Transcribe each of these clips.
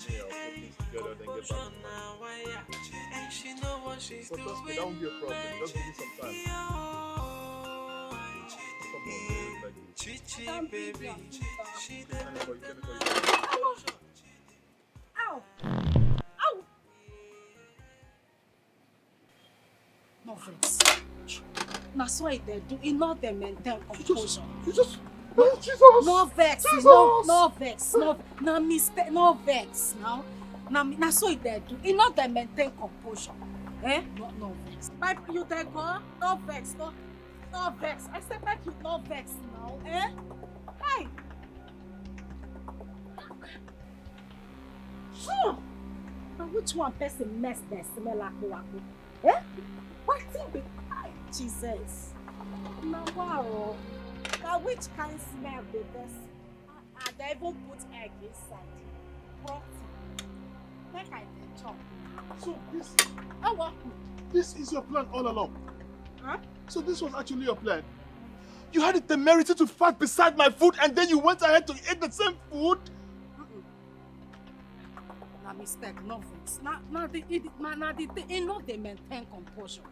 me, I'll put things together, then get back to money. But trust me, that won't be a problem. Just give me some time. Come on, don't like this. Can't baby. Ow! Ow! No vex. Na so I dey do. It not the maintain composure. You just... Jesus! No vex. Jesus! No vex. No mistake. No vex. Now. Na so I dey do. It not the maintain composure. Eh? No vex. Pipe you dey go? No vex. No vex. I said make you no vex now. Eh? Hey! Now which one person mess there smell like Akwaugo? Eh? What thing be? Jesus. Now wow. Now which kind smell be this? And they even put egg inside. Protein. Make I dey chop. So this... Oh what? This is your plan all along? Huh? So this was actually your plan? You had the temerity to fart beside my food and then you went ahead to eat the same food? Na mistake, no vex. Na the thing, no dey maintain composure.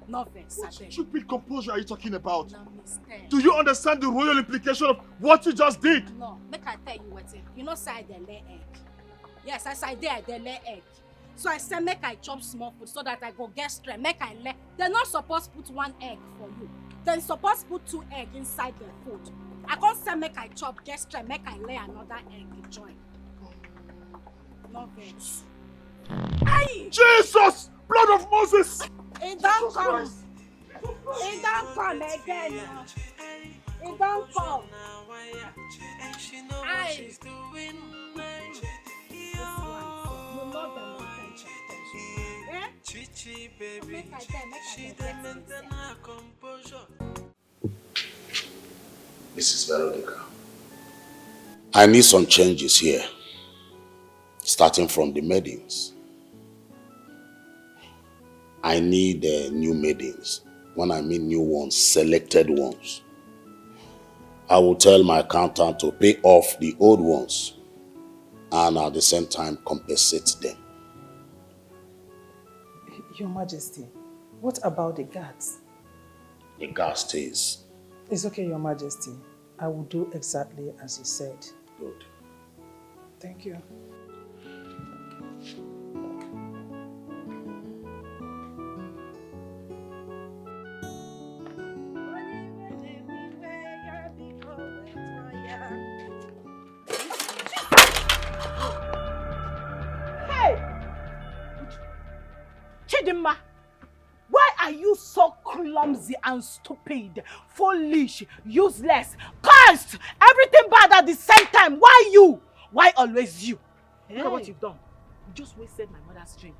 No vex. What stupid composure are you talking about? Na mistake. Do you understand the royal implication of what you just did? No, make I tell you wetin. You know say I dey lay egg. Yes, as I dey lay egg. So I say make I chop small food so that I go get strength. Make I lay. They not supposed put one egg for you. They supposed put 2 eggs inside the food. I can't say make I chop, get strength. Make I lay another egg to join. No vex. Aye! Jesus! Blood of Moses! It don't come. It don't come again. It don't come. Aye! This one, you know the intention. Eh? Make I Mrs. Veronica, I need some changes here, starting from the maidens. I need new maidens. When I mean new ones, selected ones. I will tell my accountant to pay off the old ones and at the same time compensate them. Your Majesty, what about the guards? The guard stays. It's okay, Your Majesty. I will do exactly as you said. Good. Thank you. Chidima, why are you so clumsy and stupid, foolish, useless, cursed, everything bad at the same time? Why you? Why always you? Hey. Look at what you've done. You just wasted my mother's drink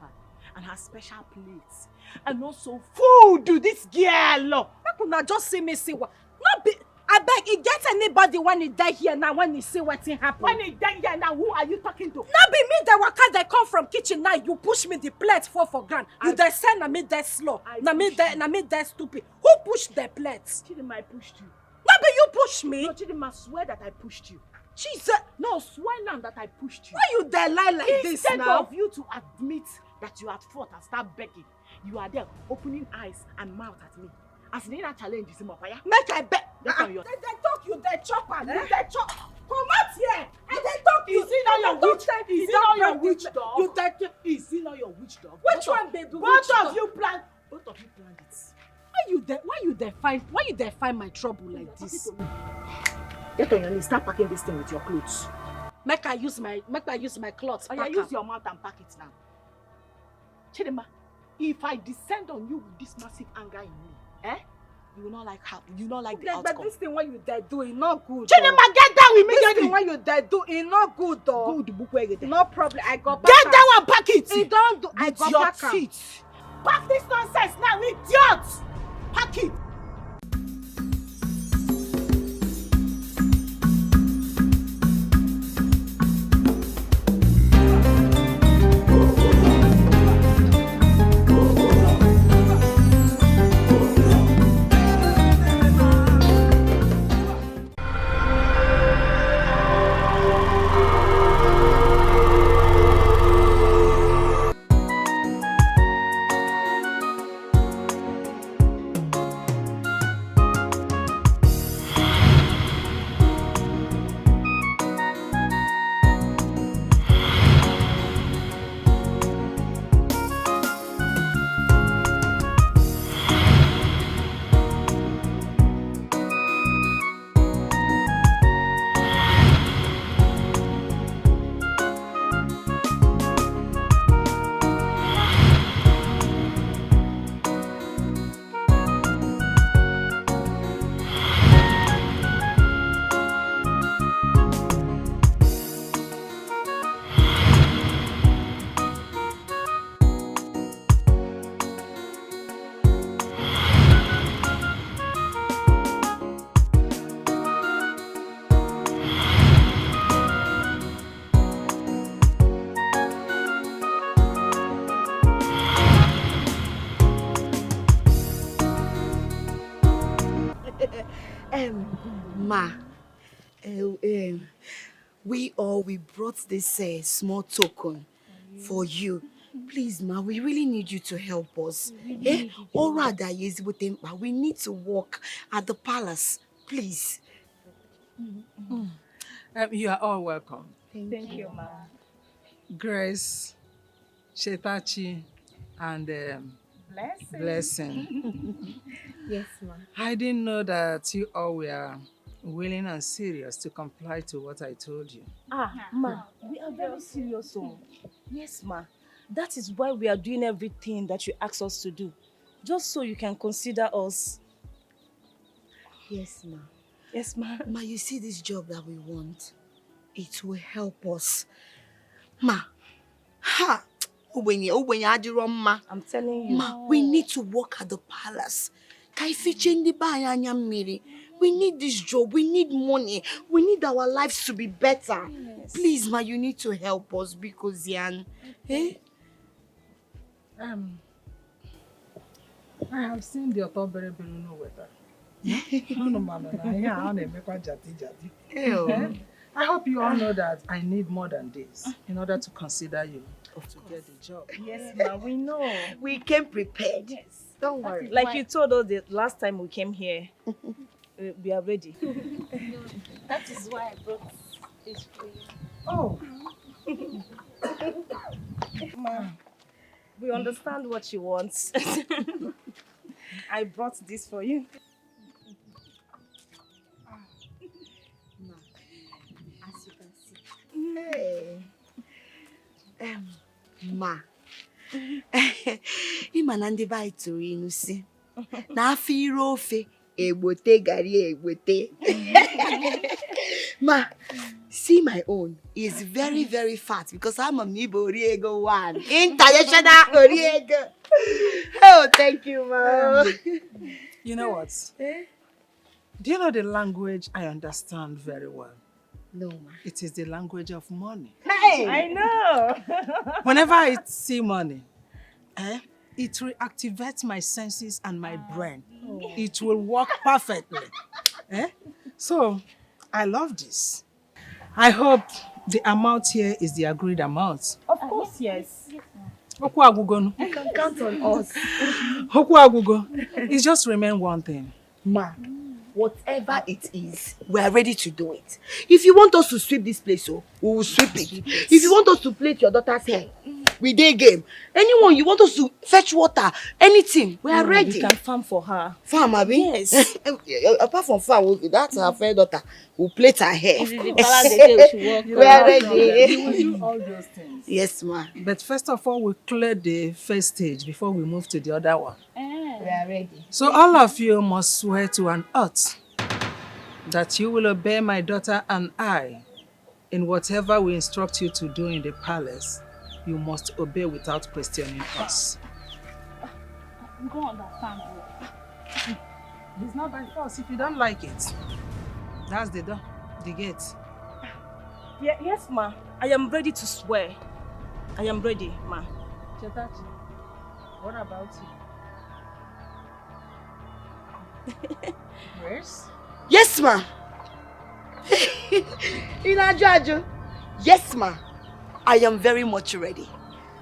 and her special plates. And also food to this girl. How could not just see me see what? Not be. I beg, it gets anybody when he die here now, when he see what's happening. When he die here now, who are you talking to? Not be me, the worker they come from kitchen now, you push me the plate for ground. You they say na me they slow, na me they stupid. Who pushed the plates? Chidima, I pushed you. Not be you push me. No, Chidima, swear that I pushed you. Jesus. No, swear now that I pushed you. Why you there lie like this now? Instead of you to admit that you had fought and start begging, you are there opening eyes and mouth at me. As in a challenge is more fire. Make I bet. They talk you, they chop and you they chop. Come out here. And they talk you. Is it not your witch? Is it not your witch dog? You they Is it not your witch dog? Which one baby? Both of you planned it. Why you there find my trouble like this? Get on your knees, start packing this thing with your clothes. Make I use my clothes. Oh, yeah, use your mouth and pack it now. Chidima, if I descend on you with this massive anger in me, you will not like the outcome. But this thing what you there do is not good. Chidima, get down immediately. This thing what you there do is not good though. Good, no problem. I got get down and pack it. You don't do. With I got your pack feet. Pack this nonsense now, idiot. Pack it. Ma, we brought this small token for you. Please, ma, we really need you to help us. Or rather, yes, we need to work at the palace. Please. You are all welcome. Thank you, ma. Grace, Shetachi, and Blessing. Yes, ma. I didn't know that you all were willing and serious to comply to what I told you. Ma, we are very serious. Yes, ma. That is why we are doing everything that you asked us to do. Just so you can consider us. Yes, ma. Yes, ma. Ma, you see this job that we want? It will help us. Ma, ha! I'm telling you. Ma, we need to work at the palace. We need this job. We need money. We need our lives to be better. Yes. Please, ma, you need to help us because Yan. I have seen the Otobere Beluno weather. I hope you all know that I need more than this in order to consider you to get the job. Yes, ma, we know. We came prepared. Yes. Don't worry. Like you told us the last time we came here, we are ready. That is why I brought this for you. Oh. Ma, we understand what you want. I brought this for you. Ma, as you can see. Hey. Ma. Imana ndị bai tụrụ inu si. Na afọ ire ofe egbote gari egbote. Ma, see my own is very, very fat because I'm a Mibo Oriego one. International Oriego. Oh, thank you, ma. You know what? Do you know the language I understand very well? No, ma. It is the language of money. Hey! I know. Whenever I see money, it reactivates my senses and my brain. It will work perfectly. So, I love this. I hope the amount here is the agreed amount. Of course, yes. Akwaugo. You can count on us. Akwaugo. It just remains one thing. Ma, whatever it is, we are ready to do it. If you want us to sweep this place, we will sweep it. If you want us to plait your daughter's hair, we day game. Anyone you want us to fetch water, anything, we are ready. We can farm for her. Farm, Abi? Yes. Apart from farm, that's her fair daughter. We'll plait her hair. We are ready. We will do all those things. Yes, ma. But first of all, we clear the first stage before we move to the other one. We are ready. So all of you must swear to an oath that you will obey my daughter and I in whatever we instruct you to do in the palace. You must obey without questioning us. Go understand. It's not by force if you don't like it. That's the door, the gate. Yeah, yes, ma. I am ready to swear. I am ready, ma. Chetachi, what about you? Grace? Yes, ma. Inajuaju. Yes, ma. I am very much ready.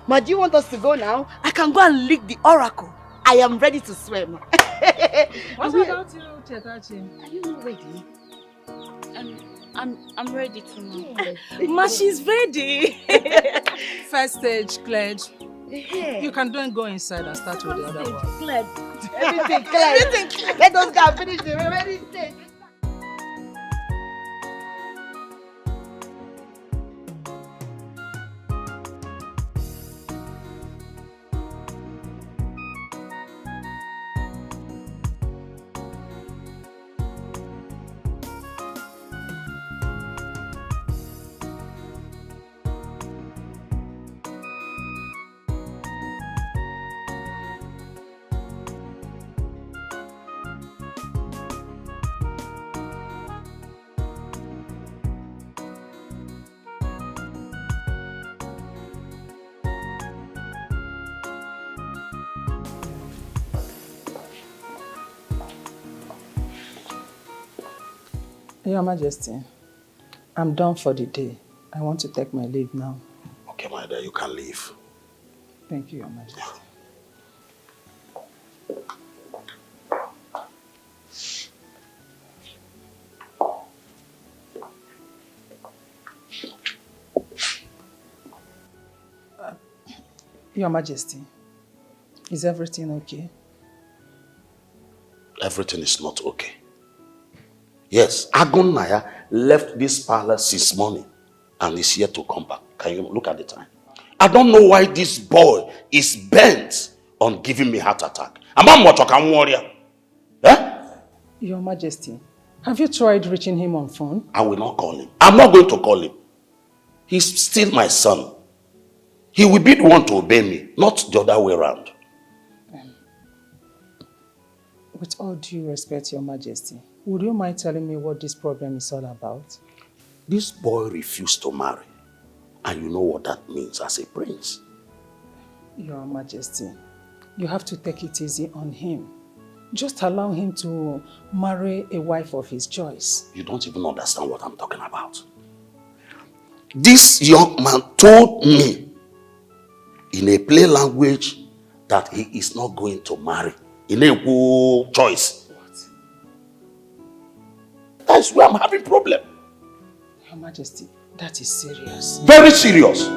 Ma, do you want us to go now? I can go and lick the oracle. I am ready to swear, ma. What about you, Chetachi? Are you not ready? I'm ready to know. Ma, she's ready. First stage, cleared. You can then go inside and start with the other one. Cleared. Everything clear. Everything clear. Let us go and finish the remaining stage. Your Majesty, I'm done for the day. I want to take my leave now. Okay, my dear, you can leave. Thank you, Your Majesty. Your Majesty, is everything okay? Everything is not okay. Yes, Agunaya left this palace since morning and is yet to come back. Can you look at the time? I don't know why this boy is bent on giving me heart attack. Am I Motokan warrior? Eh? Your Majesty, have you tried reaching him on phone? I will not call him. I'm not going to call him. He's still my son. He will be the one to obey me, not the other way around. With all due respect, Your Majesty, would you mind telling me what this problem is all about? This boy refused to marry. And you know what that means as a prince. Your Majesty, you have to take it easy on him. Just allow him to marry a wife of his choice. You don't even understand what I'm talking about. This young man told me in a plain language that he is not going to marry. In a good choice. What? That's where I'm having problem. Your Majesty, that is serious. Very serious.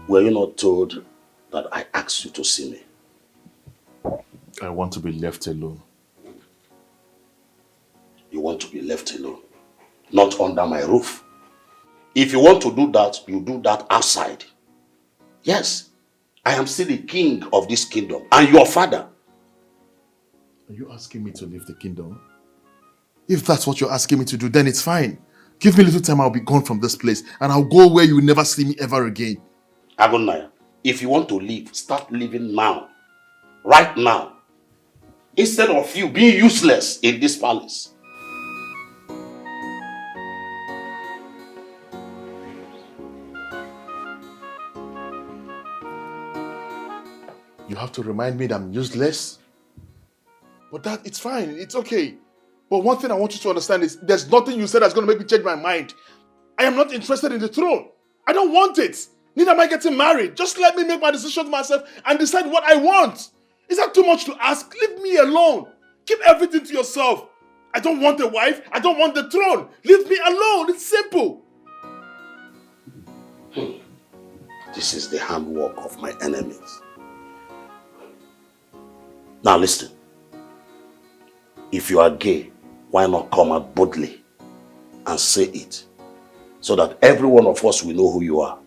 Were you not told that I asked you to see me? I want to be left alone. You want to be left alone, not under my roof. If you want to do that, you do that outside. Yes, I am still the king of this kingdom and your father. Are you asking me to leave the kingdom? If that's what you're asking me to do, then it's fine. Give me a little time, I'll be gone from this place and I'll go where you will never see me ever again. Agunaya, if you want to leave, start living now. Right now. Instead of you being useless in this palace. You have to remind me that I'm useless? But that, it's fine, it's okay. But one thing I want you to understand is there's nothing you said that's going to make me change my mind. I am not interested in the throne. I don't want it. Neither am I getting married. Just let me make my decisions myself and decide what I want. Is that too much to ask? Leave me alone. Keep everything to yourself. I don't want a wife. I don't want the throne. Leave me alone. It's simple. This is the handwork of my enemies. Now listen. If you are gay, why not come out boldly and say it so that every one of us will know who you are?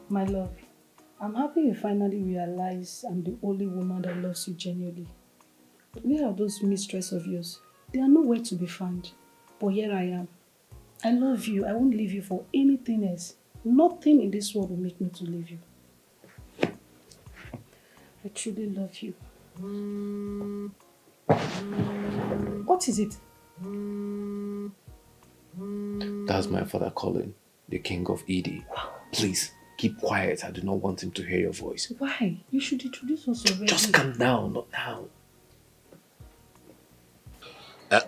My love, I'm happy you finally realize I'm the only woman that loves you genuinely. Where are those mistresses of yours? They are nowhere to be found. But here I am. I love you. I won't leave you for anything else. Nothing in this world will make me to leave you. I truly love you. What is it? That's my father calling, the king of Idi. Please, keep quiet. I do not want him to hear your voice. Why? You should introduce us already. Just calm down, not now.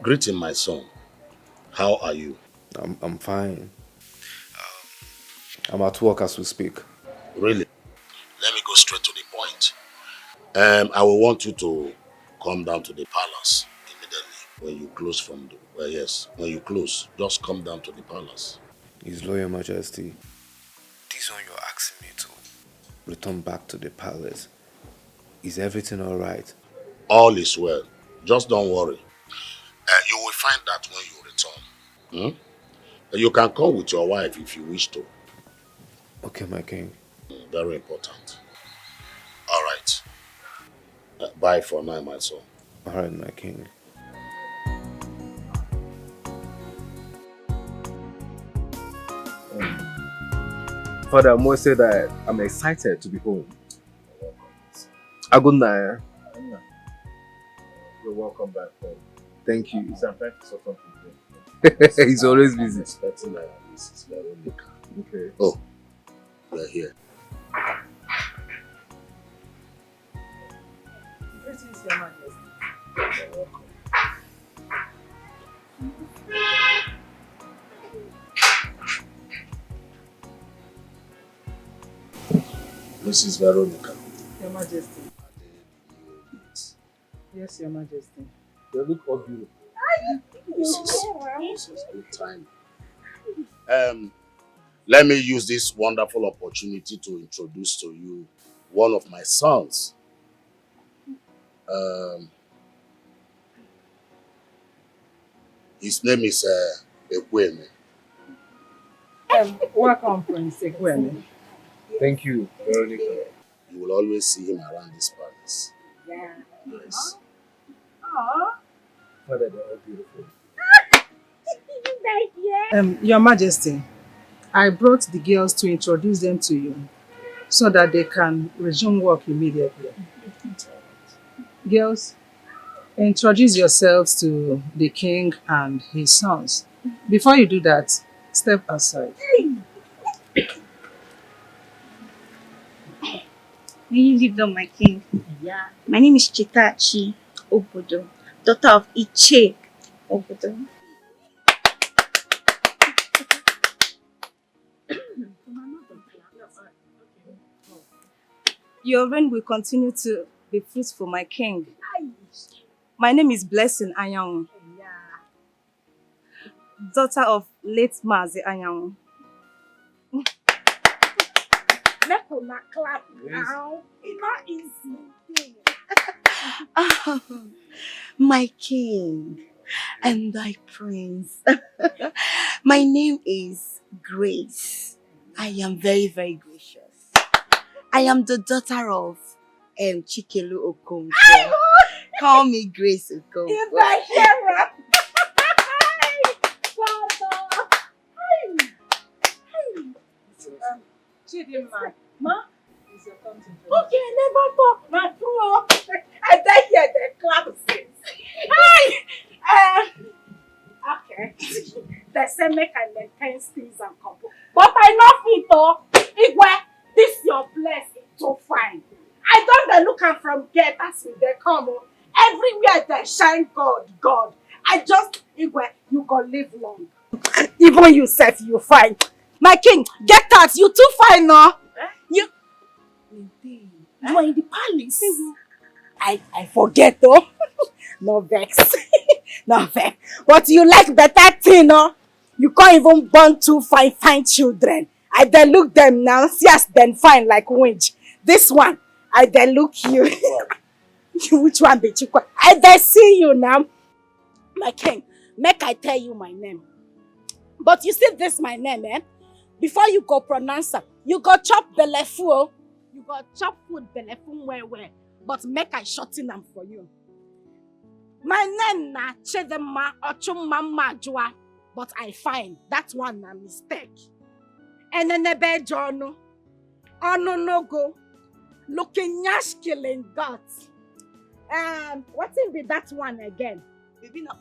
Greeting, my son. How are you? I'm fine. I'm at work as we speak. Really? Let me go straight to the point. I will want you to come down to the palace immediately when you close from the... Well, yes, when you close, just come down to the palace. His Royal Majesty, this one you're asking me to return back to the palace. Is everything alright? All is well. Just don't worry. You will find that when you return. You can come with your wife if you wish to. Okay, my king. Very important. All right. Bye for now, my son. Alright, my king. Father, I must say that I'm excited to be home. Agunaya. You're welcome back home. Thank you. I'm trying to sort something. He's always busy. I'm expecting Mrs. Veronica. Okay. Oh, we're here. Greetings, Your Majesty. You're welcome. Mrs. Veronica. Your Majesty. Yes, Your Majesty. You look all beautiful. This is good time. Let me use this wonderful opportunity to introduce to you one of my sons. His name is Ekweme. Welcome, Prince Ekweme. Thank you, Veronica. You will always see him around this palace. Yeah. Yes. Father, they're all beautiful. Your Majesty, I brought the girls to introduce them to you so that they can resume work immediately. Girls, introduce yourselves to the king and his sons. Before you do that, step aside. May you live on, my king. Yeah. My name is Chitachi Obodo, daughter of Iche Obodo. Your reign will continue to be fruitful, my king. My name is Blessing Anyang, daughter of late Mazi Anyang. Let una clap now. It's not easy. My king and thy prince. My name is Grace. I am very, very gracious. I am the daughter of Chikelu Okonkwo. Call me Grace Okonkwo. In the hero. Chidima. Ma? It's your turn to introduce. Okay, never talk. Na true. I don't hear the clap since. Okay. They say make I maintain things and couple. But I know fit oh. Igwe, this your place is so fine. I don't dey look am from gate as we dey come oh. Everywhere they shine God. I just, Igwe, you go live long. Even you self, you fine. My king, get out. You too fine no. You are in the palace. I forget oh. No vex. No vex. But you like better thing no. You can't even born two fine children. I then look them now, see us then fine like winch. This one, I then look you. Which one be chikwa? I then see you now. My king, make I tell you my name. But you see this my name, eh? Before you go pronounce it, you go chop belefu. You go chop food belefu well. But make I shorten them for you. My name na Chidima Ochumama Jua. But I find that one na mistake. And then the bed journal. No go. Looking yash killing guts. What in be that one again? Baby na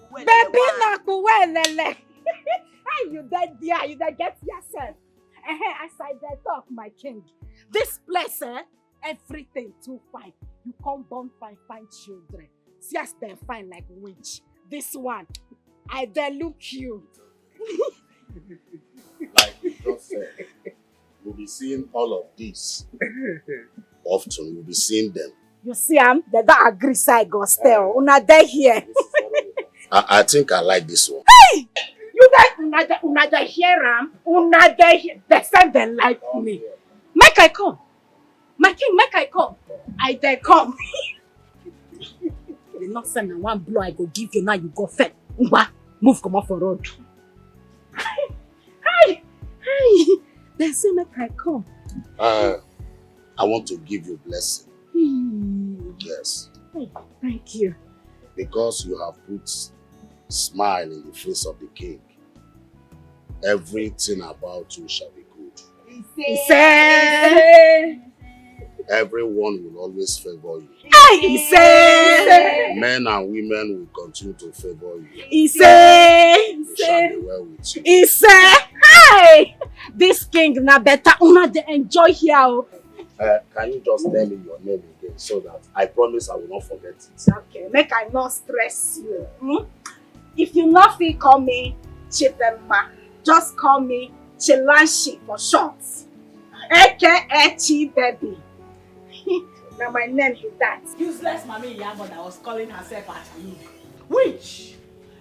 kuwelele. Hey, you dead there, you dead get yourself. As I dey talk, my king. This place, everything too fine. You come born fine children. See us they fine like witch. This one, I dey look you. Like you just said, we'll be seeing all of this often. We'll be seeing them You see, they don't agree, so I go still. Una dey here. I think I like this one. Hey! You guys, una dey hear am? Una dey here. They say they like me. Make I come. My king, make I come. I dey come. You not send me one blow I go give you, now you go fed. Move, come off for road. Hi! They say make I come. I want to give you blessing. Yes. Hey, thank you. Because you have put smile in the face of the king, everything about you shall be good. He said, Everyone will always favor you. he said, Men and women will continue to favor you. he said, It shall be well with you. he said, hey, this king na better una dey enjoy here. Can you just tell me your name again so that I promise I will not forget it? Okay, make I not stress you. If you not feel call me Chidima, just call me Chilanshi for short. AKA Chi Baby. Now my name is that. Useless mommy Yabo that was calling herself Achalugo. Which?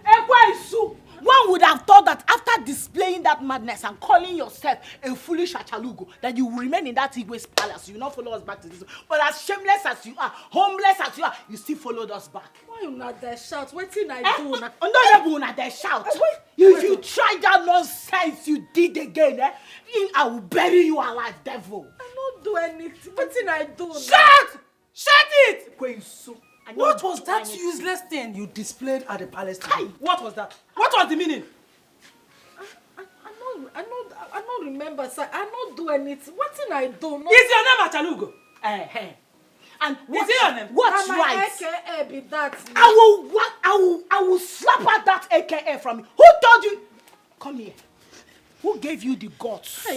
Ekwaisu! One would have thought that after displaying that madness and calling yourself a foolish Achalugo, that you will remain in that Igwe's palace. You will not follow us back to this. But as shameless as you are, homeless as you are, you still followed us back. Why you not there shout? What thing I do now? Honorable not there shout. If you try that nonsense you did again, I will bury you alive, devil. I don't do anything. What thing I do now? Shut! Shut it! What was that useless thing you displayed at the palace today? What was that? What was the meaning? I don't remember, sir. I don't do anything. What thing I do? No. Is your name Achalugo? And is it your name? What's my right? AKA be that. I will slap at that AKA from you. Who told you? Come here. Who gave you the guts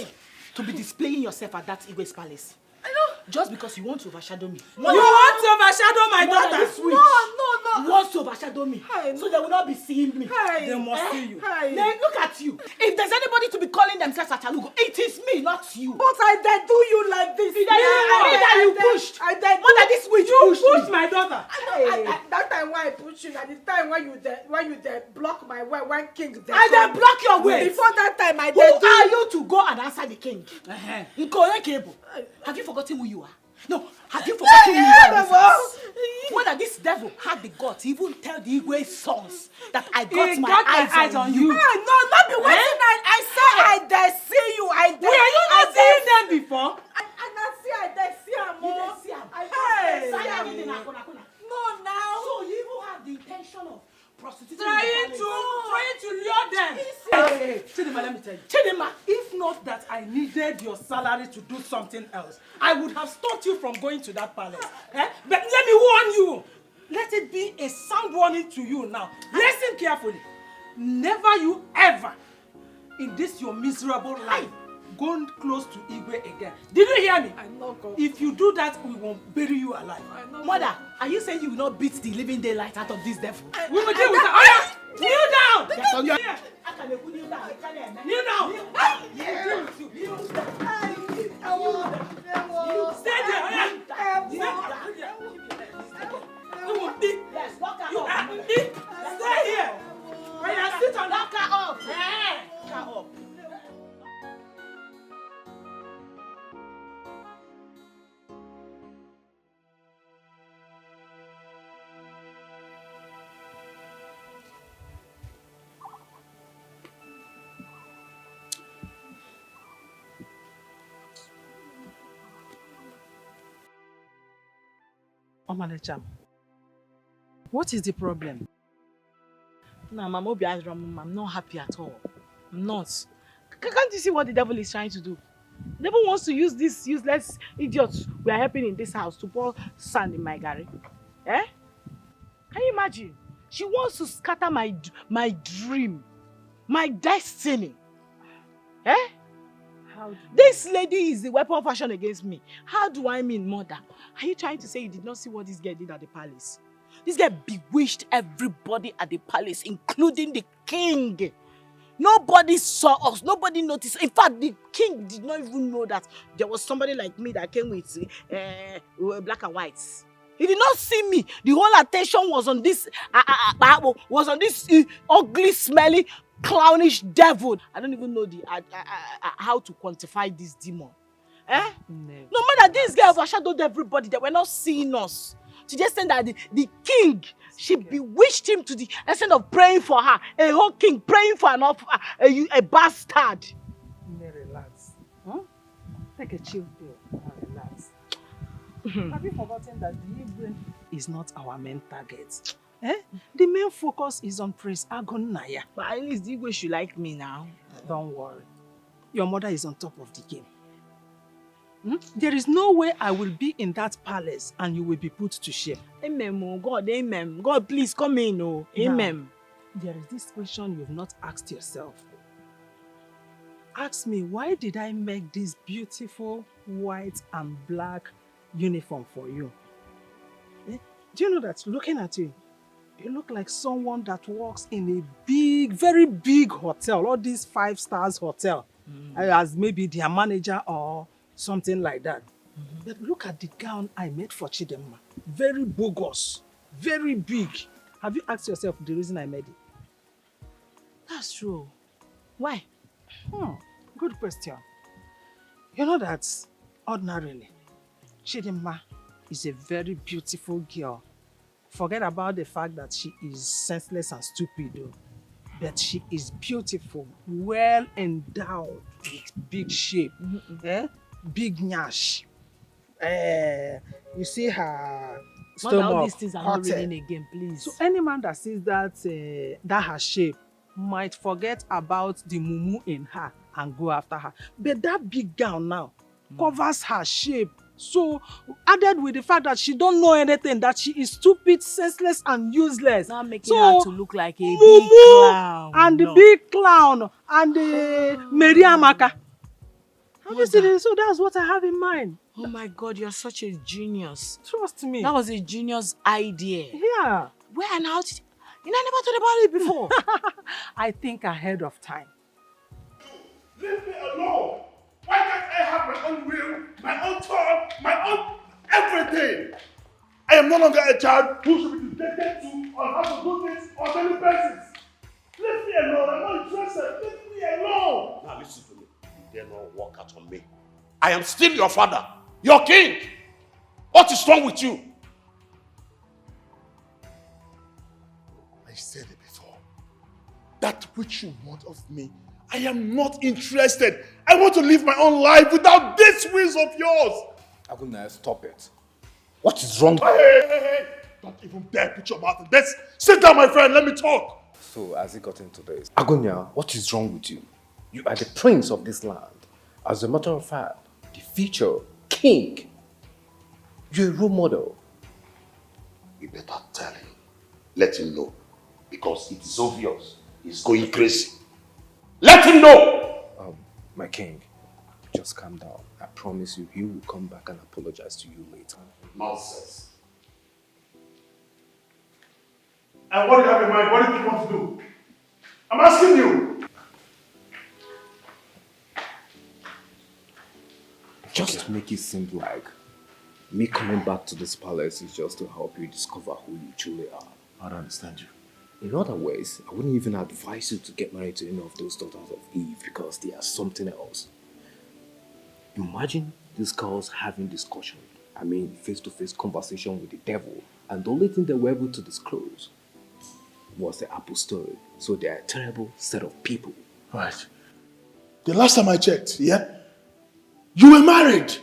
to be displaying yourself at that Igwe's palace? I know. Just because you want to overshadow me. You want to overshadow my daughter? No. You want to overshadow me. So they will not be seeing me. They must see you. Then look at you. If there's anybody to be calling themselves Achalugo, it is me, not you. But I did do you like this. You pushed. I did. What that this witch You pushed pushed me. my daughter. That time when I pushed you, at the time when you block my way, when king there. I then block your way. Before that time, I Who did. are you to go and answer the king? Have you forgotten who you are? No, have you forgotten who you are in this house? Whether this devil had the guts to even tell the Igwe sons that I got my eyes on you. No, not the way I said I did see you. I did. Were you not seeing them before? I not see. I did see them. No, now. So you even have the intention of prostituting Trying to lure them. Hey, Chidima, let me tell you. Chidima, if not that I needed your salary to do something else, I would have stopped you from going to that palace. But let me warn you. Let it be a sound warning to you now. Listen carefully. Never you ever, in this your miserable life, go close to Igwe again. Did you hear me? I know God. If you do that, we will bury you alive. Mother, are you saying you will not beat the living daylight out of this devil? We will deal with that. Kneel down! Yes, on your... Kneel down! Stay there! Yes, lock her up. Stay here! Sit on Lock her up. Lock her up. Omalecham, what is the problem? No, Mama Obi has wrong. I'm not happy at all. I'm not. Can't you see what the devil is trying to do? The devil wants to use these useless idiots we are helping in this house to pour sand in my garden. Eh? Can you imagine? She wants to scatter my dream, my destiny. Eh? This lady is the weapon of fashion against me. How do I mean murder? Are you trying to say you did not see what this girl did at the palace? This girl bewitched everybody at the palace, including the king. Nobody saw us. Nobody noticed. In fact, the king did not even know that there was somebody like me that came with black and whites. He did not see me. The whole attention was on this ugly, smelly, clownish devil. I don't even know how to quantify this demon. Eh? Never. No matter this girl overshadowed everybody, they were not seeing us. She just said that the king, she bewitched him to the extent of praying for her. A whole king praying for a bastard. Relax. Huh? Take a chill pill and relax. Have you forgotten that the Igwe is not our main target? Eh? The main focus is on Prince Agonaya. But at least the Igwe should like me now. Don't worry. Your mother is on top of the game. There is no way I will be in that palace and you will be put to shame. Amen, oh God, amen. God, please come in, oh. Amen. Now, there is this question you've not asked yourself. Ask me, why did I make this beautiful white and black uniform for you? Eh? Do you know that looking at you, you look like someone that works in a big, very big hotel, all these 5 stars hotel, as maybe their manager or something like that. But look at the gown I made for Chidima. Very bogus, very big. Have you asked yourself the reason I made it? That's true. Why? Good question. You know that ordinarily, Chidima is a very beautiful girl. Forget about the fact that she is senseless and stupid though. But she is beautiful, well endowed with big shape, big nyash. You see her stomach. All these things are not reading again, please. So any man that sees that her shape might forget about the mumu in her and go after her. But that big gown now covers her shape. So added with the fact that she don't know anything, that she is stupid, senseless and useless. Not making her to look like a big clown. And the big clown and the Mary Amaka. Have you seen it? So that's what I have in mind. Oh my God, you're such a genius. Trust me. That was a genius idea. Yeah. Where and how did you know, I never thought about it before. I think ahead of time. Leave me alone. Why can't I have my own will, my own thought, my own everything? I am no longer a child who should be dictated to on how to do things on many basis. Leave me alone. I'm not interested. Leave me alone. Now listen to me. You dare not walk out on me. I am still your father, your king. What is wrong with you? I said it before. That which you want of me, I am not interested. I want to live my own life without these wheels of yours. Agunaya, stop it. What is wrong? Hey. Don't even dare put your mouth in this. Sit down, my friend. Let me talk. So, as he got into this, Agunya, what is wrong with you? You are the prince of this land. As a matter of fact, the future king. You're a role model. You better tell him. Let him know. Because it is obvious. He's going crazy. Let him know! My king, just calm down. I promise you, he will come back and apologize to you later. Nonsense. And what do you have in mind? What do you want to do? I'm asking you. Just to make it seem like me coming back to this palace is just to help you discover who you truly are. I don't understand you. In other ways, I wouldn't even advise you to get married to any of those daughters of Eve because they are something else. Imagine these girls having discussion, face-to-face conversation with the devil, and the only thing they were able to disclose was the Apple story. So they are a terrible set of people. Right. The last time I checked, you were married.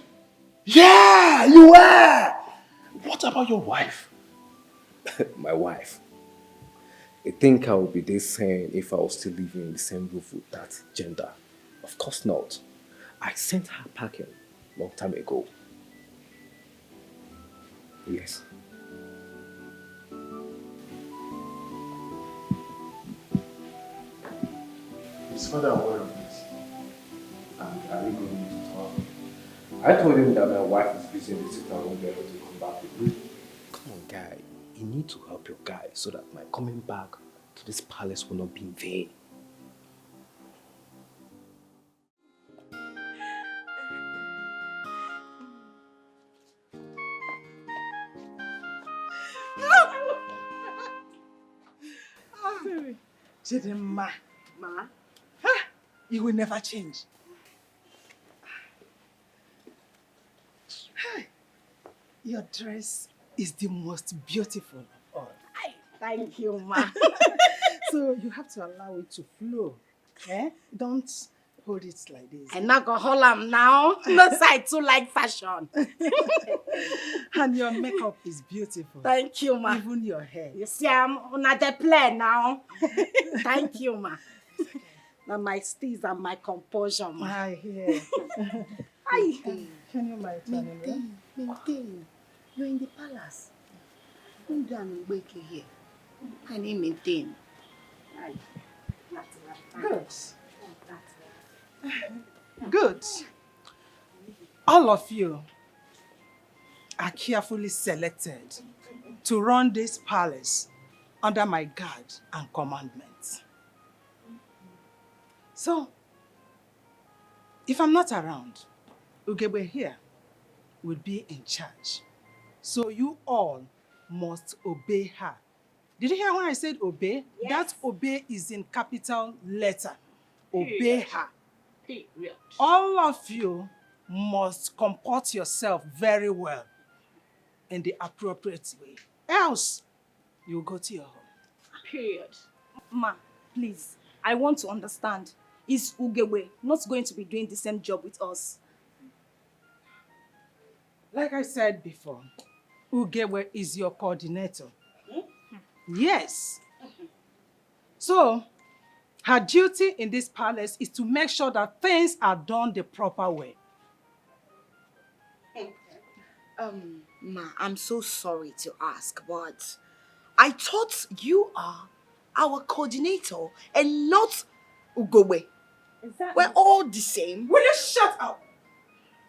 Yeah, you were. What about your wife? My wife. I think I would be this sane if I was still living in the same roof with that gender. Of course not. I sent her packing a long time ago. Yes. His father aware of this. And are we going to talk? I told him that my wife is busy in the city and won't be able to come back with me. Come on, guy. You need to help your guy so that my coming back to this palace will not be in vain. Chidima, Ma? you will never change. Your dress is the most beautiful of all. Thank you, ma. So you have to allow it to flow. Don't hold it like this. I'm not gonna hold am now. No side too like fashion. And your makeup is beautiful. Thank you, ma. Even your hair. You see, I'm on the play now. Thank you, ma. Now my steez and my composure, ma. I hear. Can you my Maintain. You're in the palace. Don't do an wake here. I need maintain. Good. Good. All of you are carefully selected to run this palace under my guard and commandments. So, if I'm not around, Ugebe here will be in charge. So you all must obey her. Did you hear when I said obey? Yes. That obey is in capital letter. Obey her. Period. All of you must comport yourself very well in the appropriate way. Else, you'll go to your home. Period. Ma, please, I want to understand. Is Ugewe not going to be doing the same job with us? Like I said before, Ugewe is your coordinator. Yes. So, her duty in this palace is to make sure that things are done the proper way. Ma, I'm so sorry to ask, but I thought you are our coordinator and not Ugowe. We're all the same. Will you shut up?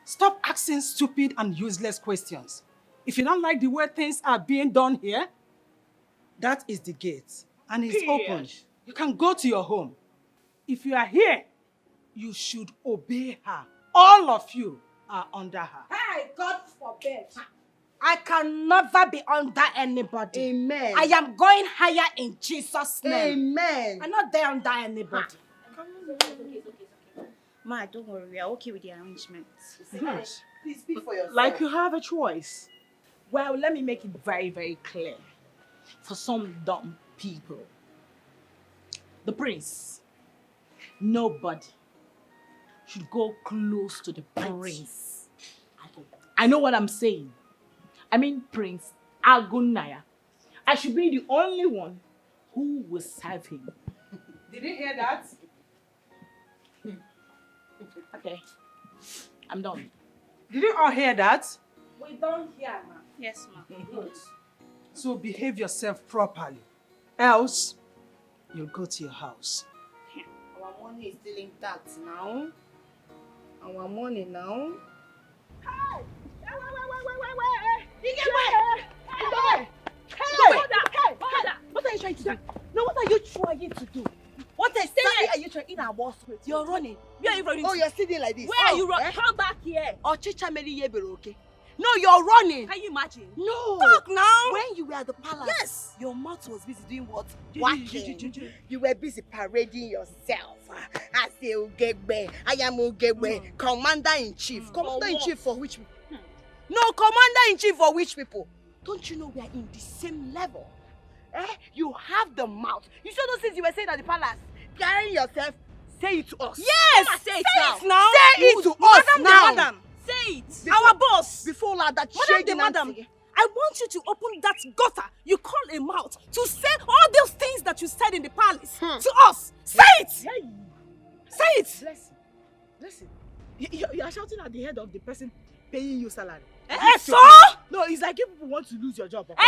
Stop asking stupid and useless questions. If you don't like the way things are being done here, that is the gate, and it's open. You can go to your home. If you are here, you should obey her. All of you are under her. Hey, God forbid. I can never be under anybody. Amen. I am going higher in Jesus' name. Amen. I'm not there under anybody. Ma, don't worry, we are okay with the arrangements. Good. Please speak for yourself. Like you have a choice. Well, let me make it very, very clear. For some dumb people, the prince, nobody should go close to the prince. I know what I'm saying. I mean Prince Agunaya. I should be the only one who will serve him. Did you hear that? Okay, I'm done. Did you all hear that? We don't hear, ma. Yes, ma. Good. So behave yourself properly. Else, you'll go to your house. Our money is still intact now. Our money now. Hey! What are you trying to do? No, what are you trying to do? What exactly are you trying in our boss? You're running. Where are you running Oh, to? you're sitting like this. Where are you running? Come back here. Oh, Chicha Mary Yebero, okay? No, you're running. Can you imagine? No. Talk now. When you were at the palace, Yes. your mouth was busy doing what? Walking. You were busy parading yourself. I say Ugegbe. I am Ugegbe. Commander-in-chief. Commander-in-chief for which people? No, Commander-in-chief for which people? Don't you know we are in the same level? You have the mouth. You saw those things you were saying at the palace. Carrying yourself, say it to us. Yes. Come and say it now. Say it to us now. Madam. Say it. Our boss. Before all that Madam, shady madam, Nancy. I want you to open that gutter you call a mouth to say all those things that you said in the palace to us. Say it. Say it. Listen. You are shouting at the head of the person paying you salary. So? No, it's like if people want to lose your job. Okay?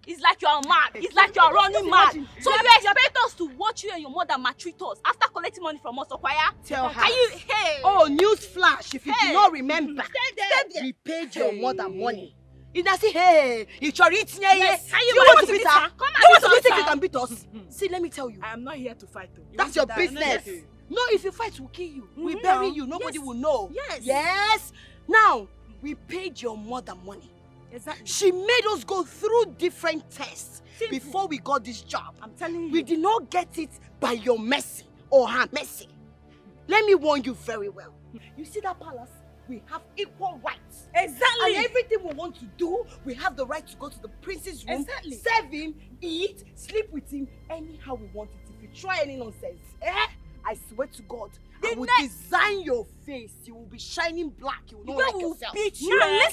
It's like you are mad. It's like you are running mad. So you expect us to watch you and your mother maltreat us after collecting money from us, Okwaya? Tell her. Can you? Hey. Oh, news flash. If you do not remember, Stay there. we paid your mother money. If I say, hey, it's your eating, Yes. Can you want to beat beat her? her? Come You want and to beat beat us, her? You can beat us. See, let me tell you. I am not here to fight. Though. That's your that. business. Yes. No, if you fight, we'll kill you. We Mhm. bury you. Nobody Yes. will know. Yes. Yes. Now, we paid your mother money. Exactly. She made us go through different tests before we got this job. I'm telling you. We did not get it by your mercy or her mercy. Let me warn you very well. You see that palace? We have equal rights. Exactly. And everything we want to do, we have the right to go to the prince's room, Exactly. serve him, eat, sleep with him, anyhow we want it. If you try any nonsense, I swear to God, I will design your face. You will be shining black. You will not like yourself. Beat you. Now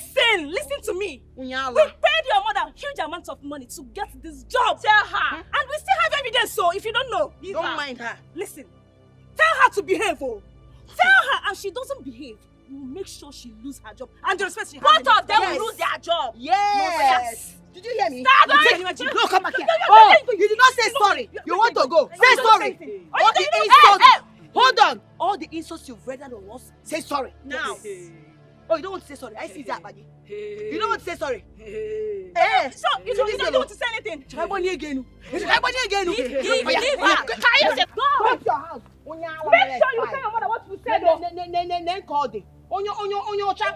listen to me. Unyala. We paid your mother huge amounts of money to get this job. Tell her. And we still have evidence, so if you don't know, don't mind her. Listen, tell her to behave. Oh. Tell her, and she doesn't behave, we will make sure she loses her job. And the respect she has. Both of them will lose their job. Yes. Did you hear me? No, come back here. Oh, you did not say sorry. You want to go. Say sorry. All the insults. Hold on. All the insults you've read on us, say sorry. Now. Oh, you don't want to say sorry. I see that, buddy. You don't want to say sorry. So, you don't want to say anything. Try money again. Try money again. Leave her. Go. Make your house. Make sure you tell your mother what you said. Then call them. On your child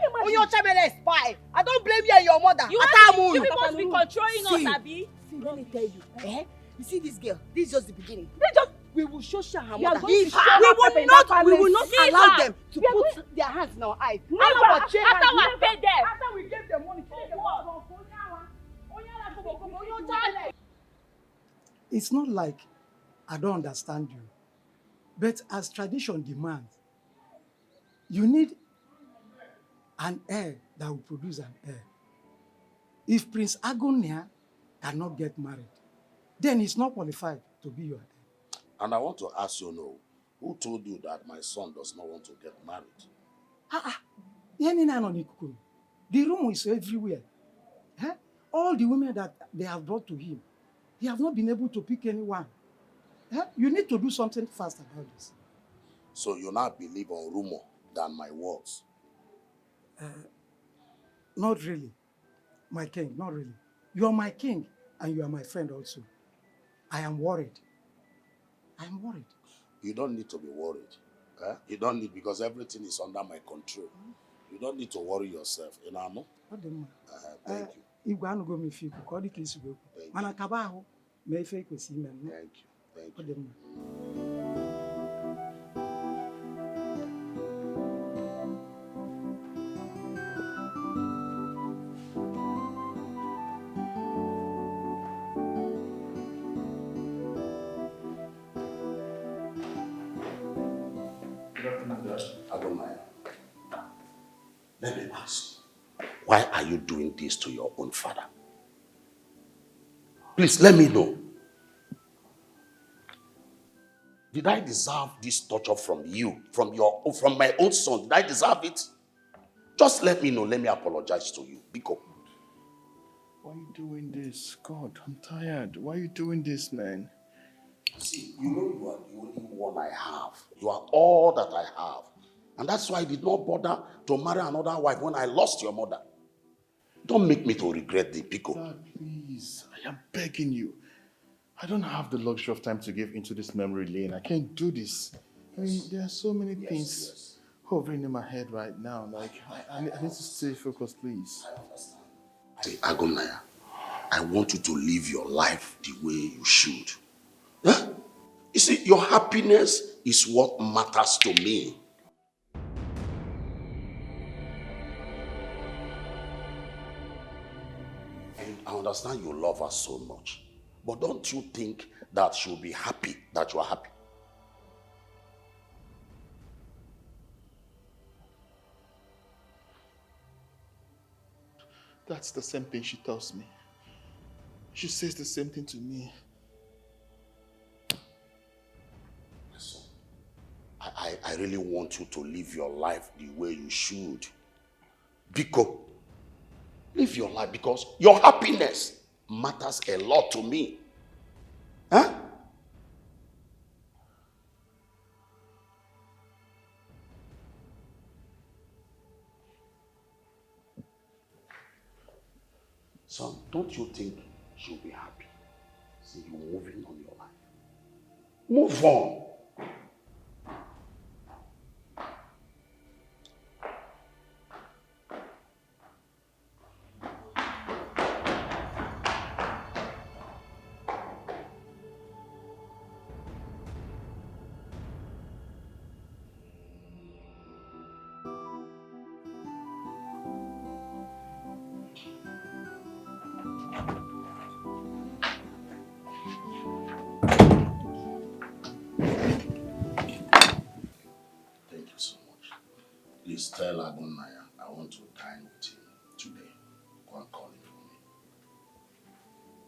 spy. I don't blame you and your mother. You must be controlling us, Abi. See, let me tell you. You see this girl? This is just the beginning. We will show her You are mother. going to show We will not Leave allow her. them to put their hands in our eyes. After we paid them. After we gave them money. It's not like I don't understand you, but as tradition demands, you need an heir that will produce an heir. If Prince Agonia cannot get married, then he's not qualified to be your heir. And I want to ask you now, who told you that my son does not want to get married? The rumor is everywhere. All the women that they have brought to him, he have not been able to pick anyone. You need to do something fast about this. So you now believe on rumor than my words? Not really, my king, not really. You are my king and you are my friend also. I am worried. I am worried. You don't need to be worried. You don't need, because everything is under my control. You don't need to worry yourself. You know? Thank you. Thank you. Thank you. Let me ask, why are you doing this to your own father? Please let me know. Did I deserve this torture from you, from my own son? Did I deserve it? Just let me know. Let me apologize to you. Biko. Why are you doing this? God, I'm tired. Why are you doing this, man? See, you know you are the only one I have. You are all that I have. And that's why I did not bother to marry another wife when I lost your mother. Don't make me to regret the Biko. Dad, please. I am begging you. I don't have the luxury of time to give into this memory lane. I can't do this. I mean, there are so many things hovering in my head right now. Like, I need to stay focused, please. I understand. Say, Agonaya, I want you to live your life the way you should. Huh? You see, your happiness is what matters to me. I understand you love her so much. But don't you think that she'll be happy that you are happy? That's the same thing she tells me. She says the same thing to me. Listen, I really want you to live your life the way you should. Biko, live your life because your happiness matters a lot to me. Huh? Son, don't you think she'll be happy? See you moving on your life. Move on. Please tell Agunaya I want to dine with him today. Go and call him for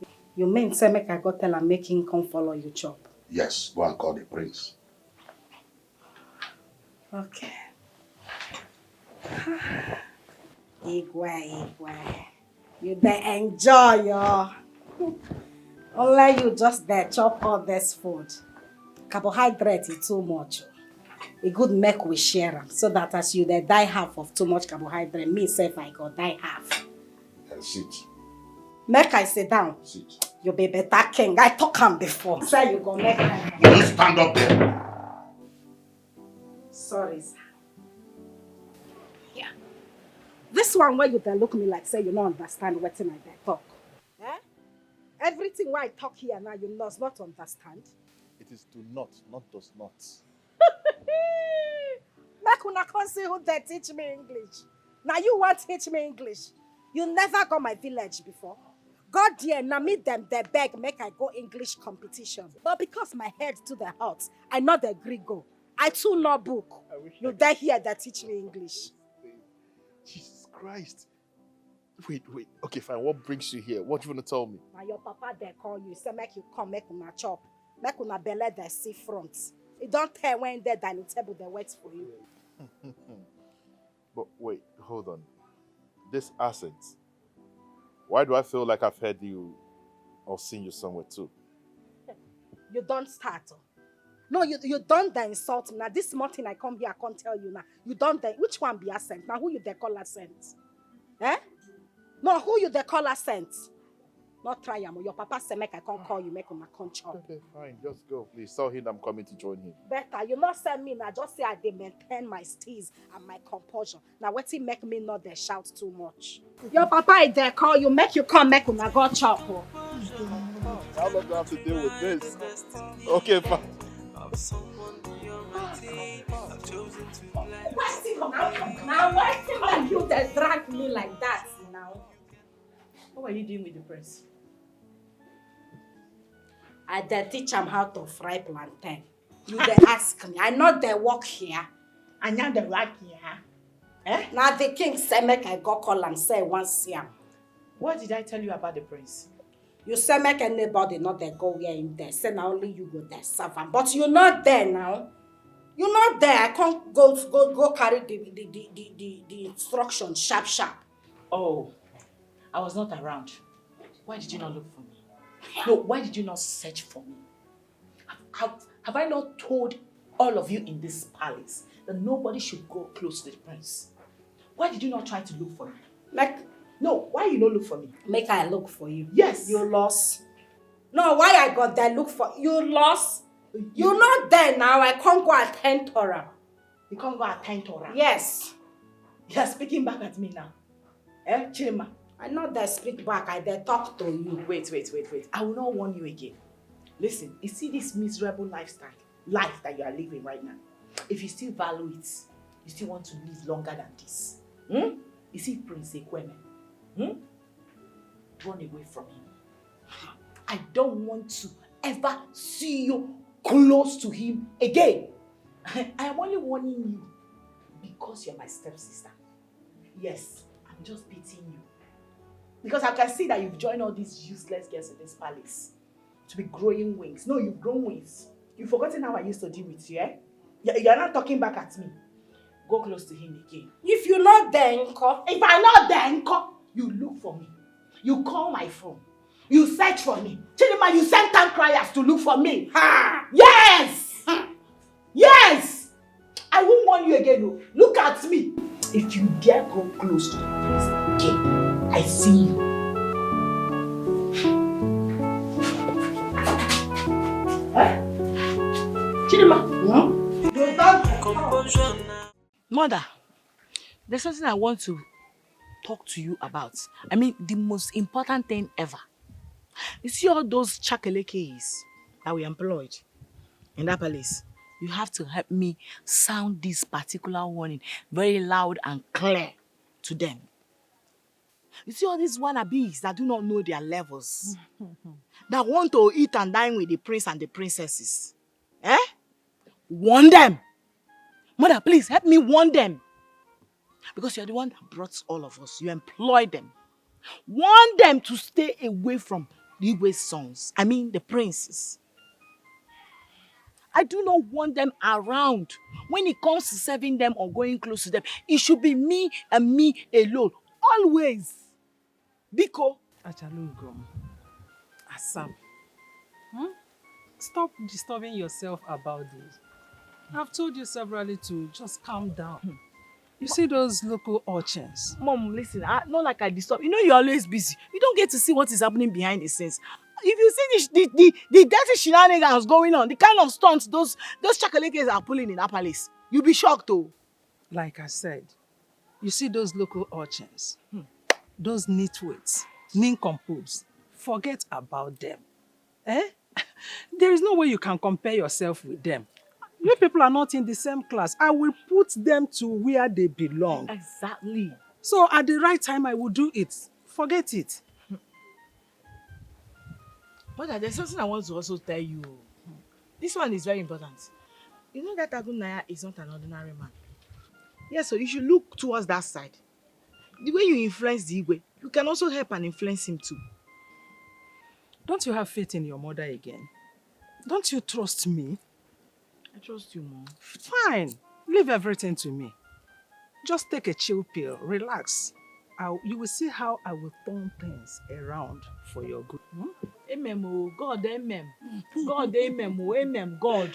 me. You mean say make I go tell him make him come follow you chop? Yes, go and call the prince. Okay. Igwe. You dey enjoy your. Only you just there chop all this food. Carbohydrate is too much. It good make we share am so that as you dey die half of too much carbohydrate, me sef I go die half. Sit. Make I sit down. Sit. You be better king. I talk am before. Say you go make am. You stand up there. Sorry, sir. Yeah. This one where you dey look me like say you don't understand what I dey talk. Eh? Everything why I talk here now you must not understand. It is do not does not. Make una come see who dey teach me English. Now you want teach me English. You never go my village before. God dear, now me them they beg make I go English competition. But because my head to the hot, I not agree go. I too no book. You dey here that teach me English. Jesus Christ. Wait. Okay, fine. What brings you here? What do you want to tell me? Now your papa they call you, say make you come, make una chop. Make una belly the see front. It don't tell when they dining table they wait for you. But wait, hold on. This accent. Why do I feel like I've heard you or seen you somewhere too? You don't start. No, you don't the insult me. Now this morning I come here, I can't tell you now. You don't the, which one be accent? Now who you they call accent? Eh? No, who you they call accent? Not try am. Your papa say make I can't call you, make una come chop. Okay, fine. Just go, please. Tell him I'm coming to join him. Better, you not send me now. Just say I dey maintain my steeze and my composure. Now what it make me not they shout too much? Your papa is there call you, make you come, make una go chop. How long do I have to deal with this? Okay, fine. Now why when you they drag me like that now? What are you doing with the prince? I dey teach him how to fry plantain. You dey ask me. I know they work here. I know they work here. Eh? Now the king say make I go call and say once him. What did I tell you about the prince? You say make anybody not there go where him there. Say now only you go there serve him. But you're not there now. You're not there. I can't go carry the instruction sharp. Oh, I was not around. Why did you not look for me? No, why did you not search for me? Have I not told all of you in this palace that nobody should go close to the prince? Why did you not try to look for me? No, why you not look for me? Make I look for you. Yes. You lost. No, why I got there look for you lost? You're not there now. I can't go attend Torah. You can't go attend Torah? Yes. You're speaking back at me now. Eh, Chidima? I know they speak back. I they talk to you. Wait. I will not warn you again. Listen, you see this miserable life that you are living right now. If you still value it, you still want to live longer than this. You see Prince Ekweme? Run away from him. I don't want to ever see you close to him again. I am only warning you because you're my stepsister. Yes, I'm just pitying you. Because I can see that you've joined all these useless girls in this palace to be growing wings. No, you've grown wings. You've forgotten how I used to deal with you, eh? You're not talking back at me. Go close to him again. If you're not there, Nko. If I'm not there, Nko, you look for me. You call my phone. You search for me. Chidima, you send town criers to look for me. Ha! Yes! Yes! I won't warn you again. No. Look at me. If you dare go close to the place again, I see you. Eh? Chidima? Mother, there's something I want to talk to you about. I mean, the most important thing ever. You see all those chakalekes that we employed in that palace? You have to help me sound this particular warning very loud and clear to them. You see all these wannabes that do not know their levels, that want to eat and dine with the prince and the princesses. Eh? Warn them. Mother, please help me warn them. Because you're the one that brought all of us. You employ them. Want them to stay away from the Igwe's sons. I mean, the princes. I do not want them around. When it comes to serving them or going close to them, it should be me and me alone. Always. Biko. Achalugo. Asam. Stop disturbing yourself about this. I've told you severally to just calm down. You see those local urchins? Mom, listen, not like I disturb. You know you're always busy. You don't get to see what is happening behind the scenes. If you see the dirty shenanigans going on, the kind of stunts those chakalekes are pulling in that palace, you'll be shocked though. Like I said, you see those local urchins, those nitwits, nincompoops, forget about them. There is no way you can compare yourself with them. You people are not in the same class. I will put them to where they belong. Exactly. So at the right time, I will do it. Forget it. But there's something I want to also tell you. This one is very important. You know that Agunaya is not an ordinary man. Yes, so you should look towards that side. The way you influence the Igwe, you can also help and influence him too. Don't you have faith in your mother again? Don't you trust me? I trust you, Mom. Fine. Leave everything to me. Just take a chill pill. Relax. You will see how I will turn things around for your good. Amen, oh God, amen. God, amen, oh amen, God.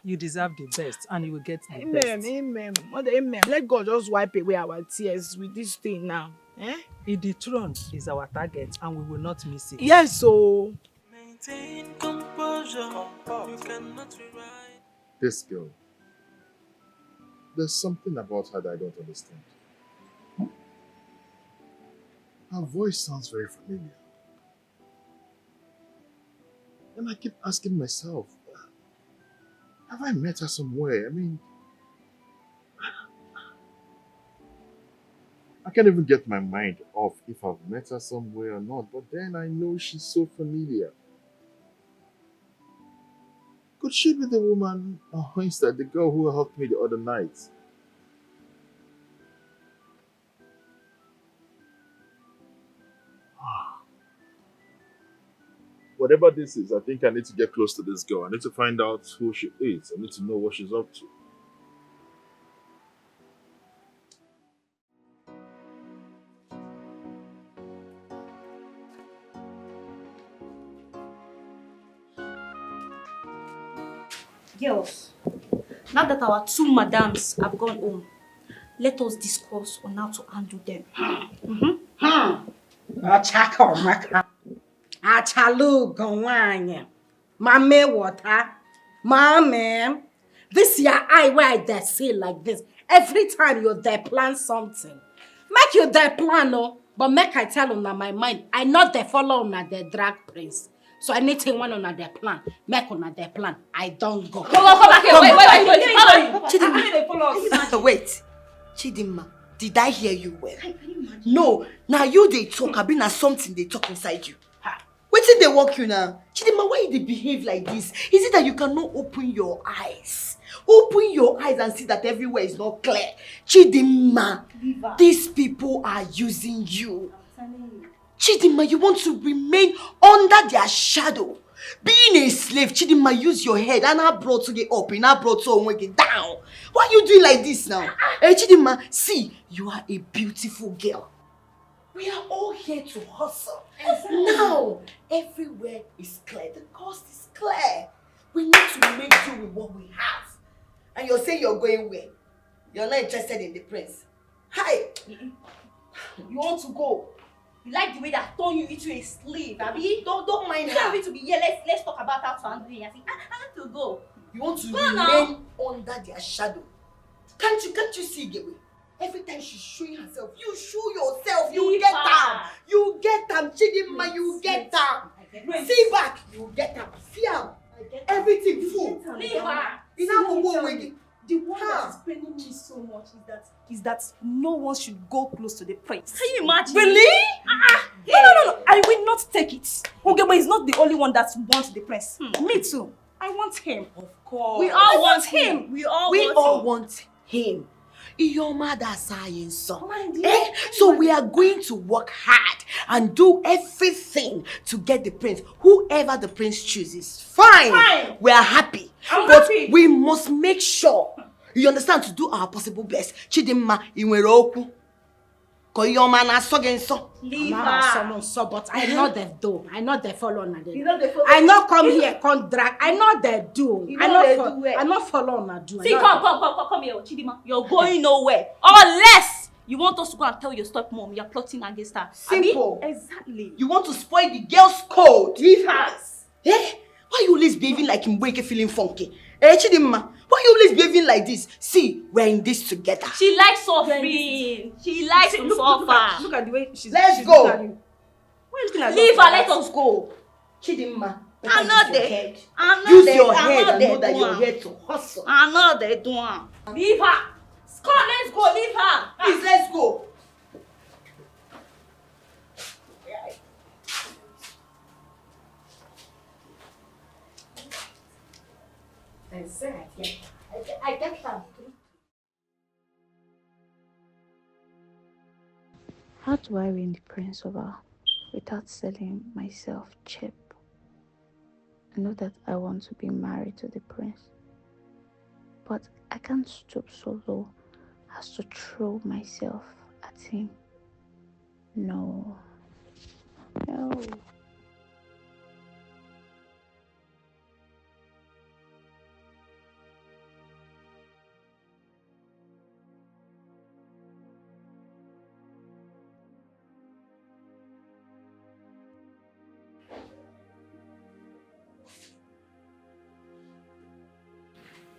You deserve the best and you will get the amen, best. Amen, Mother, amen. Let God just wipe away our tears with this thing now. The throne is our target and we will not miss it. Yes, so. Maintain composure. You cannot rewrite. This girl, there's something about her that I don't understand. Her voice sounds very familiar. And I keep asking myself, have I met her somewhere? I mean, I can't even get my mind off if I've met her somewhere or not, but then I know she's so familiar. Could she be the woman, instead, the girl who helped me the other night? Whatever this is, I think I need to get close to this girl. I need to find out who she is. I need to know what she's up to. Girls, now that our two madams have gone home, let us discuss on how to handle them. Mame water. Mame. This your eye where they say like this. Every time you there plan something. Make you there plan, no. But make I tell on my mind. I not the follow on the drag prince. So anything one on their plan, make on their plan. I don't go. Wait. Chidima, wait. Chidima, did I hear you well? No, now you they talk, I been as something they talk inside you. Wait till they walk you now. Chidima, why they behave like this? Is it that you cannot open your eyes? Open your eyes and see that everywhere is not clear. Chidima, these people are using you. Chidima, you want to remain under their shadow. Being a slave, Chidima, use your head and I brought to get up and I brought to get down. Why are you doing like this now? Hey, Chidima, see, you are a beautiful girl. We are all here to hustle. Now, everywhere is clear. The cost is clear. We need to make do with what we have. And you're saying you're going where? You're not interested in the prince. Hi! You want to go? You like the way that turn you into a slave, Abby? Don't mind You don't her. need to be here. Let's talk about how to handle it. I think I have to go. You want to Go remain now. under their shadow. Can't you see, Gewe? Every time she's showing herself, you show yourself. You Leave get her. her. You get them, Chidima. You get her. See back. You get her. See her. Everything full. Leave her. You know what we're The one that is paining me so much is that no one should go close to the prince. Can you imagine? Really? No. I will not take it. Ogebe is not the only one that wants the prince. Me too. I want him. Of course. We all want him. We all We want all him. want him. Iyoma da science. So we are going to work hard and do everything to get the prince. Whoever the prince chooses, fine. We are happy. But we must make sure, you understand, to do our possible best. Chidima, inwere okwu. Koyoma na so gen so. Leave her. So, but I know they do. I know they follow on them. I know come here, come drag. I know they do. I know follow on do. See, come here, Chidima. You're going nowhere. Unless you want us to go and tell your stepmom you're plotting against her. Simple. Exactly. You want to spoil the girl's code. Leave her. Eh? Why you always behaving like Mbweke feeling funky? Eh, Chidima? Why you always behaving like this? See, we're in this together. She likes suffering. She likes to suffer. Look at the way she's Let's go. looking at you. Why are you looking at Leave her, let us go. Chidima, I'm not there. Use your head and know that you're here to hustle. I'm not there, doing. Leave her. Come, let's go. Leave her. Please, let's go. Exactly. I get that. How do I win the prince over without selling myself cheap? I know that I want to be married to the prince, but I can't stoop so low as to throw myself at him. No.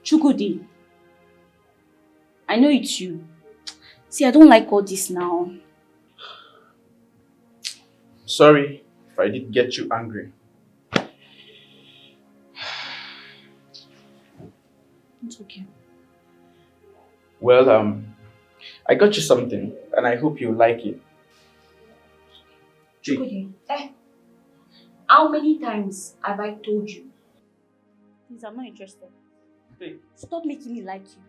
Chukudi, I know it's you. See, I don't like all this now. Sorry if I did get you angry. It's okay. Well, I got you something and I hope you like it. Chukudi, how many times have I told you? Please, I'm not interested. Hey. Stop making me like you.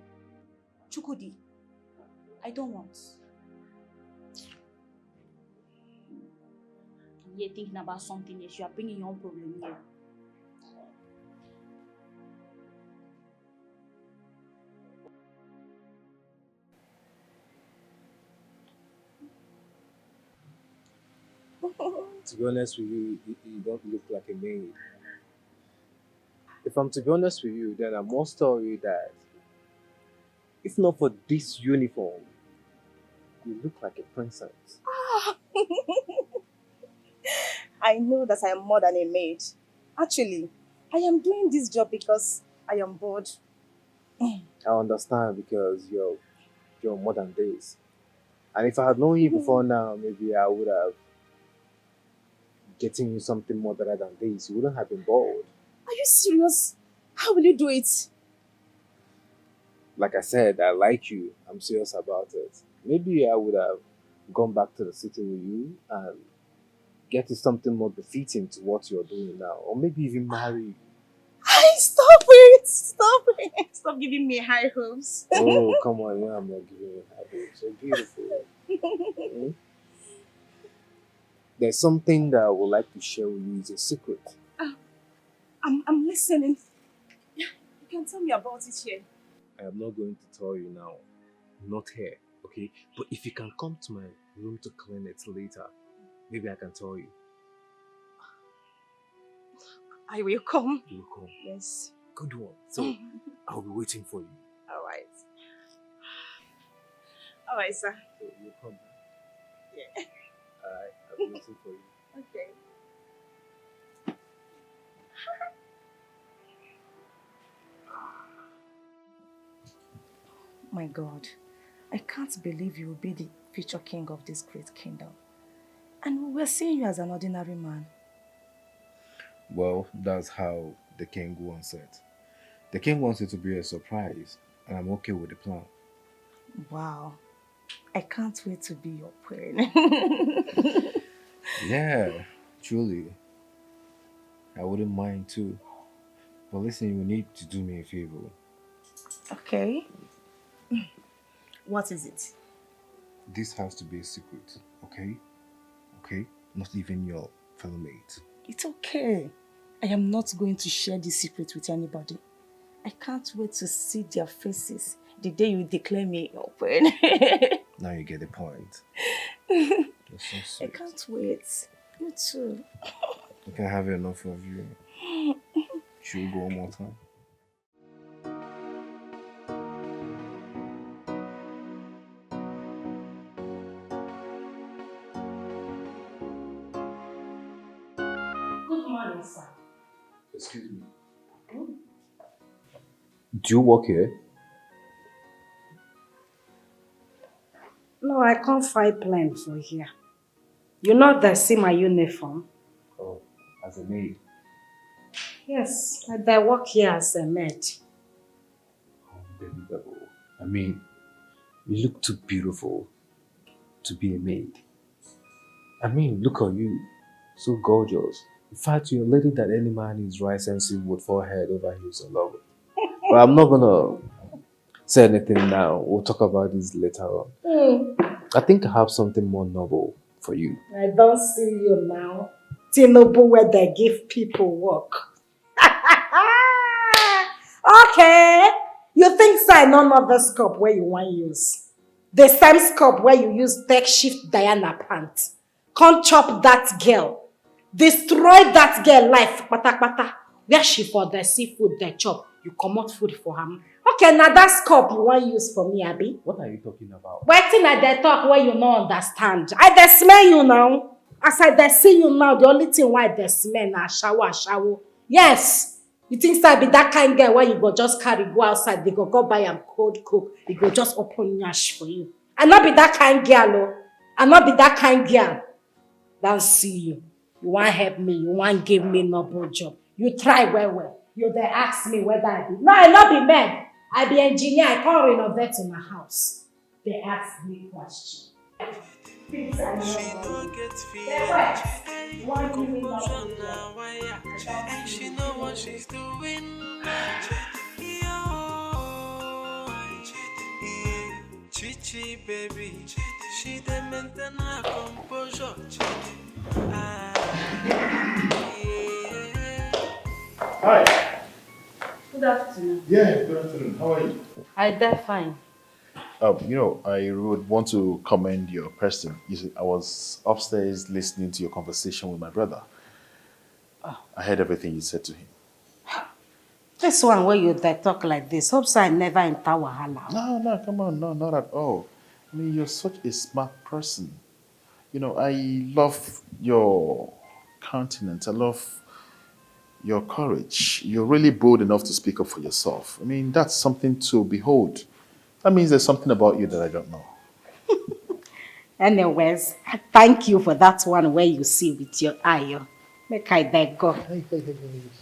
Chukudi, I don't want. I'm here thinking about something else. You are bringing your own problem here. To be honest with you, you don't look like a maid. If I'm to be honest with you, then I must tell you that if not for this uniform, you look like a princess. I know that I am more than a maid. Actually, I am doing this job because I am bored. I understand because you're more than this. And if I had known you before now, maybe I would have getting you something more better than this. You wouldn't have been bored. Are you serious? How will you do it? Like I said, I like you. I'm serious about it. Maybe I would have gone back to the city with you and get you something more befitting to what you're doing now. Or maybe even marry you. Stop it! Stop it! Stop giving me high hopes. Oh, come on. Yeah, I'm not giving you high hopes. So beautiful. There's something that I would like to share with you. It's a secret. I'm listening. You can tell me about it here. I am not going to tell you now. Not here, okay? But if you can come to my room to clean it later, maybe I can tell you. I will come. You will come? Yes. Good one. So, I'll be waiting for you. Alright. Alright, sir. So, you'll come? Yeah. Alright, I'll be waiting for you. Okay. My God, I can't believe you will be the future king of this great kingdom. And we were seeing you as an ordinary man. Well, that's how the king wants it. The king wants it to be a surprise, and I'm okay with the plan. Wow. I can't wait to be your queen. Yeah, truly. I wouldn't mind too. But listen, you need to do me a favor. Okay. What is it? This has to be a secret, okay? Okay? Not even your fellow mates. It's okay. I am not going to share this secret with anybody. I can't wait to see their faces the day you declare me open. Now you get the point. I You're so sweet. can't wait. You too. I can have enough of you. Should we go one more time? Good morning, sir. Excuse me. Do you work here? No, I can't find plan for here. You know that see my uniform? Oh, as a maid. Yes, I work here as a maid. Unbelievable. I mean, you look too beautiful to be a maid. I mean, look at you. So gorgeous. In fact, you're a lady that any man in his right senses would fall head over heels in love with. But I'm not gonna say anything now. We'll talk about this later on. I think I have something more noble for you. I don't see you now. Tinubu where they give people work. Okay. You think so I know another scope where you want use? The same scope where you use tech shift Diana pants. Can't chop that girl. Destroy that girl life. Pata pata. Where she for the seafood they chop. You come out food for him. Okay, now that scope you want use for me, Abi? What are you talking about? Waiting at the talk where you no understand. I dey smell you now. As I dey see you now, the only thing why I dey smell na shower. Yes. You think so I be that kind girl where you go just carry go outside, they go buy am cold cook, they go just open yash for you. I not be that kind girl, oh. I not be that kind girl. Don't see you. You want help me, you want give me noble job. You try well. You dey ask me whether I be. No, I not be man. I be engineer, I can't renovate in my house. They ask me question. Things I know. They wait. You want give me noble job. And she know what she's doing. Chichi baby, she dey maintain her composure. Hi. Good afternoon. Yeah, good afternoon. How are you? I dey fine. I would want to commend your person. You see, I was upstairs listening to your conversation with my brother. I heard everything you said to him. This one where you dey talk like this, hope so I never enter wahala. No, come on, no, not at all. I mean, you're such a smart person. I love your countenance. I love your courage. You're really bold enough to speak up for yourself. I mean, that's something to behold. That means there's something about you that I don't know. Anyways, thank you for that one where you see with your eye. Make I there go. Hey,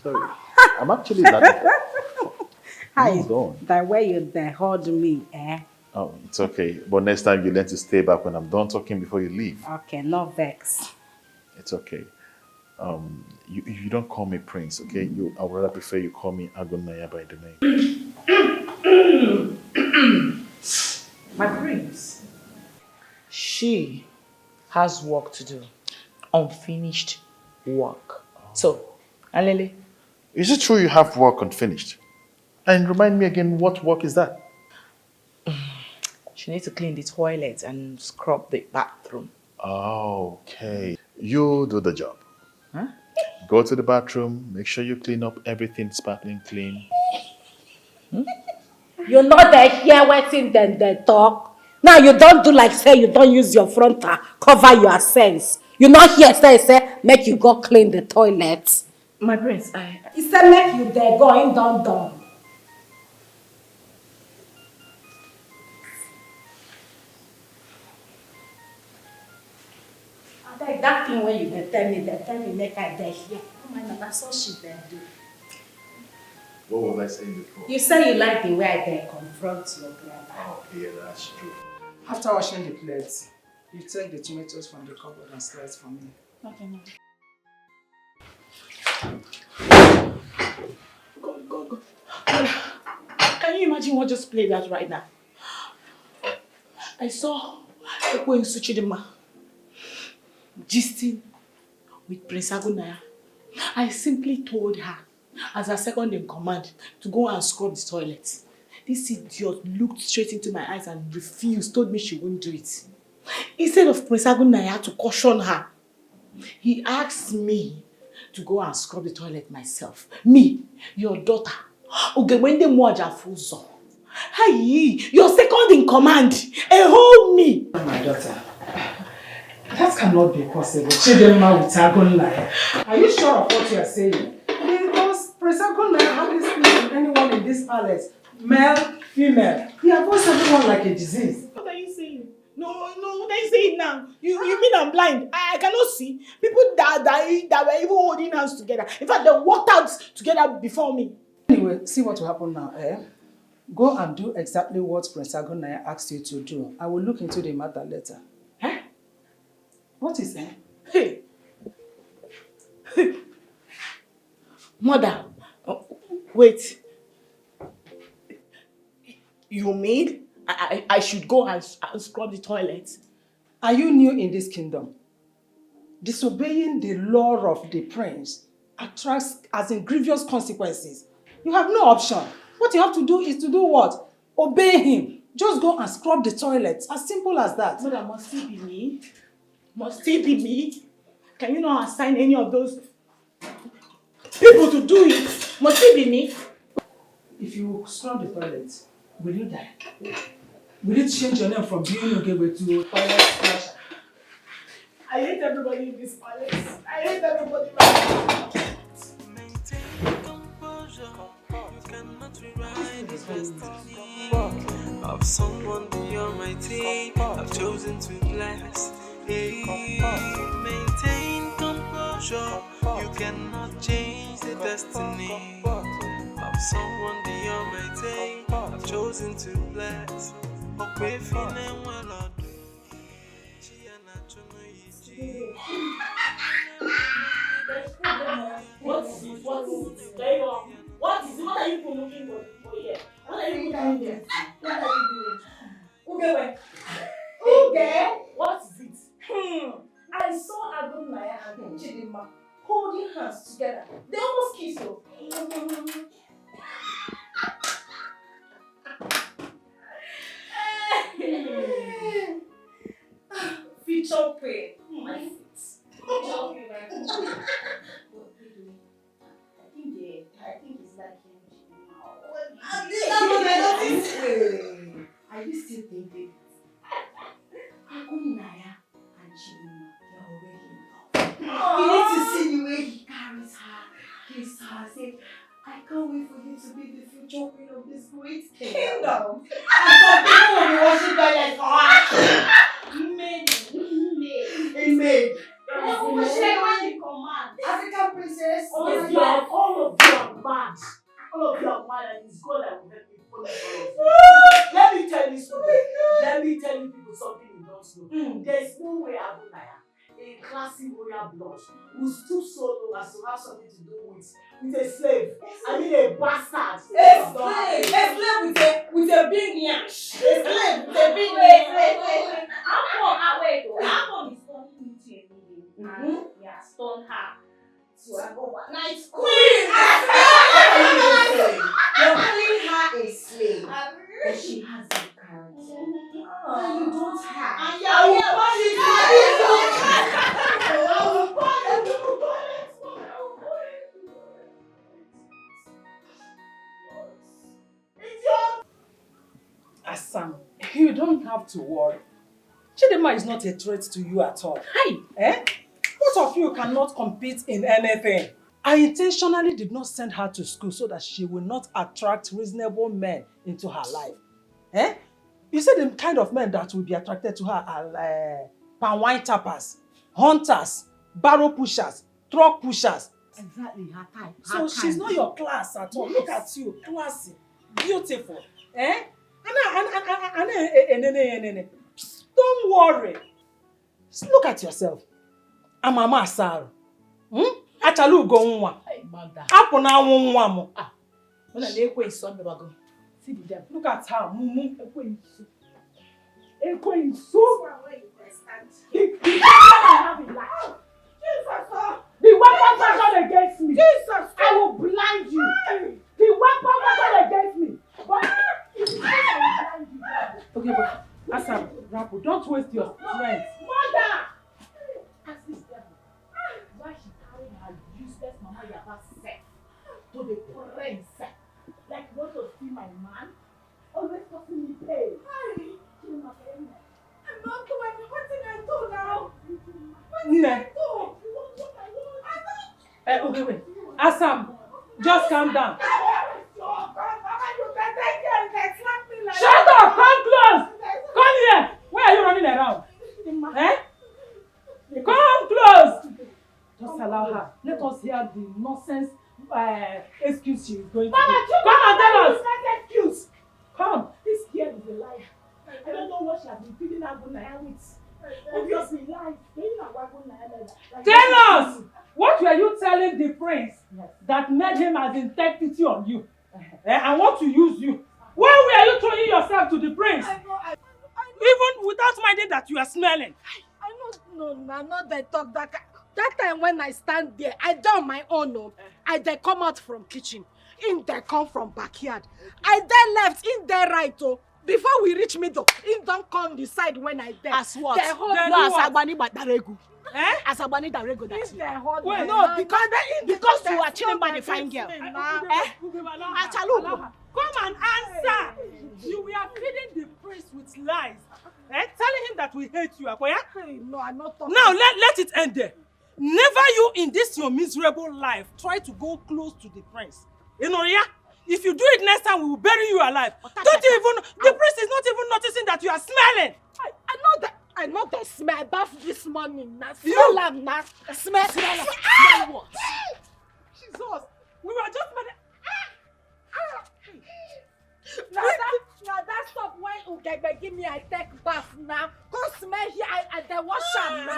sorry. I'm actually not. Hi, Move on. that way you there hold me, eh? Oh, it's okay. But next time you learn to stay back when I'm done talking before you leave. Okay, no vex. It's okay. You don't call me Prince, okay? I would rather prefer you call me Agonaya by the name. My prince. She has work to do. Unfinished work. So, Alele. Is it true you have work unfinished? And remind me again, what work is that? She needs to clean the toilet and scrub the bathroom. Okay. You do the job. Huh? Go to the bathroom, make sure you clean up everything sparkling clean. You know they hear waiting then they talk. Now you don't do like say you don't use your frontal, cover your sense. You not hear say make you go clean the toilet. My prince, He said make you there going down. That thing when you tell me make I there here. Oh my God, that's all she there do. What was I saying before? You say you like the way I there confront your brother. Oh, yeah, that's true. After washing the plates, you take the tomatoes from the cupboard and slice for me. Okay, no. Go. Can you imagine what just played out right now? I saw Chidima gisting with Prince Agunaya. I simply told her, as her second in command, to go and scrub the toilet. This idiot looked straight into my eyes and refused, told me she wouldn't do it. Instead of Prince Agunaya to caution her, he asked me to go and scrub the toilet myself. Me, your daughter, Ogewende Mwajafuzo. Hey, your second in command, hold me. My daughter, that cannot be possible. Chidima with Agunaya. Are you sure of what you are saying? Because Prince Agunaya hardly speaks to anyone in this palace, male, female. He avoids everyone like a disease. What are you saying? No, what are you saying now? You mean I'm blind? I cannot see. People that were even holding hands together. In fact, they walked out together before me. Anyway, see what will happen now, eh? Go and do exactly what Prince Agunaya asked you to do. I will look into the matter later. Huh? What is it? Hey. Mother, wait. You mean I should go and scrub the toilet? Are you new in this kingdom? Disobeying the law of the prince attracts as in grievous consequences. You have no option. What you have to do is to do what? Obey him. Just go and scrub the toilet. As simple as that. Mother, must it be me? Must it be me? Can you not assign any of those people to do it? Must it be me? If you scrub the toilet, will you die? Will you change your name from being Ogewe to toilet flusher? I hate everybody in this palace. I hate everybody right now. You cannot rewrite the destiny of someone the Almighty I've chosen to bless. Hey, maintain composure. You cannot change the destiny of someone the Almighty I've chosen to bless. What is it? What are you looking for here? What are you doing here? What are you doing? Uge? What is it? I saw Agunaya and Chidima holding hands together. They almost kissed you. Feature pain. My feet. I think it's like him. Are you still thinking? Agunaya and Chidima, they are already in love. You need to see the way he carries her, kisses her, say, I can't wait for you to be the future queen of this great kingdom. And some people will be watching by like, Maid. African princess. All of you are mad. All of you are mad, and it's God that will help me follow all of you. Let me tell you something. Let me tell you people something you don't know. There's no way Agunaya, a classic royal blood, who stood so low as to have something to do with a slave. I mean a bastard. A slave with a big yash. A slave with a big yash. Akwa is turning into a meeting and he has turned her to an overnight Queen! You're calling her a slave, but she has a character. And you don't have. And I will call Assam, you don't have to worry. Chidima is not a threat to you at all. Hey! Eh? Both of you cannot compete in anything. I intentionally did not send her to school so that she will not attract reasonable men into her life. Eh? You see the kind of men that will be attracted to her are palm wine tappers, hunters, barrow pushers, truck pushers. Exactly, her type. So she's not your class at all. Look at you, classy, beautiful. Eh? Don't worry. Just look at yourself. I'm a master. Achalu go nwa. Apu na anwu nwa mo. When I ekwe so never go. See the them. Look at her. Mumu ekwe. Ekwe is so the weapon I have in life. The weapon fashioned against me. Jesus, I will blind you. The weapon fashioned against me. Okay, but Asam, Rapo, don't waste your strength. Mother! Ask this devil why she carried her useless mama Yaba self to the prince. Like you want to see my man? Always causing me pain. I'm not doing what did I do now? What did I do? Okay, wait. Asam, just calm down. Shut up! Come close! Come here! Where are you running around? Eh? Come close! Just allow her. Let us hear the nonsense excuse she is going to do. Come and tell us! Excuse! Come! This girl is a liar. I don't know what she has been feeding her good night with. Obviously, lies. Tell us! What were you telling the prince that made him as integrity on you? And want to use you? Why were you throwing yourself to the prince? Even without minding that you are smelling. No, not they talk that. That time when I stand there, I done my own. No. I they come out from kitchen. In they come from backyard. I then left in there right. Oh. Before we reach middle, in don't come the side when I there. As what? They hold No, as Agbani Daregu. Eh? As Agbani Daregu, that's it. Wait, no, because you are chilling by the fine girl. Achalugo. Come and answer. You were feeding the prince with lies. Telling him that we hate you, Akwaya. No, I'm not talking. Now let it end there. Never you in this your miserable life try to go close to the prince. You know, yeah? If you do it next time, we will bury you alive. Don't you even, the prince is not even noticing that you are smelling. I know the smell. I bathed this morning. Smell am now. Smell what? Jesus, we were just mad. Now that stuff when Ugegbe give me, I take bath now. Go smell here. I the wash am now.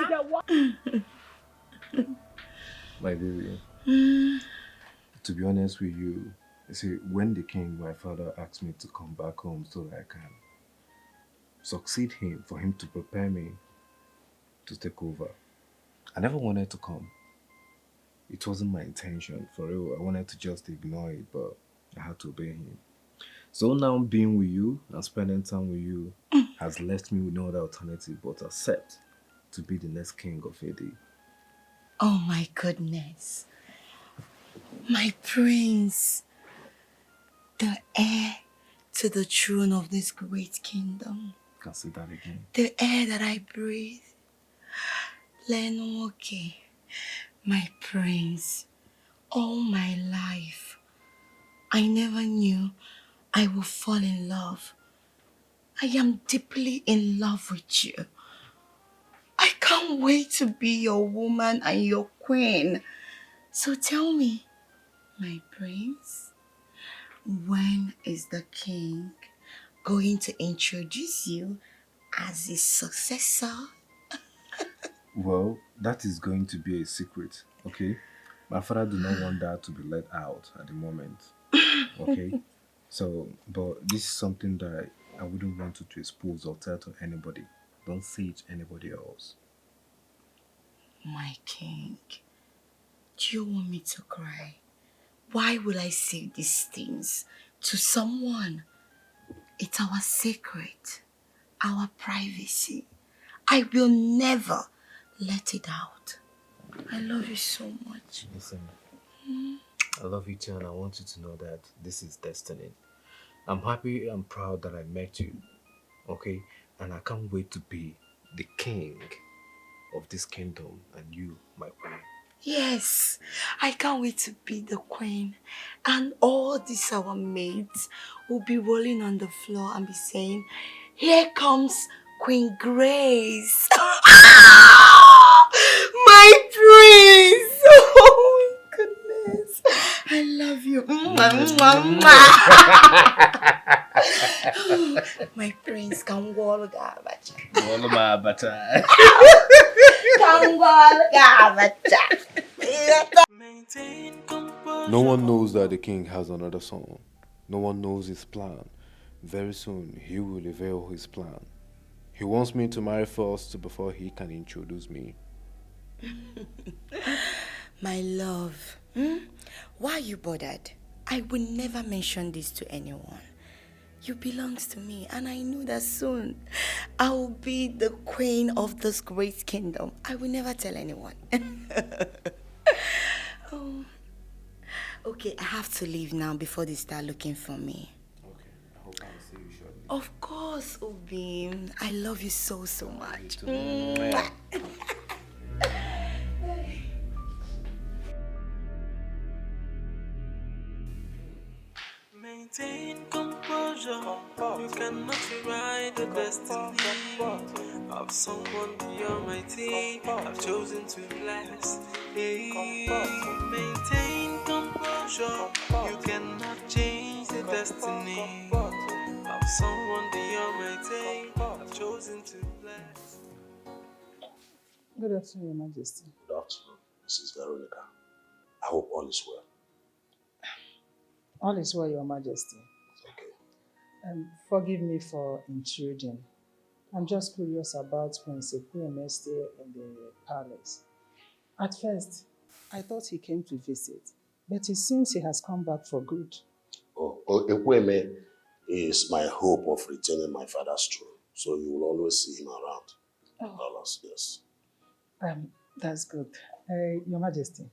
My baby, to be honest with you, see, when the king, my father, asked me to come back home so that I can succeed him, for him to prepare me to take over, I never wanted to come. It wasn't my intention, for real. I wanted to just ignore it, but I had to obey him. So now being with you and spending time with you has left me with no other alternative but accept to be the next king of AD. Oh my goodness. My prince. The heir to the throne of this great kingdom. Can say that again. The air that I breathe. Lenoke, my prince. All my life, I never knew I would fall in love. I am deeply in love with you. I can't wait to be your woman and your queen. So tell me, my prince, when is the king going to introduce you as his successor? Well, that is going to be a secret, okay? My father do not want that to be let out at the moment, okay? So, but this is something that I wouldn't want you to expose or tell to anybody. Don't say it to anybody else. My king, do you want me to cry? Why would I say these things to someone? It's our secret, our privacy. I will never let it out. I love you so much. Listen, I love you too, and I want you to know that this is destiny. I'm happy and proud that I met you, okay? And I can't wait to be the king of this kingdom and you, my queen. Yes, I can't wait to be the queen. And all these our mates will be rolling on the floor and be saying, "Here comes Queen Grace." My prince! Oh my goodness. I love you. My prince, come walk abacha. No one knows that the king has another son. No one knows his plan. Very soon, he will reveal his plan. He He wants me to marry first before he can introduce me. My love, why are you bothered? I will never mention this to anyone. You belong to me, and I know that soon I will be the queen of this great kingdom. I will never tell anyone. Oh. Okay, I have to leave now before they start looking for me. Okay, I hope I'll see you shortly. Of course, Obi. I love you so, so much. Maintain composure. You cannot rewrite the destiny of someone the Almighty. I've chosen to bless. Hey, maintain composure. You cannot change the destiny of someone the Almighty. I've chosen to bless. Good afternoon, Your Majesty. Good afternoon, Mrs. Veronica. I hope all is well. All is well, Your Majesty. Okay. Forgive me for intruding. I'm just curious about Prince Ekwueme's stay in the palace. At first, I thought he came to visit, but it seems he has come back for good. Ekwueme is my hope of retaining my father's throne, so you will always see him around. Palace, yes. That's good. Your Majesty,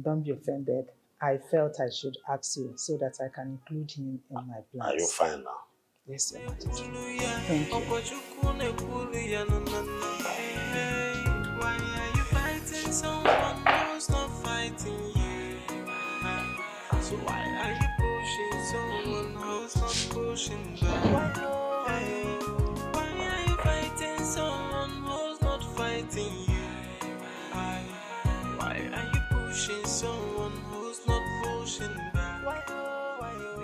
don't be offended. I felt I should ask you so that I can include him in my plans. Are you fine now? Yes, Your Majesty. Thank you. Why are you fighting someone who's not fighting you? So why are you pushing someone who's not pushing back? Why are you fighting someone who's not fighting you? Why are you pushing someone who's not pushing back?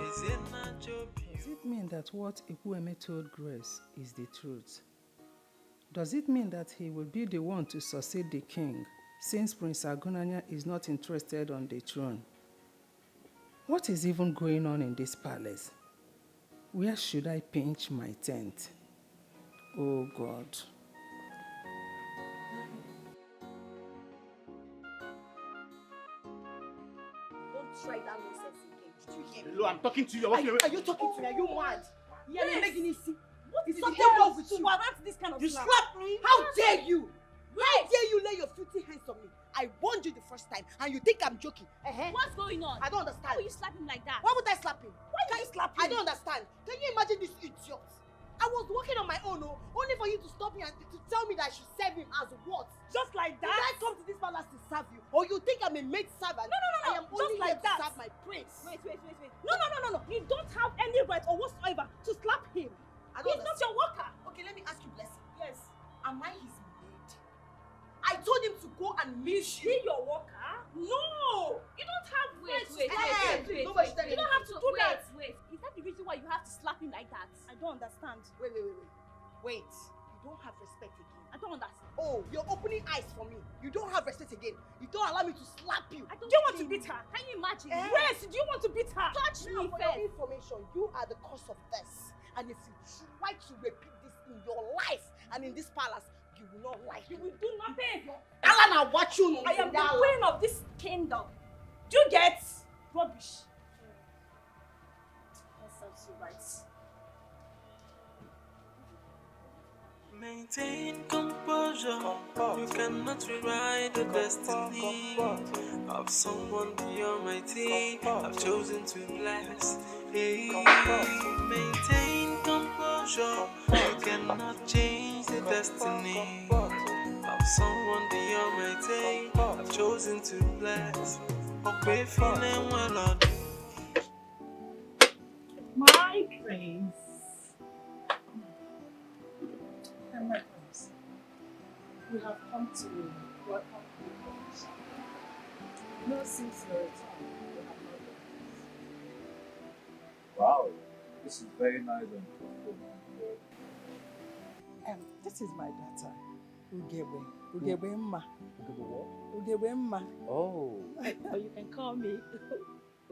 Is it not your view? Does it mean that what Ekwueme told Grace is the truth? Does it mean that he will be the one to succeed the king, since Prince Agunanya is not interested on the throne? What is even going on in this palace? Where should I pitch my tent? Oh God. Don't try that nonsense again. Did you hear me? Hello, I'm talking to you. Are you talking to me? Are you mad? Yeah, Yes. making it see. What is Something something wrong wrong with with you. warrant this kind of You slap? slapped me? How dare you? How dare you lay your filthy hands on me? I warned you the first time and you think I'm joking. What's going on? I don't understand. How will you slap him like that? Why would I slap him? Why would you slap him? I don't understand. Can you imagine this idiot? I was walking on my own, only for you to stop me and to tell me that I should serve him as what? Just like that? Did I come to this palace to serve you? Or you think I'm a maid servant? No. I am Just only like here that. to serve my prince. Wait. No. You don't have any right or whatsoever to slap him. I don't He's not your worker. Okay, let me ask you, Blessing. Yes. Am I his maid? I told him to go and meet you. Be your worker? No. You don't have Wait. right to slap him. Nobody tell You don't have to do that. Wait. Is that the reason why you have to slap him like that? I don't understand. Wait. You don't have respect again. I don't understand. Oh, you're opening eyes for me. You don't have respect again. You don't allow me to slap you. Do you want to beat her? Can you imagine? Yes, do you want to beat her? Touch Now, me for first. your information, you are the cause of this. And if you try to repeat this in your life and in this palace, you will not like You will do nothing. Alana, watch you. I am the queen of this kingdom. Do you get rubbish? That sounds so right. Maintain composure. You cannot rewrite the destiny of someone the Almighty. I've chosen to bless. Hey, maintain composure. You cannot change the destiny of someone the Almighty. I've chosen to bless. Okay, feeling well. My prince. And my friends, we have come to welcome you. No, since your return, we have not done Wow, this is very nice and thoughtful. this is my daughter, Ugebe. Ugebe Mma. Look at the wall. Ugebe Mma. Oh. Or you can call me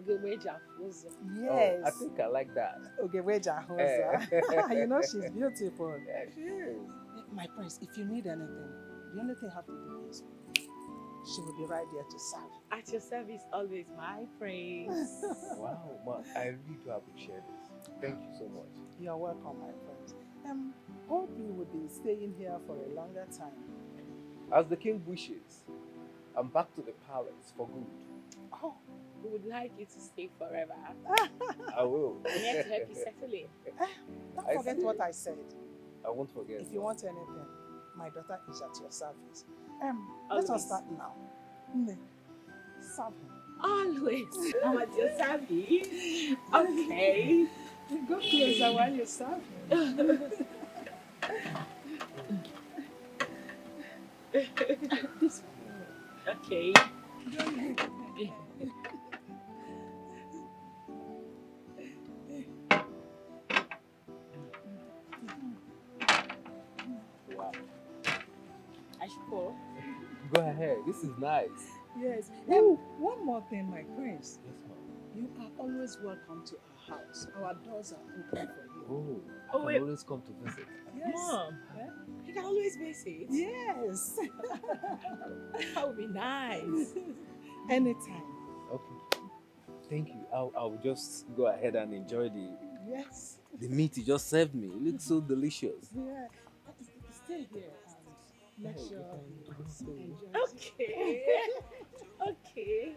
Yes. Oh, I think I like that. You know she's beautiful. Yeah, she is. My prince, if you need anything, the only thing you have to do is she will be right there to serve. At your service, always, my praise. Wow, man, I really do appreciate this. Thank you so much. You're welcome, my prince. Hope you will be staying here for a longer time. As the king wishes, I'm back to the palace for good. Oh, we would like you to stay forever. I will. I'm here to help you settle it. Don't forget what I said. I won't forget. If you want anything, my daughter is at your service. Let Always. us start now. Nne, serve him. Always. I'm at your service. Okay. Go closer while you serve him. This one. Okay. Wow. I should go. Go ahead. This is nice. Yes. One more thing, my prince. Yes, ma'am. You are always welcome to our house. Our doors are open for you. Oh, I can always come to visit. Yes. Mom, you can always visit. Yes. That would be nice. Anytime. Okay. Thank you. I'll just go ahead and enjoy Yes. the meat you just served me. It looks so delicious. Yeah. Stay here and make sure you enjoy. Okay. Okay.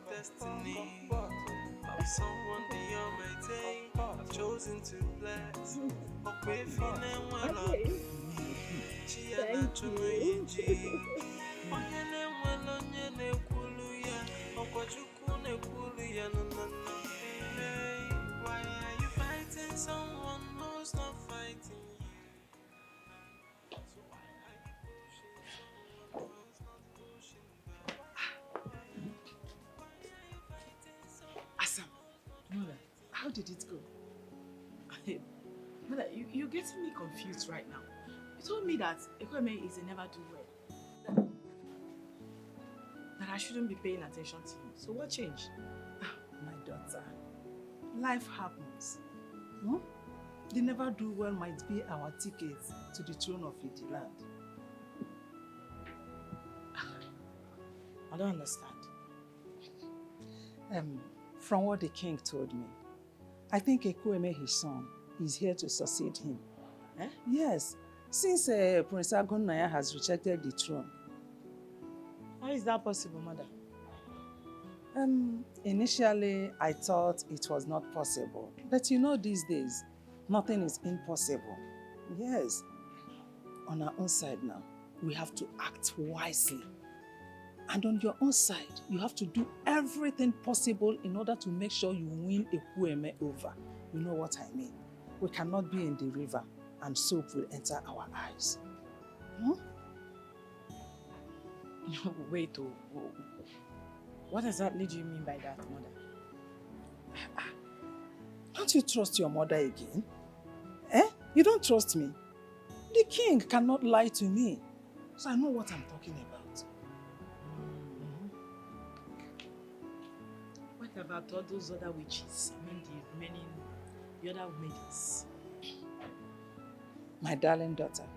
Destiny of someone beyond my day. I've chosen to bless. Why are you fighting someone who's not fighting you? So why are you pushing someone who's not pushing back? Asam, Mother, how did it go? Mother, you're getting me confused right now. You told me that Ekweme is a never-do-well. That I shouldn't be paying attention to him. So what changed? My daughter, life happens. The never do well might be our ticket to the throne of the land. I don't understand. From what the king told me, I think Ekweme, his son, is here to succeed him. Eh? Yes, since Prince Agunaya has rejected the throne. How is that possible, mother? Initially, I thought it was not possible. But you know these days, nothing is impossible. Yes. On our own side now, we have to act wisely. And on your own side, you have to do everything possible in order to make sure you win Ekweme over. You know what I mean? We cannot be in the river and soap will enter our eyes. Wait, what exactly do you mean by that, mother? Don't you trust your mother again? You don't trust me? The king cannot lie to me. So I know what I'm talking about. What about all those other witches? I mean, the other maidens. My darling daughter,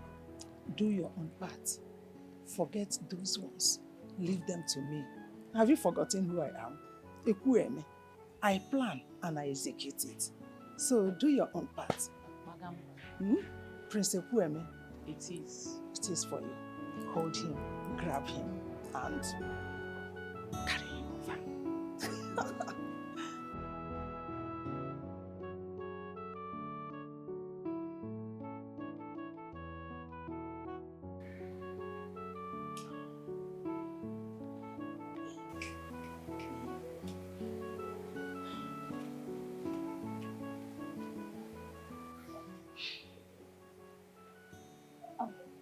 do your own part. Forget those ones. Leave them to me. Have you forgotten who I am? Ekweme. I plan and I execute it. So do your own part. Madam. Prince Ekweme. It is. It is for you. Hold him, grab him, and carry him over.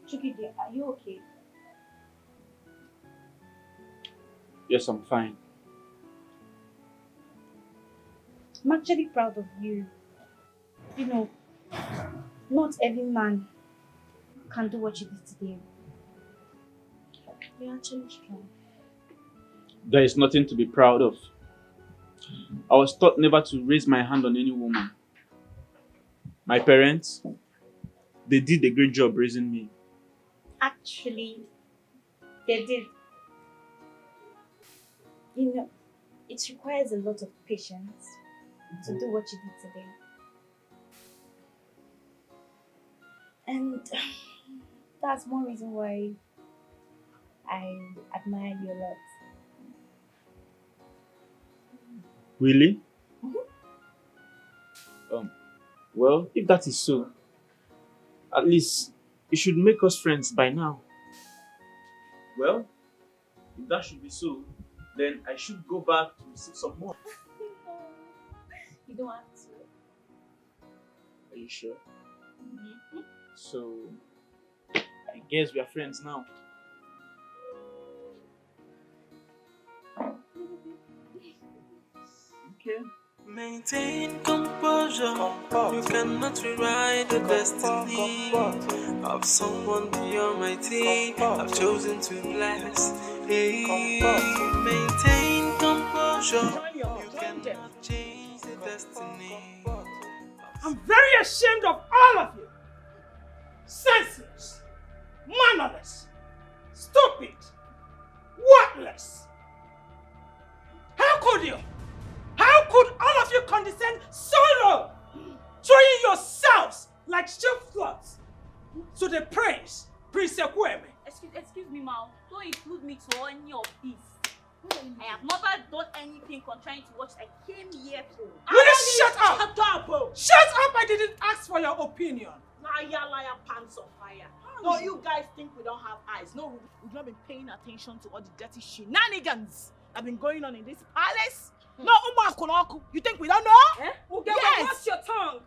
Chukide, are you okay? Yes, I'm fine. I'm actually proud of you. You know, not every man can do what you did today. You're actually strong. There is nothing to be proud of. I was taught never to raise my hand on any woman. My parents, they did a great job raising me. Actually, they did. You know, it requires a lot of patience to do what you did today. And that's one reason why I admire you a lot. Really? Well, if that is so, at least you should make us friends by now. Well, if that should be so, then I should go back to receive some more. You don't have to. Are you sure? So, I guess we are friends now. Okay. Maintain composure. You cannot rewrite the destiny of someone the Almighty I've chosen to bless. Hey, maintain composure. You cannot change the destiny. I'm very ashamed of all of you. Senseless, mannerless, stupid, worthless. How could you? How could all of you condescend so low, throwing yourselves like sheep-flots to the prince, Prince Ekwueme? Excuse me, Mal. Don't include me to any of this. I have never done anything contrary to what I came here for. Will you shut up? Shut up! I didn't ask for your opinion. Liar, pants on fire. No, you guys think we don't have eyes. No, we've not been paying attention to all the dirty shenanigans that have been going on in this palace. No, you think we don't know? Yes. Watch your tongue.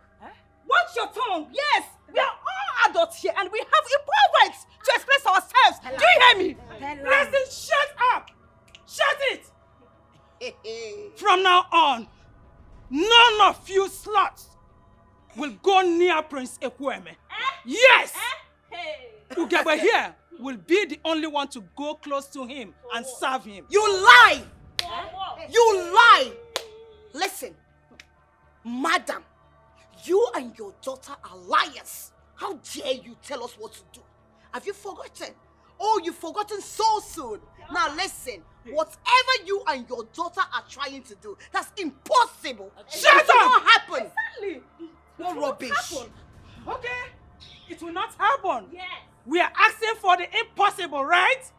Watch your tongue. Yes, we are all adults here and we have equal rights to express ourselves. Do you hear me? Listen, shut up! Shut it! From now on, none of you sluts will go near Prince Ekwueme. Yes! Ugebe here will be the only one to go close to him and serve him. You lie! You lie! Listen, madam, you and your daughter are liars. How dare you tell us what to do? Have you forgotten? Oh, you've forgotten so soon. Now listen, whatever you and your daughter are trying to do, that's impossible. Shut up! It will not happen. Exactly. What rubbish. Okay, it will not happen. Yes. We are asking for the impossible, right?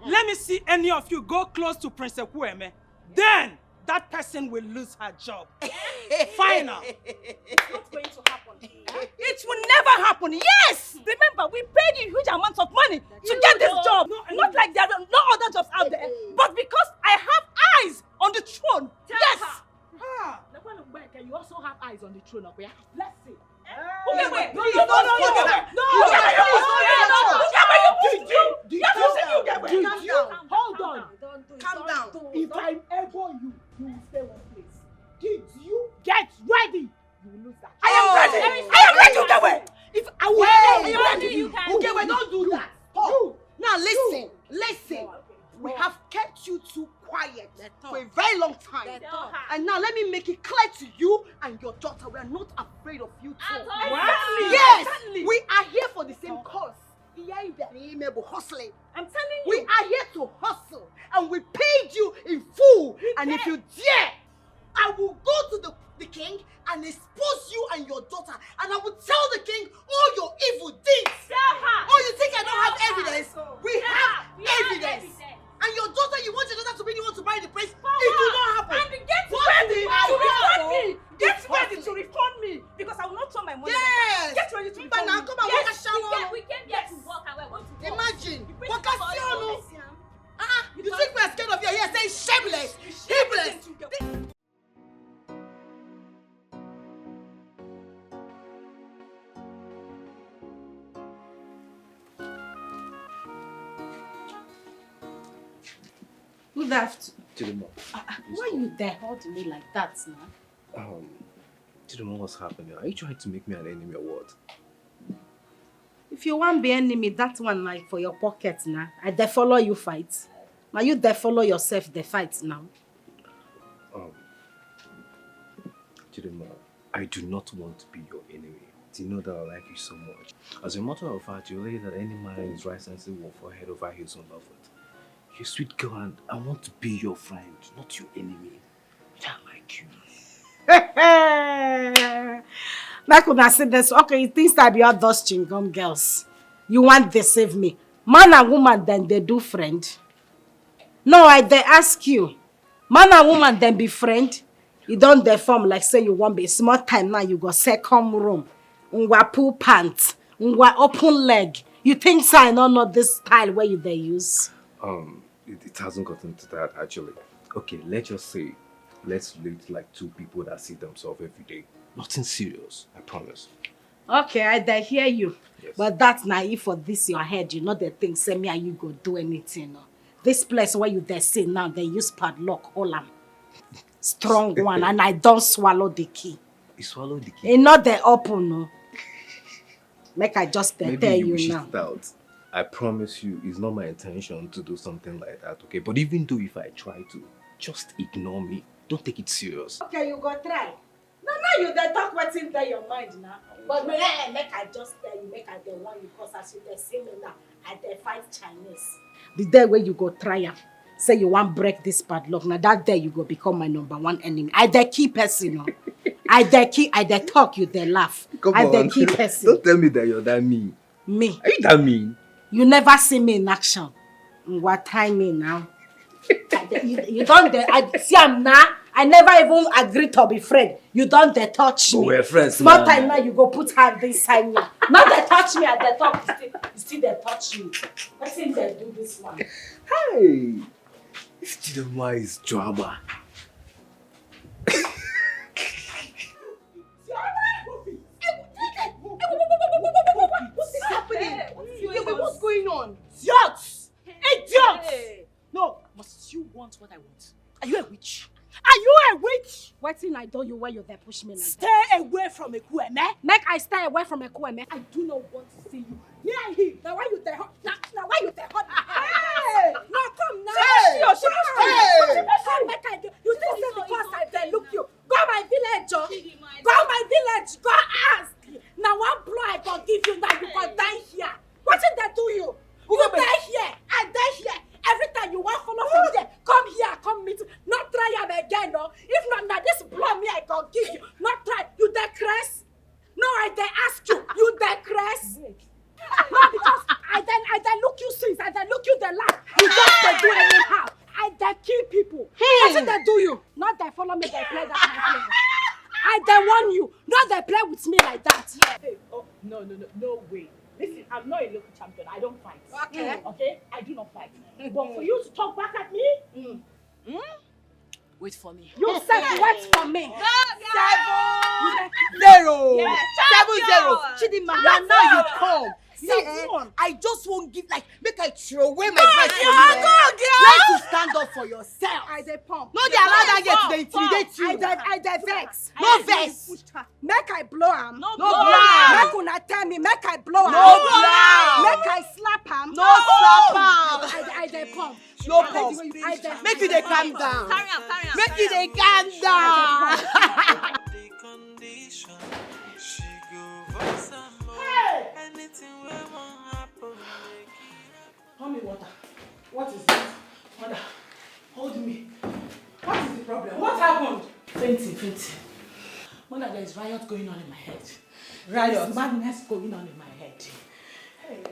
Let me see any of you go close to Prince Ekwueme. Then that person will lose her job. Final. It's not going to happen. It will never happen. Yes! Remember, we paid you huge amounts of money to get this job. Not like there are no other jobs out there, but because I have eyes on the throne. Yes! You also have eyes on the throne, okay? Let's see. Wait. Hold on. Calm down. If I ever you will stay one place. Did you get ready? You will lose that. I am ready, Ugewe. If I will, I am ready. Ugewe, don't do that. Now listen. We have kept you too quiet for a very long time. And now let me make it clear to you and your daughter, we are not afraid of you too. Yes, we are here for the same cause. Hustling. I'm telling you. We are here to hustle and we paid you in full. And if you dare, I will go to the king and expose you and your daughter, and I will tell the king all your evil deeds. Oh, you think I don't have evidence? We have evidence. And your daughter, you want your daughter to be the one to buy the place? It will not happen. And get ready to refund me. Get ready to refund me because I will not throw my money. Yes. Get ready to refund me. Now come on, yes. We came here to work and we're going to work. Imagine. You think we're scared of you? Yes, say shameless, heedless. Good afternoon. Chidima. Why you there holding me like that now? Chidima, what's happening? Are you trying to make me an enemy or what? If you want be enemy, that one like for your pocket now. I dey follow you fight. Now you dey follow yourself the fight now. Chidima, I do not want to be your enemy. You know that I like you so much. As a matter of fact, you lady that any man in his right senses will fall head over heels in love with. You're a sweet girl and I want to be your friend, not your enemy. I like you. Like when I said this, okay, it thinks that be all those chingum girls. You want to save me. Man and woman, then they do friend. No, I they ask you. Man and woman, then be friend. You don't deform like say you want be small time now, you go second room. Ngwa pull pants. Ngwa open leg. You think so I don't know this style where you they use? It hasn't gotten to that actually. Okay, let's just say, let's relate like two people that see themselves every day. Nothing serious, I promise. Okay, I hear you. Yes. But that's naive for this your head. You know the thing, say me and you go do anything. No? This place where you they see now, they use padlock, all am. Strong one, and I don't swallow the key. You swallow the key? It's not the open, no. Make I just tell Maybe you wish now. it out. I promise you, it's not my intention to do something like that, okay? But even though if I try to, just ignore me. Don't take it serious. Okay, you go try. No, you they talk what's in your mind now. But make I just tell you, make I the one you cause as you they see me now, I they fight Chinese. The day where you go try am, say you want break this padlock, now that day you go become my number one enemy. I they keep person, no. I they talk, you they laugh. Come I on, they keep person. don't tell me that you're that mean. Me? Are you that mean? You never see me in action. What time me now? you don't I see I'm now. I never even agreed to be friend. You don't they touch me. But we're friends. Small time now you go put hand inside me. Now they touch me and they talk. You still they touch me. Let's see they do this one. Hey, this Chidima is drama. What's happening? What's going on? Idiots! Idiots! No, must you want what I want? Are you a witch? Are you a witch? What thing I do you where you they push me like Stay that? away from a Kweme. Make I stay away from a Kweme. I do not want to see you near him. Now why you there? Now why you there? Hey! No, come now. Hey! Come, make I do. You think say because I there look you. Go my village, oh. Go my village. Go ask. Now one blow I go give you. Now you go die here. What did they do you? You die here. I die here. Every time you want follow from there, come here, come meet. Not try am again, no. If not, now this blow me I go give you. Not try. You dey crest? No, I dey ask you. You dey crest? No, because I then look you since. I then look you the last. You just dey do anyhow. I dey kill people. What did they do you? Not they follow me. They play that kind of play. I dey warn you. Not they play with me like that. Hey, oh, no way. Listen, I'm not a local champion. I don't fight. Okay. Okay? I do not fight. But for you to talk back at me, wait for me. You said wait for me. 7-0. Yes. 7-0. Chidima, now you come. See, Come on. I just won't give make I throw away my breath for you. Learn to stand up for yourself. I dey pump. No, they allow that girl to intimidate you. I dey vex. No vex. Make I blow am. No blow. Make una tell me. Make I blow am. No blow. Make I slap am. No slap am. I dey pump. No pump. Make you dey calm down. Make you dey calm down. Pour me water. What is it? Mother, hold me. What is the problem? What happened? Fainting. Mother, there is riot going on in my head. Riot? There is madness going on in my head. Hey.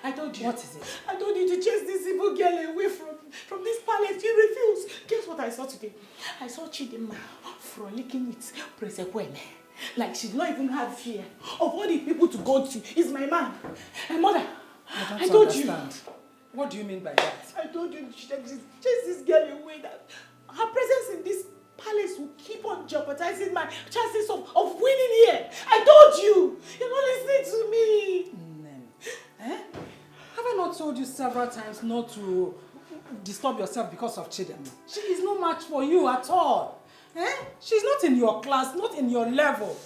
I told you. What is it? I told you to chase this evil girl away from this palace. You refused. Guess what I saw today? I saw Chidima frolicking with Presekwene. Like she don't even have fear of all the people to go to. Is my man. And mother, I told understand. What do you mean by that? I told you she chase this girl away. That her presence in this palace will keep on jeopardizing my chances of winning here. I told you. You're not listening to me. Have I not told you several times not to disturb yourself because of Chidima? She is no match for you at all. She's not in your class, not in your level.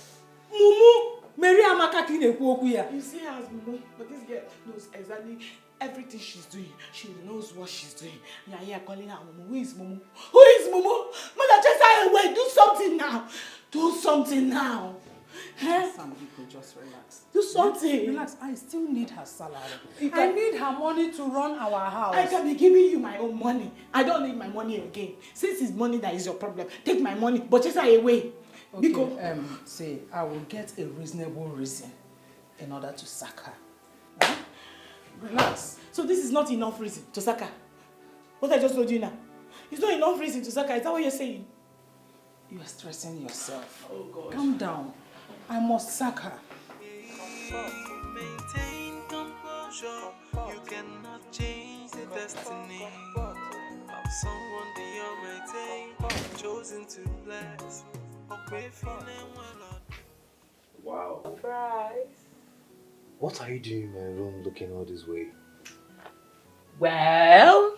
Mumu, Mary Amaka ki na-ekwu okwu ya. You see her as Momo, but this girl knows exactly everything she's doing. She knows what she's doing. You are here calling her Momo. Who is Momo? Who is Momo? Mother, just away. Do something now. Do something now. Some people just relax. Do something. Relax. I still need her salary. I need her money to run our house. I can be giving you my own money. I don't need my money again. Since it's money that is your problem, take my money, but just away. Okay, Because say I will get a reasonable reason in order to sack her. Huh? Relax. So this is not enough reason to sack her. What I just told you now. It's not enough reason to sack her. Is that what you're saying? You are stressing yourself. Oh God. Calm down. I must sack her. Maintain composure. You cannot change the destiny of someone beyond my day, chosen to bless. Wow. Surprise. What are you doing in my room looking all this way? Well,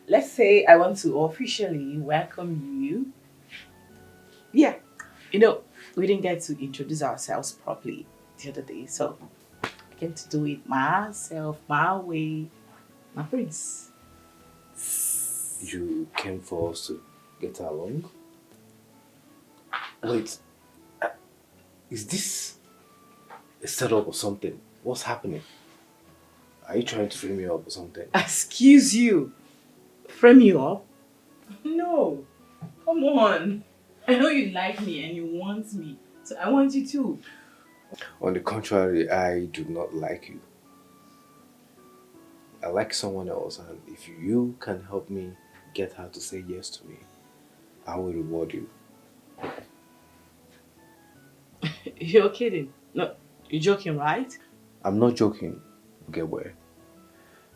let's say I want to officially welcome you. Yeah, you know, we didn't get to introduce ourselves properly the other day, so I came to do it myself, my way, my prince. You came for us to get along? Wait, is this a setup or something? What's happening? Are you trying to frame me up or something? Excuse you. Frame you up? No. Come on. I know you like me and you want me, so I want you too. On the contrary, I do not like you. I like someone else, and if you can help me get her to say yes to me, I will reward you. You're kidding. No, you're joking, right? I'm not joking, get where?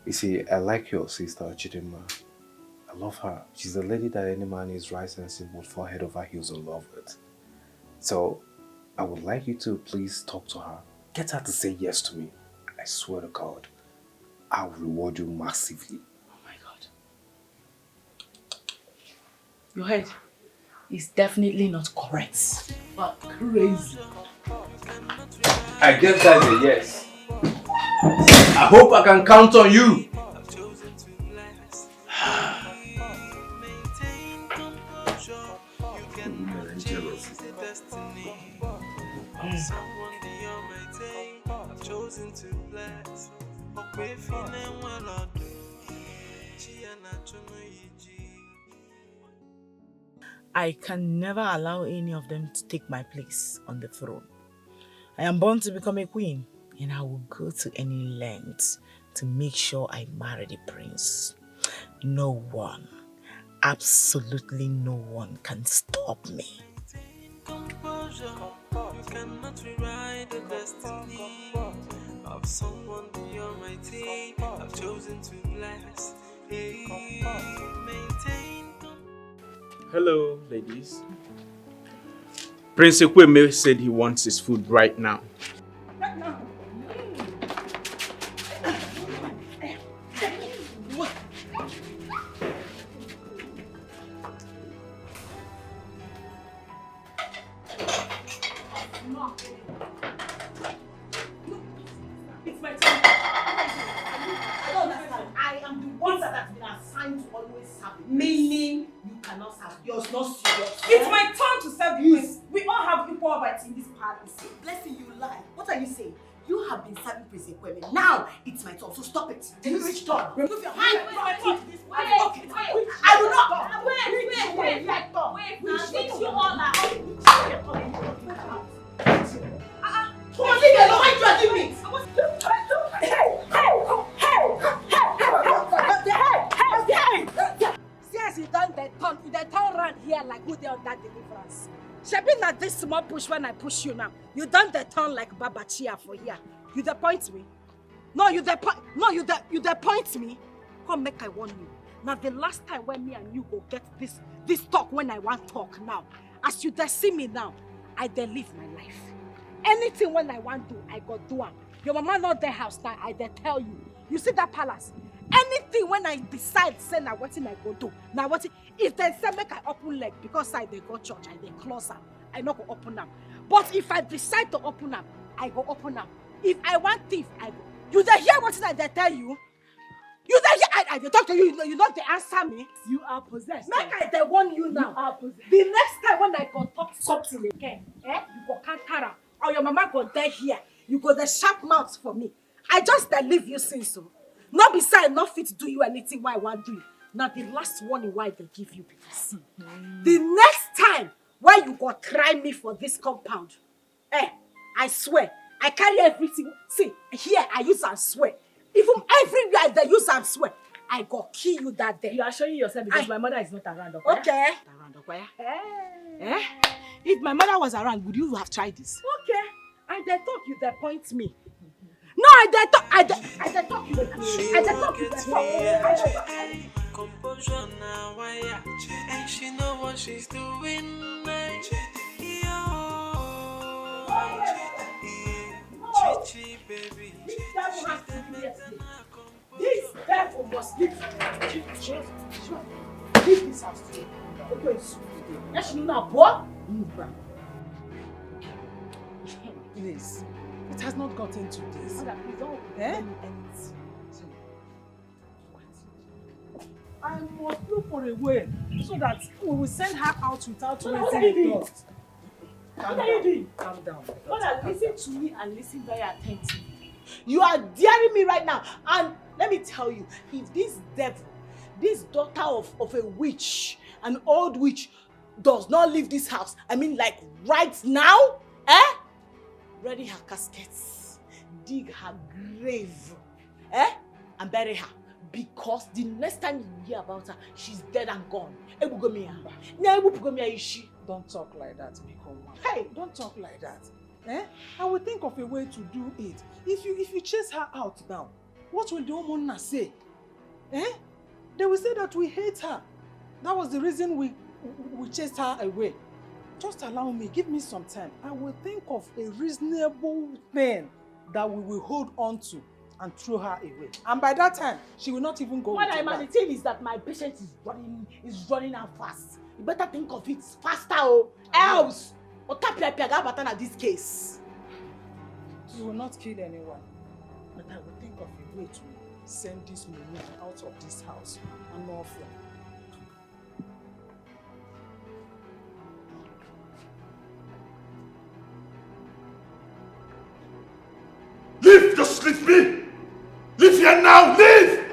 You see, I like your sister, Chidima. I love her. She's a lady that any man is right sensitive would fall head over heels in love with. So, I would like you to please talk to her. Get her to say yes to me. I swear to God, I'll reward you massively. Oh my God. Your head is definitely not correct. But crazy. I guess that's a yes. I hope I can count on you. I can never allow any of them to take my place on the throne. I am born to become a queen, and I will go to any length to make sure I marry the prince. No one, absolutely no one can stop me. Composure, you cannot rewrite the destiny of someone beyond my team. I've chosen to bless. Maintain. Hello, ladies. Prince Ekweme said he wants his food right now. Right now. It's my turn. I don't understand. I am the one that has been assigned to always serve. Meaning you cannot serve. Yours not serious. It's my turn to serve the prince. We all have equal rights in this palace. Blessing, you lie. What are you saying? You have been serving Prince Ekweme. Now it's my turn, so stop it. Did you reach turn? Remove your hand. Wait. I will not. Wait. Now, since you all are Come on, leave me alone. Why are you dragging me? Since you done the turn round here like who they on that deliverance. Shebi na this small push when I push you now. You done the turn like Baba Chia for here. You the point me? No, you the point me. Come make I warn you. Now the last time when me and you go get this talk when I want talk now. As you see me now, I dey live my life. Anything when I want do, I go do am. Your mama not there house now, I dey tell you. You see that palace? Anything when I decide say na wetin I go do. Now what if they say make I open leg because I dey go church, I dey close am. I not go open am. But if I decide to open up, I go open up. If I want thief, I go. You dey hear what they tell you? You dey hear? I dey talk to you, you not dey answer me. You are possessed. Make I dey warn you now. You are possessed. The next time when I go talk something again, you go counter or your mama go there here. You go the sharp mouth for me. I just leave you since so. Not beside, not fit to do you anything why I want to do. Now the last warning why they give you people see. The next time when you go try me for this compound, I swear, I carry everything. See, here I use and swear. Even everywhere they use and swear, I go kill you that day. You are showing yourself because my mother is not around. Okay. Around, okay? If my mother was around, would you have tried this? Okay. And they talk you, they point me. No, I talk you, I talk you, Composure now, why? And she know what she's doing. Chichi, baby. This devil must leave. Leave this house today. Okay, yes, you know what? Move back. Please, it has not gotten to this. Mother, please don't Eh? I must look for a way so that we will send her out without raising a dust. What are you doing? Calm down. Mother, listen to me and listen very attentively. You are daring me right now. And let me tell you, if this devil, this daughter of a witch, an old witch, does not leave this house, I mean like right now, ready her caskets, dig her grave, and bury her. Because the next time you hear about her, she's dead and gone. Don't talk like that, Miko. Hey, don't talk like that. I will think of a way to do it. If you chase her out now, what will the Omona say? They will say that we hate her. That was the reason we chased her away. Just allow me, give me some time. I will think of a reasonable thing that we will hold on to and throw her away. And by that time, she will not even go What with I you back. the thing is that my patience is running out fast. You better think of it faster, else Otapia this case. We will not kill anyone. But I will think of a way to send this woman out of this house and more from. Leave! Just leave me! Leave here now! Leave!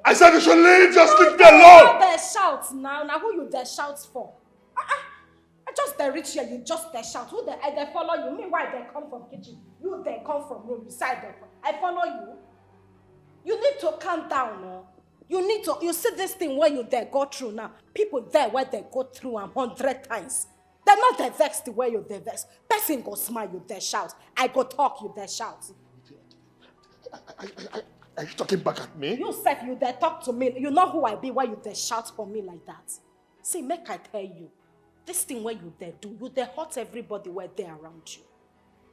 I said you should leave! Just leave me alone! They shout now. Now who you they shout for? I just they reach here, you just they shout. Who they follow you? Meanwhile they come from kitchen. You they come from room beside them. I follow you. You need to calm down, no? You see this thing where you they go through now. People there where they go through 100 times. They're not the vexed the way you they vex. Person go smile, you they shout. I go talk, you they shout. Are you talking back at me? You said you they talk to me. You know who I be, why you they shout for me like that. See, make I tell you. This thing where you they do, you they hurt everybody where they around you.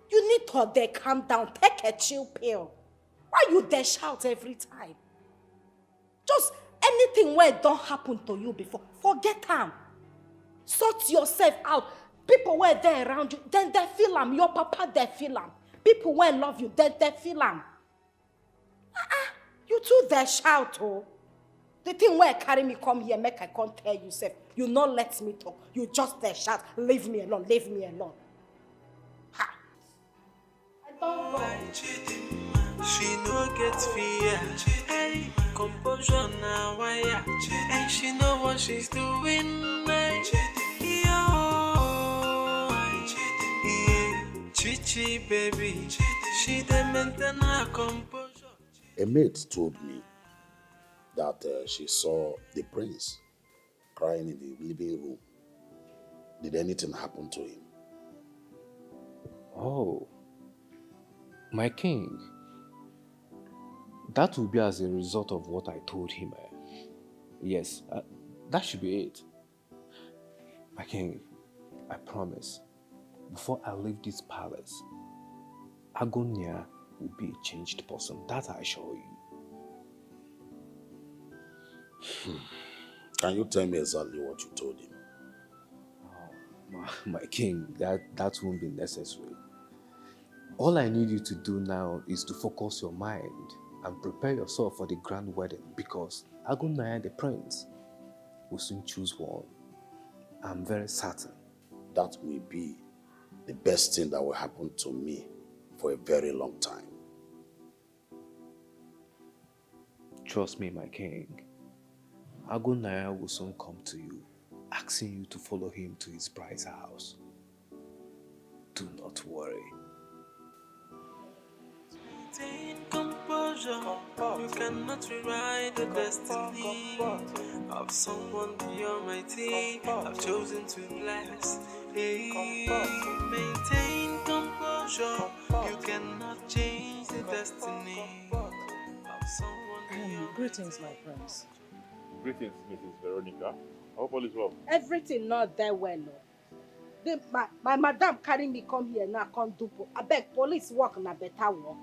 You need to they calm down, take a chill pill. Why you they shout every time? Just anything where it don't happen to you before, forget them. Sort yourself out. People where they around you, then they feel them. Your papa, they feel them. People where love you, then they feel them. You too, they shout, oh. The thing where carry me come here, make I can't tell you, self. You not let me talk. You just they shout, leave me alone, leave me alone. Ha! I don't go. She no get fear. Hey, composure now, why? And she know what she's doing. Chichi, baby. She dey maintain her composure. A maid told me that she saw the prince crying in the living room. Did anything happen to him? Oh, my king. That will be as a result of what I told him. Yes, that should be it. My king, I promise, before I leave this palace, Agonia will be a changed person. That I assure you. Can you tell me exactly what you told him? Oh, My king, that won't be necessary. All I need you to do now is to focus your mind and prepare yourself for the grand wedding, because Agunaya the prince will soon choose one. I'm very certain. That will be the best thing that will happen to me for a very long time. Trust me, my king. Agunaya will soon come to you, asking you to follow him to his bride's house. Do not worry. Maintain composure. You cannot rewrite the destiny of someone the Almighty have chosen to bless. Hey, maintain composure. You cannot change the destiny of someone the Almighty. Greetings, my friends. Greetings, Mrs. Veronica. I hope all is well. Everything not there well. No. My madam carry me come here now, come do. I beg police work na better work.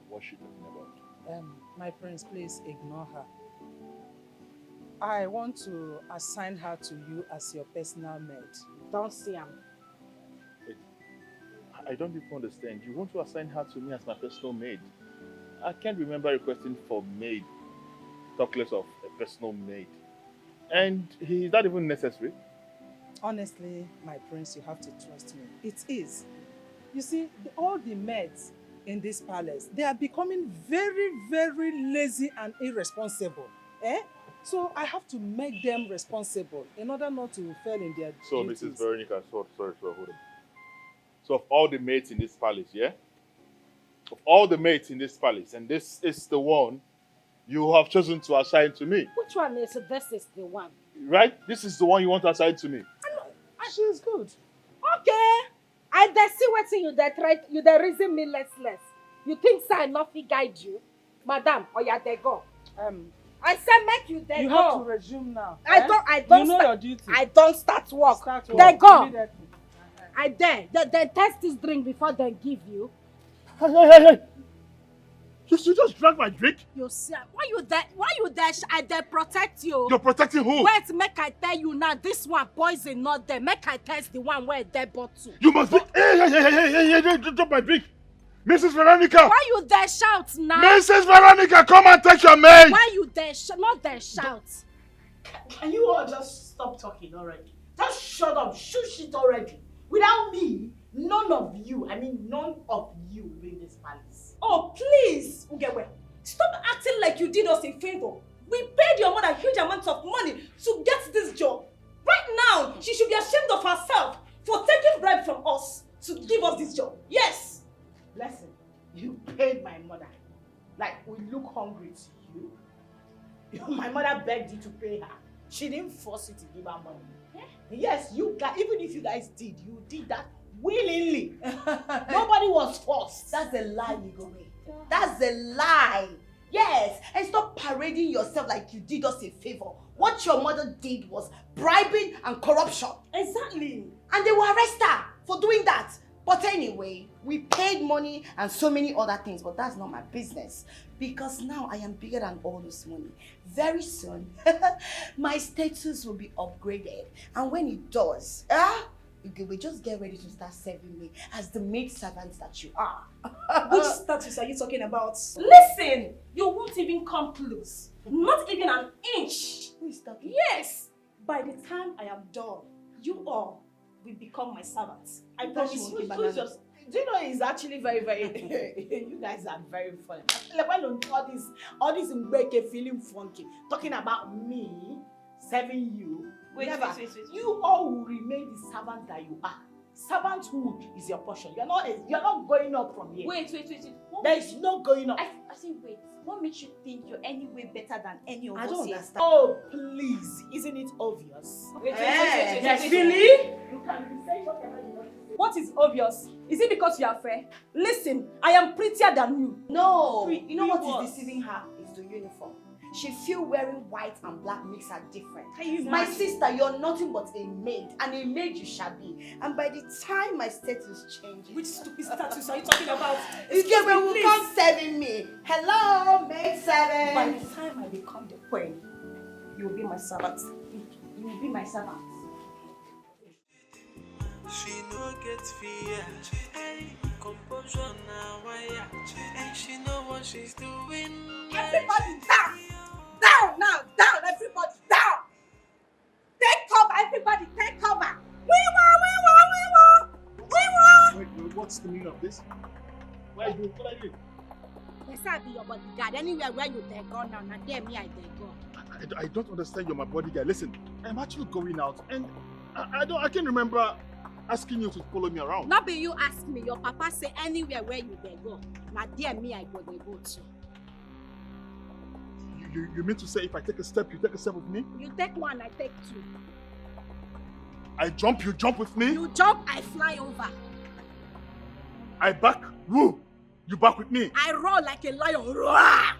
What's she talking about? My prince, please ignore her. I want to assign her to you as your personal maid. Don't see him. I don't even understand. You want to assign her to me as my personal maid? I can't remember requesting for maid, talk less of a personal maid. And is that even necessary? Honestly, my prince, you have to trust me. It is. You see, all the maids in this palace, they are becoming very, very lazy and irresponsible. So I have to make them responsible in order not to fail in their So, duties. Mrs. Veronica, sorry, hold on. So, of all the maids in this palace, yeah? Of all the maids in this palace, and this is the one you have chosen to assign to me. Which one is this? Is the one? Right? This is the one you want to assign to me. She is good. Okay. I dey see what you dey try. You dey reason me less. You think so I not fit guide you, madam? Or ya dey go? I said make you dey go. You have to resume now. I don't. You know your duty. I don't start work. They go. I dare. They test this drink before they give you. Hey. You just drank my drink? You see, why you there? I dey protect you. You're protecting who? Wait, make I tell you now. This one poison not there. Make I test the one where they bottle. You must be. Hey, drop my drink. Mrs. Veronica! Why you there shout now? Mrs. Veronica, come and take your maid! Why you there not there shout? Can you all just stop talking already? Just shut up, shush it already. Without me, none of you will be in this palace. Oh, please, Ugewe. Stop acting like you did us a favor. We paid your mother huge amounts of money to get this job. Right now, she should be ashamed of herself for taking bribe from us to give us this job. Yes. Listen, you paid my mother. Like, we look hungry to you. My mother begged you to pay her. She didn't force you to give her money. Yes, you guys, even if you guys did, you did that willingly. Nobody was forced. That's a lie, Igome. That's a lie. Yes, and stop parading yourself like you did us a favor. What your mother did was bribing and corruption. Exactly. And they will arrest her for doing that. But anyway, we paid money and so many other things, but that's not my business. Because now I am bigger than all this money. Very soon, my status will be upgraded. And when it does, we just get ready to start serving me as the maid servants that you are. Which status are you talking about? Listen, you won't even come close. Not even an inch. Who is talking? Yes. By the time I am done, you all will become my servants. I promise you. Do you know it's actually very, very you guys are very funny. Like when all this Mbeke feeling funky, talking about me serving you. Wait. You all will remain the servants that you are. Servanthood is your portion. You're not going up from here. Wait. There is no going up. I say wait. What makes you think you're any way better than any of us? I don't here? understand. Oh, please. Isn't it obvious? Wait. Really? You can be saying whatever you want to say. What is obvious? Is it because you are fair? Listen, I am prettier than you. No. You know what is deceiving her? Is the uniform. She feel wearing white and black makes her different. My sister, you're nothing but a maid, and a maid you shall be. And by the time my status changes... Which stupid status are you talking about? Excuse me, will come serving me. Hello, maid servant. By the time I become the queen, you will be my servant. You will be my servant. She no get fear. Hey, composure now, wire. And she know what she's doing. Everybody down! Down now! Down! Everybody down! Take cover! Everybody take cover! We won! Wait, what's the meaning of this? What are you doing? What are you doing? They say I be your bodyguard. Anywhere where you there go now, now there me I there go. I don't understand. You're my bodyguard. Listen, I'm actually going out, and I can't remember asking you to follow me around. Not be you ask me. Your papa say anywhere where you there go. Now there me I go there go too. You mean to say if I take a step, you take a step with me? You take one, I take two. I jump, you jump with me? You jump, I fly over. I back, woo! You back with me? I roar like a lion. Roar!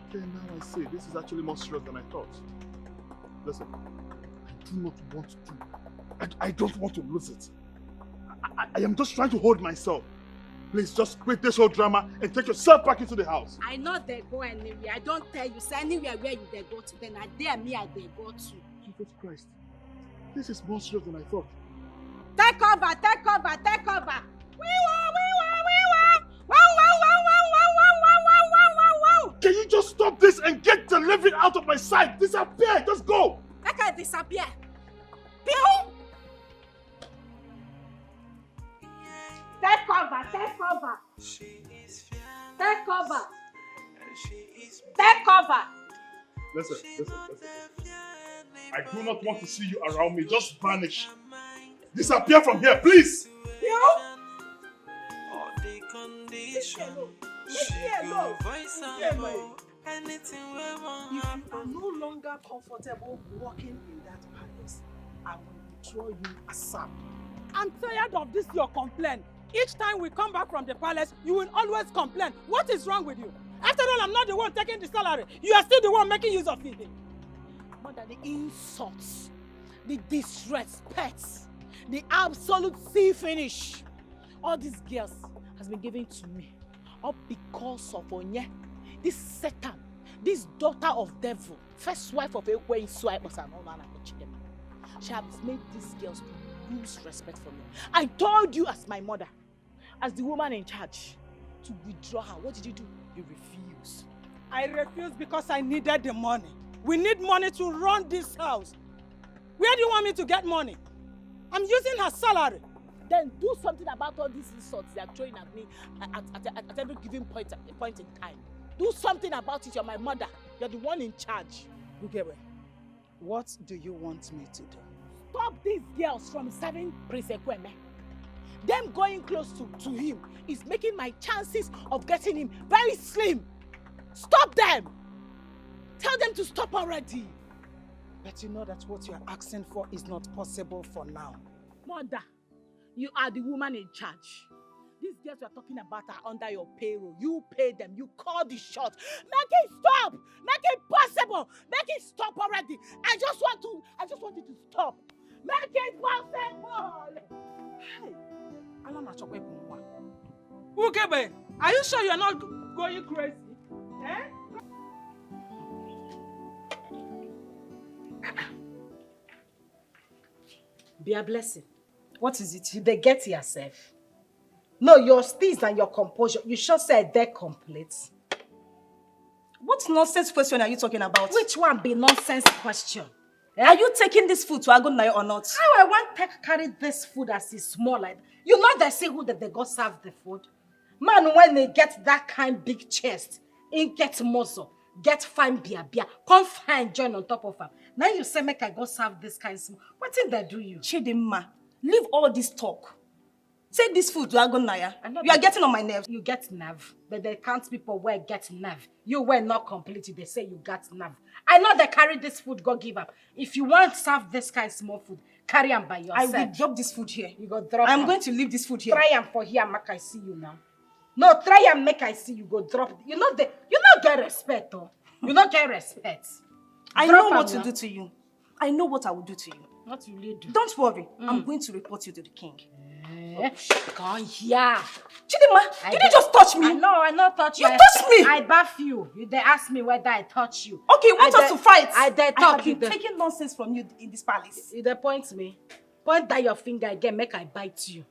Okay, now I see. This is actually more serious than I thought. Listen, I do not want to. I don't want to lose it. I am just trying to hold myself. Please just quit this whole drama and take yourself back into the house. I know they go anywhere. I don't tell you. Say anywhere where you they go to. Then I dare me I they go to. Jesus Christ. This is more serious than I thought. Take cover, take cover, take cover. We won! Can you just stop this and get the living out of my sight? Disappear! Just go! I can disappear. Pew! Take cover, take cover. Take cover. Take cover. Listen. I do not want to see you around me. Just vanish. Disappear from here, please! You? If you are no longer comfortable walking in that palace, I will withdraw you aside. I'm tired of this your complaint. Each time we come back from the palace, you will always complain. What is wrong with you? After all, I'm not the one taking the salary. You are still the one making use of it. More than the insults, the disrespect, the absolute sea finish. All these girls has been given to me. All because of Onye, this Satan, this daughter of devil, first wife of Ekwe Swipe was an honor and Chidima. She has made these girls to lose respect for me. I told you as my mother, as the woman in charge, to withdraw her. What did you do? You refused. I refused because I needed the money. We need money to run this house. Where do you want me to get money? I'm using her salary. Then do something about all these insults they are throwing at me at every given point in time. Do something about it. You're my mother. You're the one in charge. Ugewe, what do you want me to do? Stop these girls from serving Prince Ekweme. Them going close to him is making my chances of getting him very slim. Stop them! Tell them to stop already. But you know that what you are asking for is not possible for now. Mother, you are the woman in charge. These girls you are talking about are under your payroll. You pay them. You call the shot. Make it stop. Make it possible. Make it stop already. I just want it to stop. Make it possible. Hey, Ukebe, are you sure you are not going crazy? Eh? Be a blessing. What is it? You they get yourself. No, your steez and your composure. You should say they're complete. What nonsense question are you talking about? Which one be nonsense question? Eh? Are you taking this food to Agunnayo or not? How I want to carry this food as it's small like that? You know they say who that they go serve the food? Man, when they get that kind big chest, it get muscle, get fine beer, come find join on top of them. Now you say make I go serve this kind small. What did they do you? Chidima, leave all this talk. Take this food to Agunnayo. You are getting on my nerves. You get nerve, but they can't people where get nerve. You were not complete. They say you got nerve. I know they carry this food, go give up. If you want to serve this kind of small food, carry them by yourself. I will drop this food here. You go drop I'm going to leave this food here. Try them for here, make I see you now. No, try and make I see you go drop it. You not get respect, though. You not get respect. I know what to do to you. I know what I will do to you. What will you do? Don't worry. I'm going to report you to the king. Come here. Chidima, did you just touch me? I not touch you. You touched me. I bath you. They asked me whether I touch you. Okay, you want us to fight? I have been taking nonsense from you in this palace. They point me. Point that your finger again, make I bite you.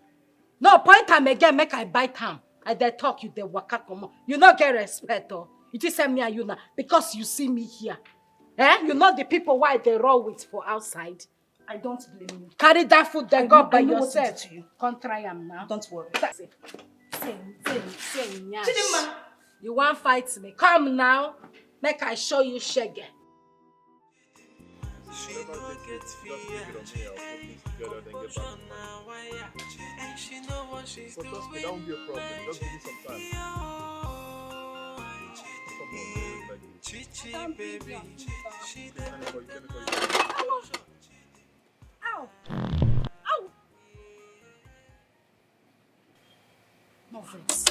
No, point am again, make I bite him. I dey talk, you dey waka comot. You no get respect, oh. You just send me and you now because you see me here. You know the people why they roll with for outside. I don't blame you. Carry that food then go by know yourself. what to do to you. Come try am now. Don't worry. Sing, yes. Chidima! You want fight me? Come now. Make I show you shege. So trust me, that won't be a problem. Just give me some time. Come on, baby. Ow! Ow! No vex.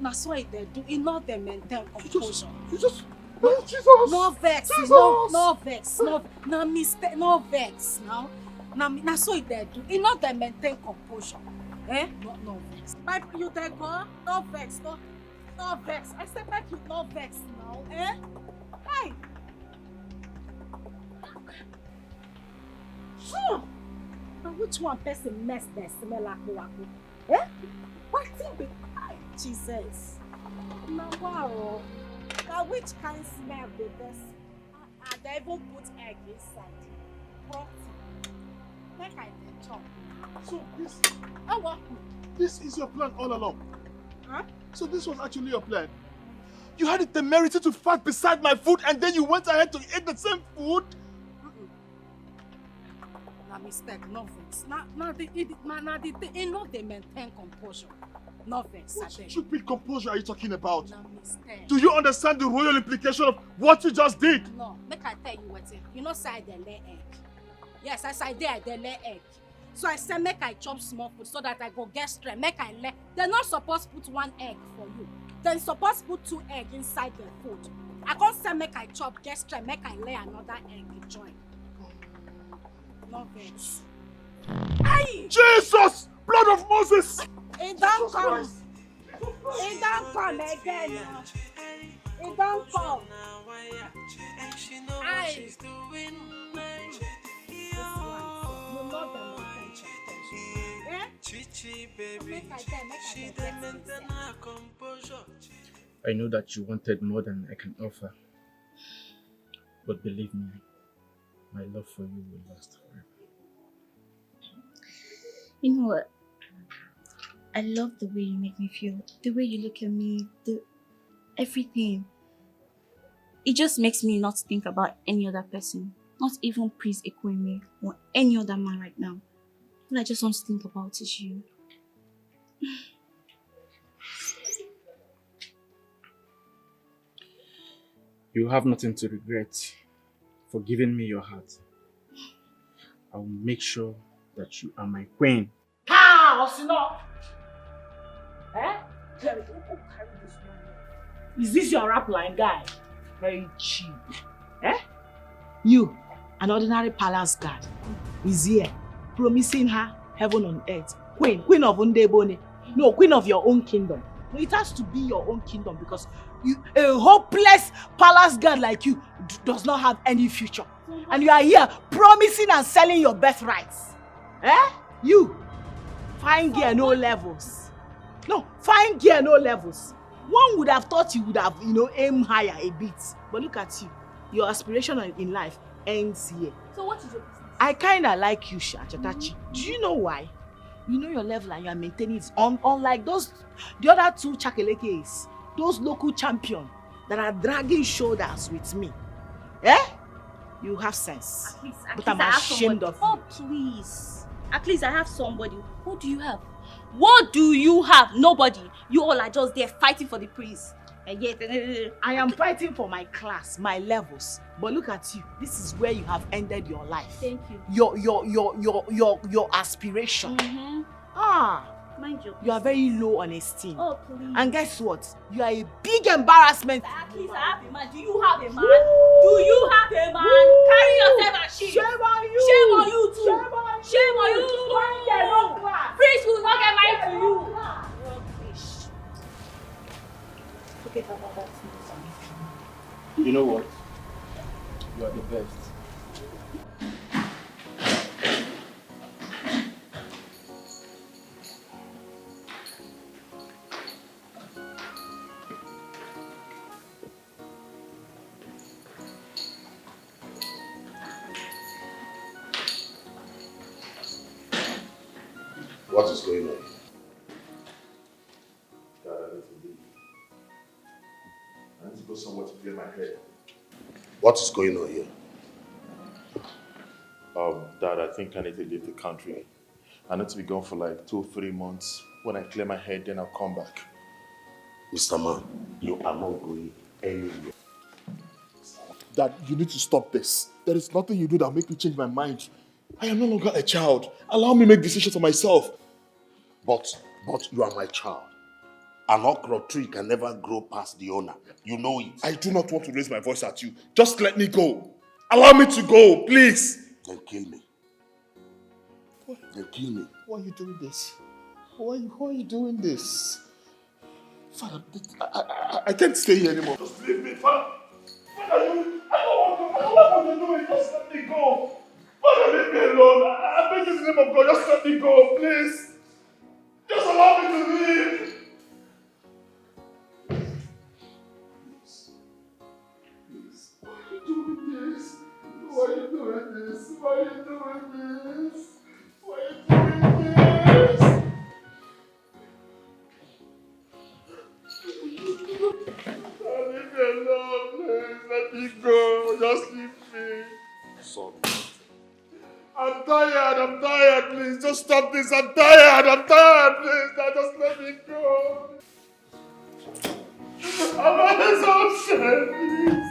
Na so I dey do. E no dey maintain composure. Jesus! No vex. Jesus! No vex. No mistake. No vex. Now. Na so e dey do. E no dey maintain composure. No vex. But you dey go? No vex. No vex. I say make you no vex now. Hey. Now which one person mess dey smell like what thing be? Jesus. Now wow. Now which kind smell be this? And they even put egg inside. Protein. Make I dey chop. So this... what? This is your plan all along? Huh? So this was actually your plan? You had the temerity to fart beside my food and then you went ahead to eat the same food? Na mistake, no vex. Na the thing, no dey maintain composure. No vex. What stupid composure are you talking about? Na mistake. Do you understand the royal implication of what you just did? No, make I tell you wetin. You know say I dey lay egg. Yes, as I dey lay egg. So I say make I chop small food so that I go get strength. Make I lay. They not supposed put one egg for you. They supposed put 2 eggs inside the food. I can't say make I chop, get strength, make I lay another egg to join. No vex. Aye! Jesus! Blood of Moses! It don't come. It don't come again now. It don't come. Aye! You know the I know that you wanted more than I can offer. But believe me, my love for you will last forever. You know what? I love the way you make me feel, the way you look at me, everything. It just makes me not think about any other person, not even Prince Ekweme or any other man right now. All I just want to think about is you. You have nothing to regret for giving me your heart. I will make sure that you are my queen. Ha! Osino! Jerry, who carry this one? Is this your rap line guy? Very cheap. You, an ordinary palace guard, is here promising her heaven on earth. Queen of Ndebone. No, queen of your own kingdom. No, it has to be your own kingdom because a hopeless palace guard like you does not have any future. And you are here promising and selling your birthrights. You, fine gear, no levels. No, fine gear, no levels. One would have thought you would have, aimed higher a bit. But look at you. Your aspiration in life ends here. So what is your business? I kind of like you, Chatachi. Do you know why? You know your level and you are maintaining it. Unlike the other 2 chakelekes, those local champions that are dragging shoulders with me. You have sense. But I'm ashamed of you. Oh, please. At least I have somebody. Who do you have? What do you have? Nobody. You all are just there fighting for the prince. And yet, I am fighting for my class, my levels. But look at you. This is where you have ended your life. Thank you. Your aspiration. Mind you are very low on esteem. Oh, please. And guess what? You are a big embarrassment. At least I have a man. Do you have a man? Do you have a man? Carry yourself and shit. Shame on you. Shame on you too. Shame on you too. Prince will not get married to you. Forget about that. You know what? You are the best. What is going on? Dad, I need to leave. I need to go somewhere to clear my head. What is going on here? Dad, I think I need to leave the country. I need to be gone for like 2-3 months. When I clear my head, then I'll come back. Mr. Man, you are not going anywhere. Dad, you need to stop this. There is nothing you do that will make me change my mind. I am no longer a child. Allow me to make decisions for myself. But you are my child. An okra tree can never grow past the owner. You know it. I do not want to raise my voice at you. Just let me go. Allow me to go, please. Then kill me. Then kill me. Why are you doing this? Why are you doing this? Father, I can't stay here anymore. Just leave me, Father. Father, I don't want to do it. Just let me go. Father, leave me alone. I beg you in the name of God, just let me go, please. Just allow me to leave. Please. Why are you doing this? Why are you doing this? Why are you doing this? Why are you doing this? Leave me alone, please. Let me go. Just leave me. Sorry. I'm tired, please. Just stop this. I'm tired, please. Now just let me go. I'm always upset, please.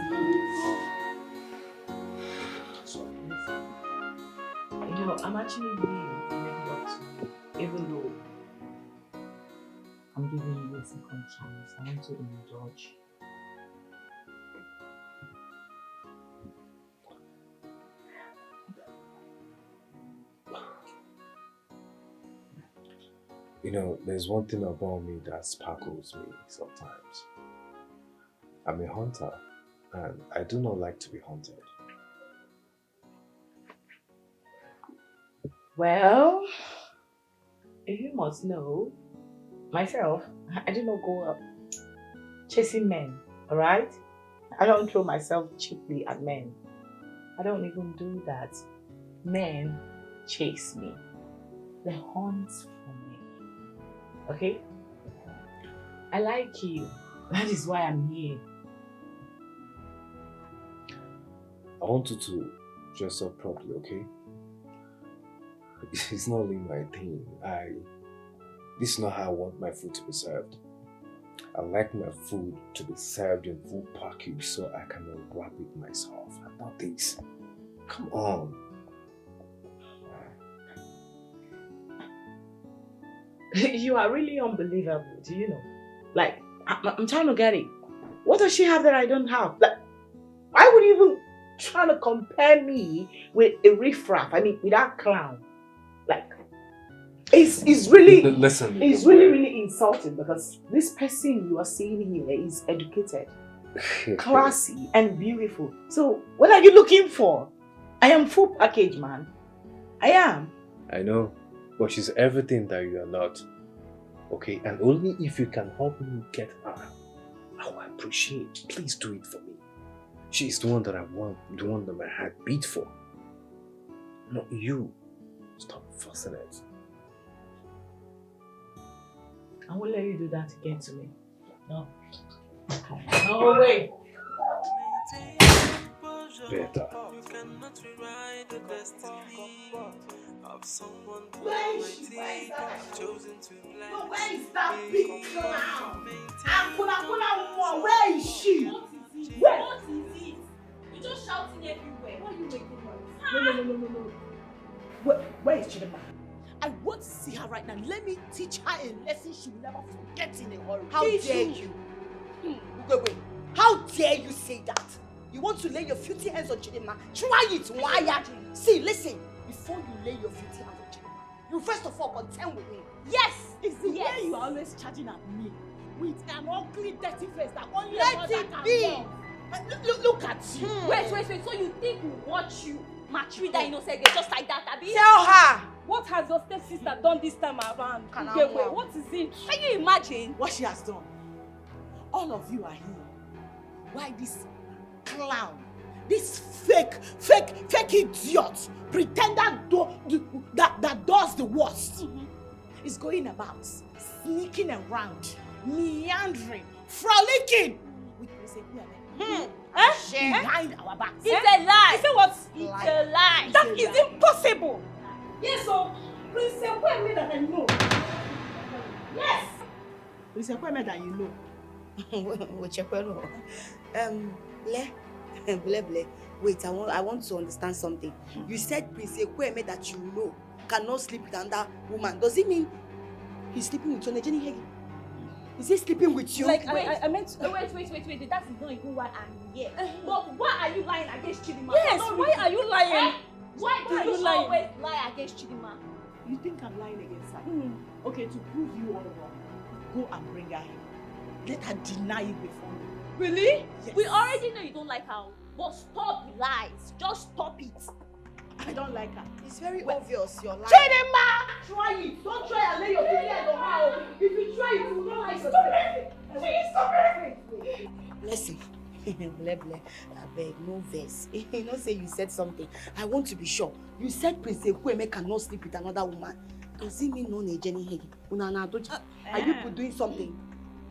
You know, I'm actually willing to make it up to you, even though I'm giving you a second chance. I want to indulge. You know, there's one thing about me that sparkles me sometimes. I'm a hunter, and I do not like to be hunted. Well, if you must know, myself, I do not go up chasing men, alright? I don't throw myself cheaply at men. I don't even do that. Men chase me. They hunt for me. Okay? I like you. That is why I'm here. I want you to dress up properly, okay? It's not really my thing. This is not how I want my food to be served. I like my food to be served in full package so I can unwrap it myself. And not this. Come on. You are really unbelievable, do you know? Like, I'm trying to get it. What does she have that I don't have? Like, why would you even try to compare me with a riffraff? I mean, with that clown. Like, it's really, listen. It's really insulting because this person you are seeing here is educated, classy, and beautiful. So, what are you looking for? I am full package, man. I am. I know, but she's everything that you are not. Okay, and only if you can help me get her, I will appreciate. Please do it for me. She's the one that I want, the one that my heart beats for. Not you. Stop fussing it. I won't let you do that again to me. No. No way. Better. Of someone Where is that big clown? Where is she? What is it? You're just shouting everywhere. Why are you making noise? No. Where is Chidima? I want to see her right now. Let me teach her a lesson she will never forget in a hurry. How dare you? Wait. How dare you say that? You want to lay your filthy hands on Chidima? Try it, why? See, listen. Before you lay your filthy hands on Chidima, you first of all contend with me. Yes! It's the way you are always charging at me with an ugly, dirty face that only a Let mother it can be. love. Look at you. Wait. So you think we watch you maltreat that innocent girl just like that, Abi? Tell her. What has your stepsister done this time around? Wait, What is it? Can you imagine? What she has done? All of you are here. Why this clown? This fake idiot, pretender that does the worst. going about, sneaking around, meandering, frolicking with Prince Ekwueme. Behind our backs. It's a lie. You say what? It's a lie. That is impossible. Yes, so Prince Ekwueme that I know. Yes. Prince Ekwueme that you know. Wait, I want to understand something. You said Prince Ekwueme that you know cannot sleep with another woman. Does it mean he's sleeping with Nigerian Hegi? Is he sleeping with you? Like, I meant... Wait. That is not even why I'm here. But why are you lying against Chidima? Yes, why are you lying? Why do you always lie against Chidima? You think I'm lying against her? Okay, to prove you all wrong, go and bring her here. Let her deny it before me. Really? Yes. We already know you don't like her. But stop the lies. Just stop it. I don't like her. It's very obvious you're lying. Chidima! Try it. Don't try and lay your finger on her. If you try it, you will not like yourself. Stop it! Listen. I beg, no verse. You know, say you said something. I want to be sure. You said Prince Ekwueme cannot sleep with another woman. Does it mean no Nigerian Hegi? Are you people doing something?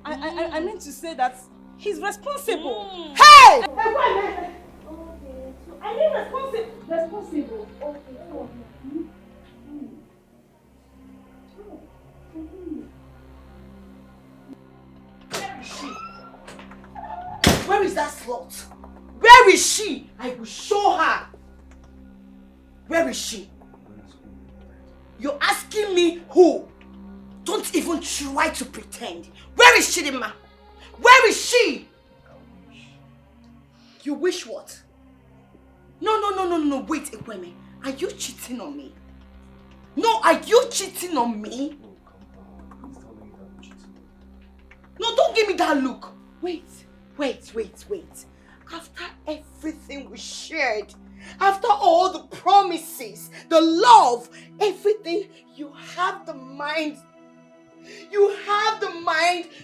I meant to say that he's responsible. Hey! Okay, so I mean responsible. Okay. Where is she? Where is that slut? Where is she? I will show her. Where is she? You're asking me who? Don't even try to pretend. Where is Chidima? Where is she? You wish what? No. Wait, Ekwueme. Are you cheating on me? No, are you cheating on me? No, don't give me that look. Wait. After everything we shared, after all the promises, the love, everything, you have the mind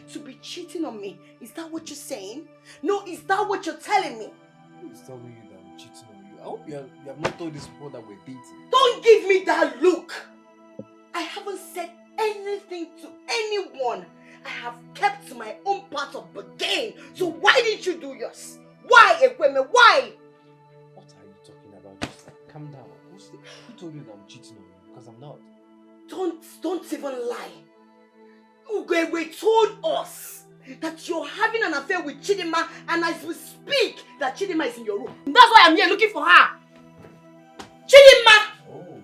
to be cheating on me. Is that what you're saying? No, is that what you're telling me? Who's telling you that I'm cheating on you? I hope you have not told this before that we're dating. Don't give me that look. I haven't said anything to anyone. I have kept to my own part of the game. So why did you do yours? Why, Ekwueme? Why? What are you talking about? Just calm down. Who told you that I'm cheating on you? Because I'm not. Don't even lie. Ugwe told us that you're having an affair with Chidima, and as we speak, that Chidima is in your room. That's why I'm here looking for her. Chidima! Oh,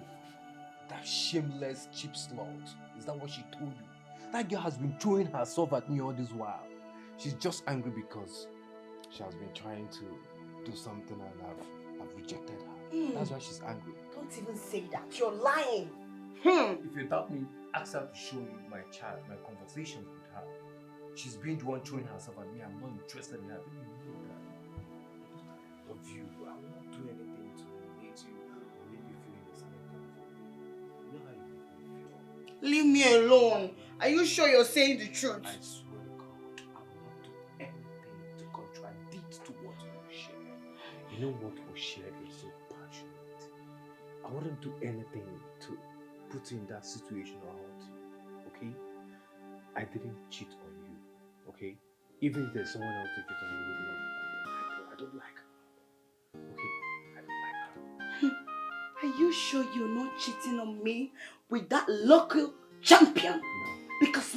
that shameless cheap slut. Is that what she told you? That girl has been throwing herself at me all this while. She's just angry because she has been trying to do something and I've rejected her. That's why she's angry. Don't even say that. You're lying. If you doubt me, ask her to show you my chat, my conversations with her. She's been the one throwing herself at me. I'm not interested in her. Don't you know that? I love you. I will not do anything to hate you or make you feel the same kind of way. You know how you make me feel. Leave me alone. Are you sure you're saying the truth? I swear to God, I will not do anything to contradict to what we share. You know what we shared is so passionate. I wouldn't do anything to put you in that situation or hurt you, okay? I didn't cheat on you, okay? Even if there's someone else to cheat on you, I don't like her, okay? I don't like her. Are you sure you're not cheating on me with that local champion? No. Because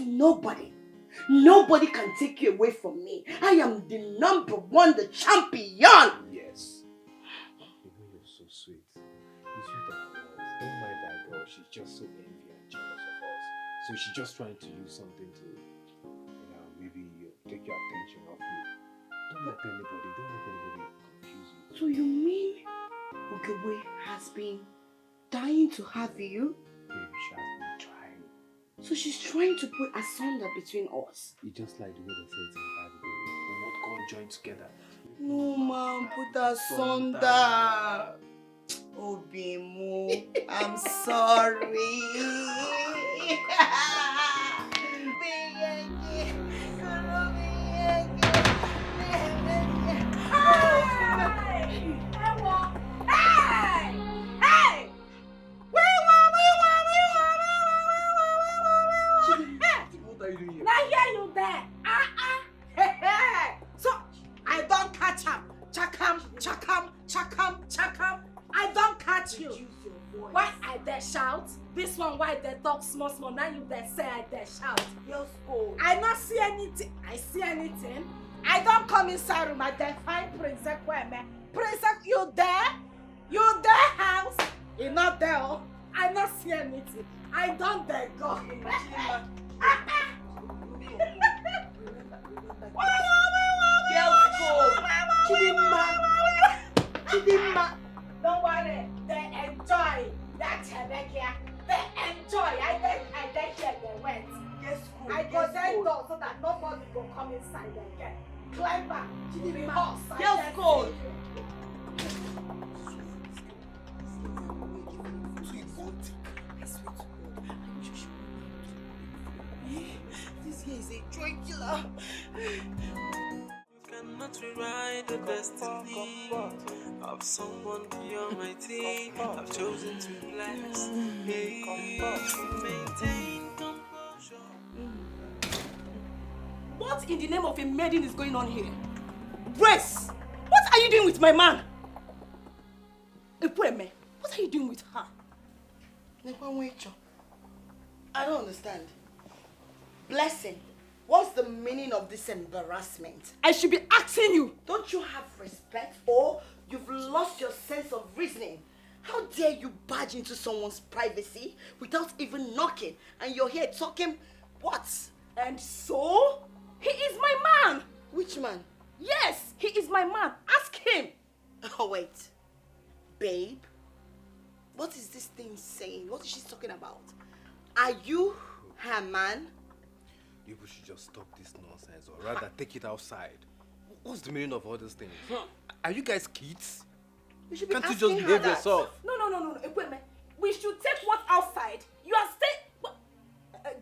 nobody can take you away from me. I am the #1, the champion. Yes. You know you're so sweet. It's you that girls. Don't mind that girl. She's just so envy and jealous of us. So she's just trying to use something to, maybe take your attention off you. Don't let anybody confuse you. So you mean Ogewe has been dying to have you? Baby, she has been trying. So she's trying to put asunder between us. It's just like the way they say it in the Bible, baby. What God joined together. No, man, put asunder. Oh, Bimu, I'm sorry. shout. This one why they talk small small. Now you they say I they shout. Your school. I not see anything. I see anything. I don't come inside room. I dey find Prince Ekweme. Prince, you there? You there house? You not there? Oh. I not see anything. I don't dare go. Chidima. Don't worry. They enjoy that Chebekia. They enjoy. I dey hear they went. Yes, I go there door so that nobody go come inside again. Climb back. Chidima. Yes, go. This here is a joy killer. You cannot rewrite the destiny of someone beyond my team. I've chosen to bless. Maintain composure. What in the name of a maiden is going on here? Grace! What are you doing with my man? Ekweme, what are you doing with her? I don't understand. Blessing, what's the meaning of this embarrassment? I should be asking you. Don't you have respect or you've lost your sense of reasoning? How dare you barge into someone's privacy without even knocking and you're here talking what? And so? He is my man. Which man? Yes, he is my man. Ask him. Oh, wait. Babe, what is this thing saying? What is she talking about? Are you her man? You people should just stop this nonsense, or rather take it outside. What's the meaning of all these things? Are you guys kids? You should be Can't you asking just her behave that. yourself? No. Ekweme, we should take what outside. You are staying.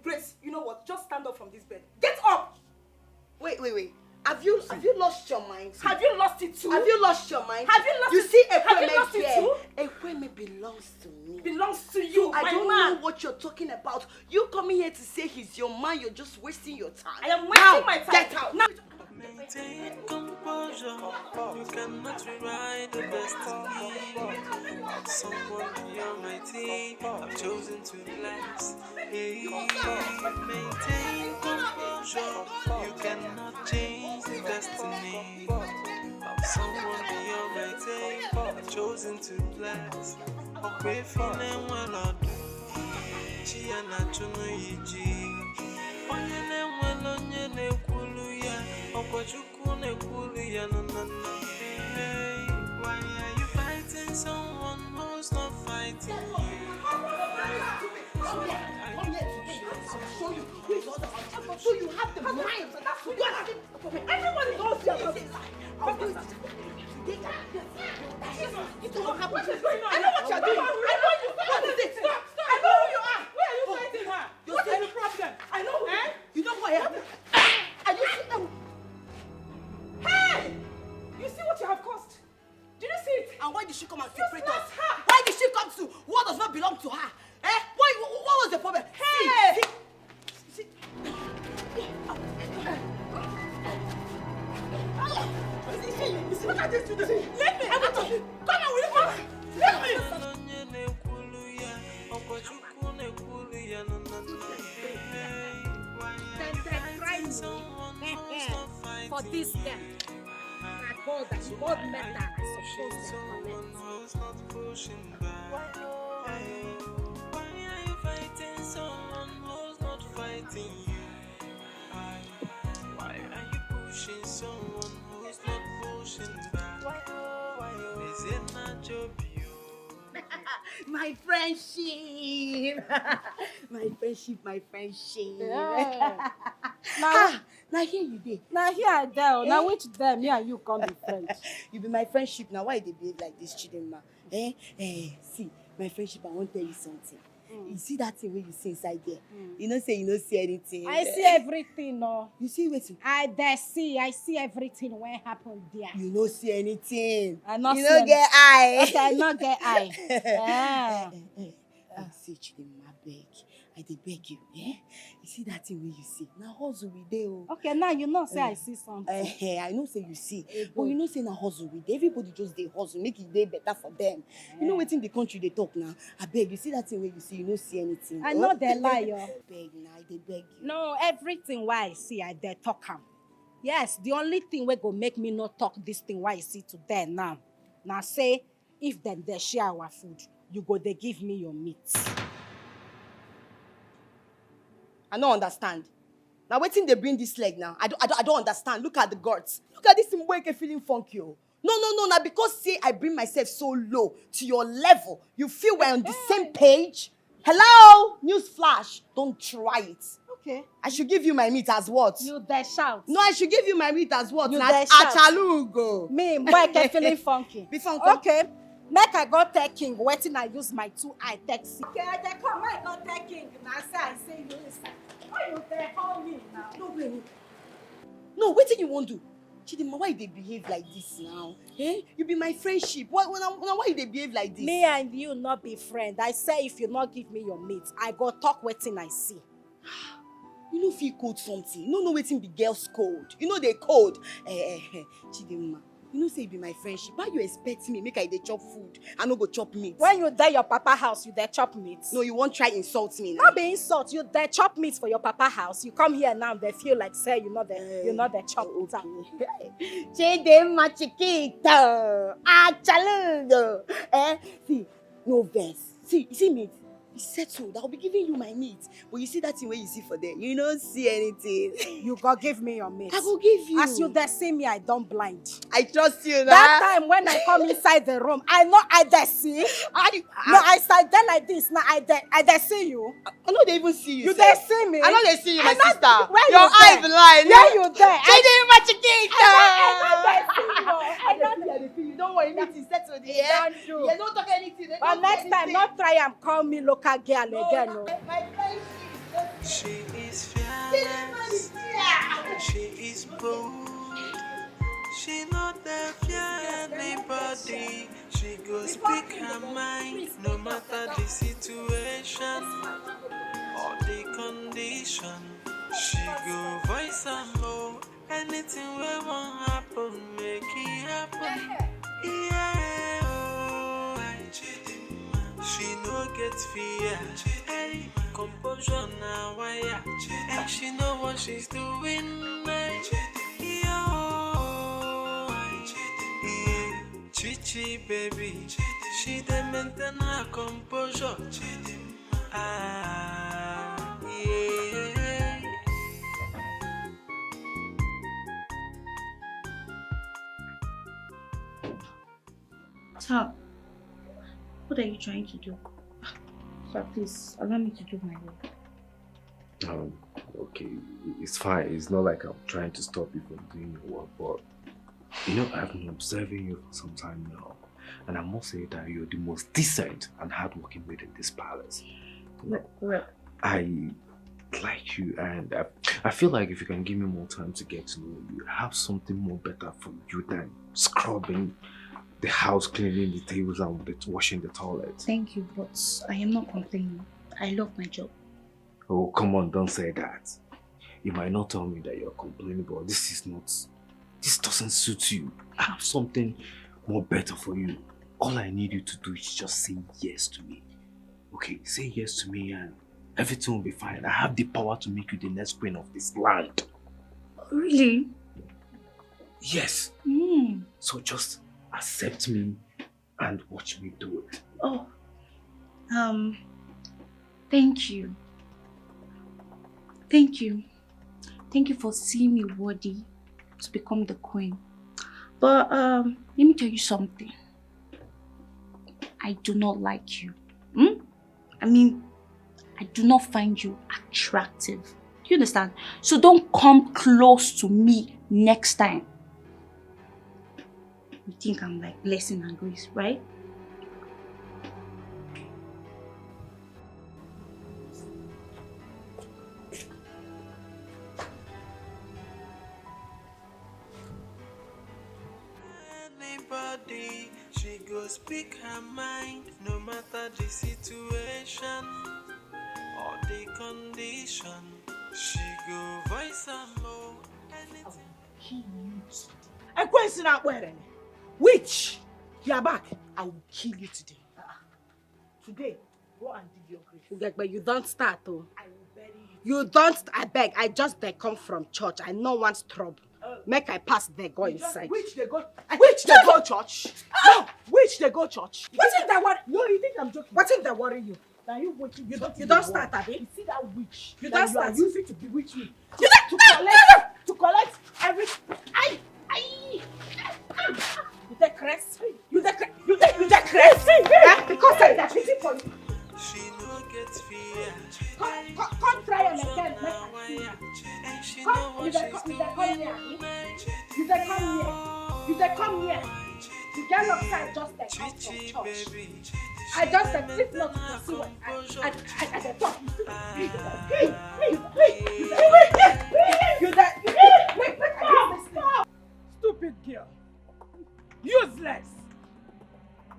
Grace, you know what? Just stand up from this bed. Get up. Wait. Have you lost your mind? Have you lost it too? Have you lost your mind? Have you lost you it? see Have you lost Ekweme it here? too? Ekweme belongs to me. Belongs to you, I my don't man. know what you're talking about. You coming here to say he's your man, you're just wasting your time. I am wasting my time. Get out. Now. Maintain composure. You cannot rewrite the destiny of someone beyond my team. I've chosen to bless. Maintain composure. You cannot change the destiny of someone beyond my team. I've chosen to bless. Okay, feeling well or do. Chia na chuno yiji. Onye na-ekwulu ya, Ọkwachukwu na-ekwulu ya no. Hey, why are you fighting someone who's not fighting you? So you have the mind. Everybody knows you are not. It will happen. What is going on? I know what you're doing. I know you. What is it? Stop. I know who you are. Where are you fighting her? What is the problem? I know who. You know who I am? Are you see? Hey! You see what you have caused? Did you see it? And why did she come and separate us? slapped her. Why did she come to what does not belong to her? What was the problem? Hey! See. Look at this. Let me. I want to. Come on, will you come? Let me. For this then, I call that God met that I suppose to connect. Why are you fighting someone who's not fighting you? Why are you pushing someone who's not pushing back? Is it not your view? My friendship. my friendship. Yeah. Now here you be. Now here I there. Now which them? Me and you come be friends. You be my friendship. Now why they behave like this, Chidima? See, my friendship, I want to tell you something. You see that thing where you see inside there? You know say you don't see anything. I see everything, no. You see what? I see everything when happened there. You don't see anything. I not you see don't get eye. Okay, I not get eye. Yeah. See, Chidima, beg. I dey beg you, eh? You see that thing where you see? Now hustle we dey oh. Okay, now you know say I see something. I know say you see. But you know say na hustle we dey. Everybody just dey hustle, make it dey better for them. You know wetin the country dey talk now? I beg you, see that thing where you see, you no see anything. I know they lie, yo. Beg now, I dey beg you. No, everything why I see, I dey talk am. Yes, the only thing wey go make me not talk this thing why I see today now. Now say, if them they share our food, you go they give me your meat. I don't understand. Now waiting they bring this leg now. I don't understand. Look at the guards. Look at this Mweke feeling funky. Oh. No. Now because say I bring myself so low to your level, you feel we're on the same page? Hello? News flash. Don't try it. Okay. I should give you my meat as what? You dare shout. No, I should give you my meat as what? You Now, dare shout. Achalugo. Me, Mweke feeling funky. Be funky. Okay. Make I go take king, waiting I use my 2 eye taxi. Okay, they come, I go take king. Now I say you listen. Why you there call me now? No, wait. No, what you want to do? Chidima, why they behave like this now? Eh? You be my friendship. Why they behave like this? Me and you not be friend. I say if you not give me your meat, I go talk waiting I see. You know feel code something. You know waiting be girls code. You know they code. Chidima. You know say it be my friendship. Why you expect me make I dey chop food? I no go chop meat. When you there your papa house, you there chop meat. No, you won't try insult me now. Not be insult. You there chop meat for your papa house. You come here now, they feel like say you know the chop meat. Chidima chiquito. Chaludo. See, no verse. See, you see meat. It's settled. I'll be giving you my meat. But you see that thing where you see for them. You don't see anything. You go give me your meat. I will give you. As you there see me, I don't blind. I trust you now. That time when I come inside the room, I know I there see. No, I sat there like this. Now I there see you. I know they even see you. You there see me. I know they see you, my sister. Where your eyes blind. Where you there? Chidima chiquito. I know you. Don't worry, meat is settled. Yeah. Yeah, don't talk anything. But next time, not try and call me local girl again. No. My friendship. She is fearless. She is bold. She not there fear anybody. She go speak her mind, no matter the situation or the condition. She go voice her more. Anything will won't happen, make it happen. Yeah, oh, Chidima. She no get fear. Hey, composure now, wire. And she know what she's doing. Yeah, Chichi baby. She dey maintain her composure. Ah, yeah. Tom, what are you trying to do? Sir, please allow me to do my work. Okay, it's fine. It's not like I'm trying to stop you from doing your work, but you know, I've been observing you for some time now, and I must say that you're the most decent and hardworking maid in this palace. Well, I like you, and I feel like if you can give me more time to get to know you, I have something more better for you than scrubbing the house, cleaning the tables, and washing the toilet. thank you, but I am not complaining. I love my job. Oh, come on, don't say that. You might not tell me that you're complaining, but this doesn't suit you. I have something more better for you. All I need you to do is just say yes to me. Okay, say yes to me and everything will be fine. I have the power to make you the next queen of this land. Really? Yes. So just accept me and watch me do it. Oh, thank you. Thank you. Thank you for seeing me worthy to become the queen. But let me tell you something. I do not like you. I mean, I do not find you attractive. Do you understand? So don't come close to me next time. You think I'm like blessing and grace, right? She go speak her mind, no matter the situation or the condition. She go voice her more. Witch, you are back. I will kill you today. Today, go and dig your grave. But you don't start, oh. I will bury You don't, I beg. I just dey come from church. I no want trouble. Make I pass there, go inside. Which they go church? No, which they go church? What's in that worry? No, you think I'm joking? What's in that worry you? Now you don't start, Abi. You see that witch? You that don't you start. are using to bewitch me. You To collect every. You take crest. You take crest. Because I got pity for you. She no get fear. Come try him again. Make I see you. Come, you dey come here. You dey come here. You dey come here. The girl outside just dey come from church. I just said, if not, you can see what I dey talk. Stupid girl. Useless.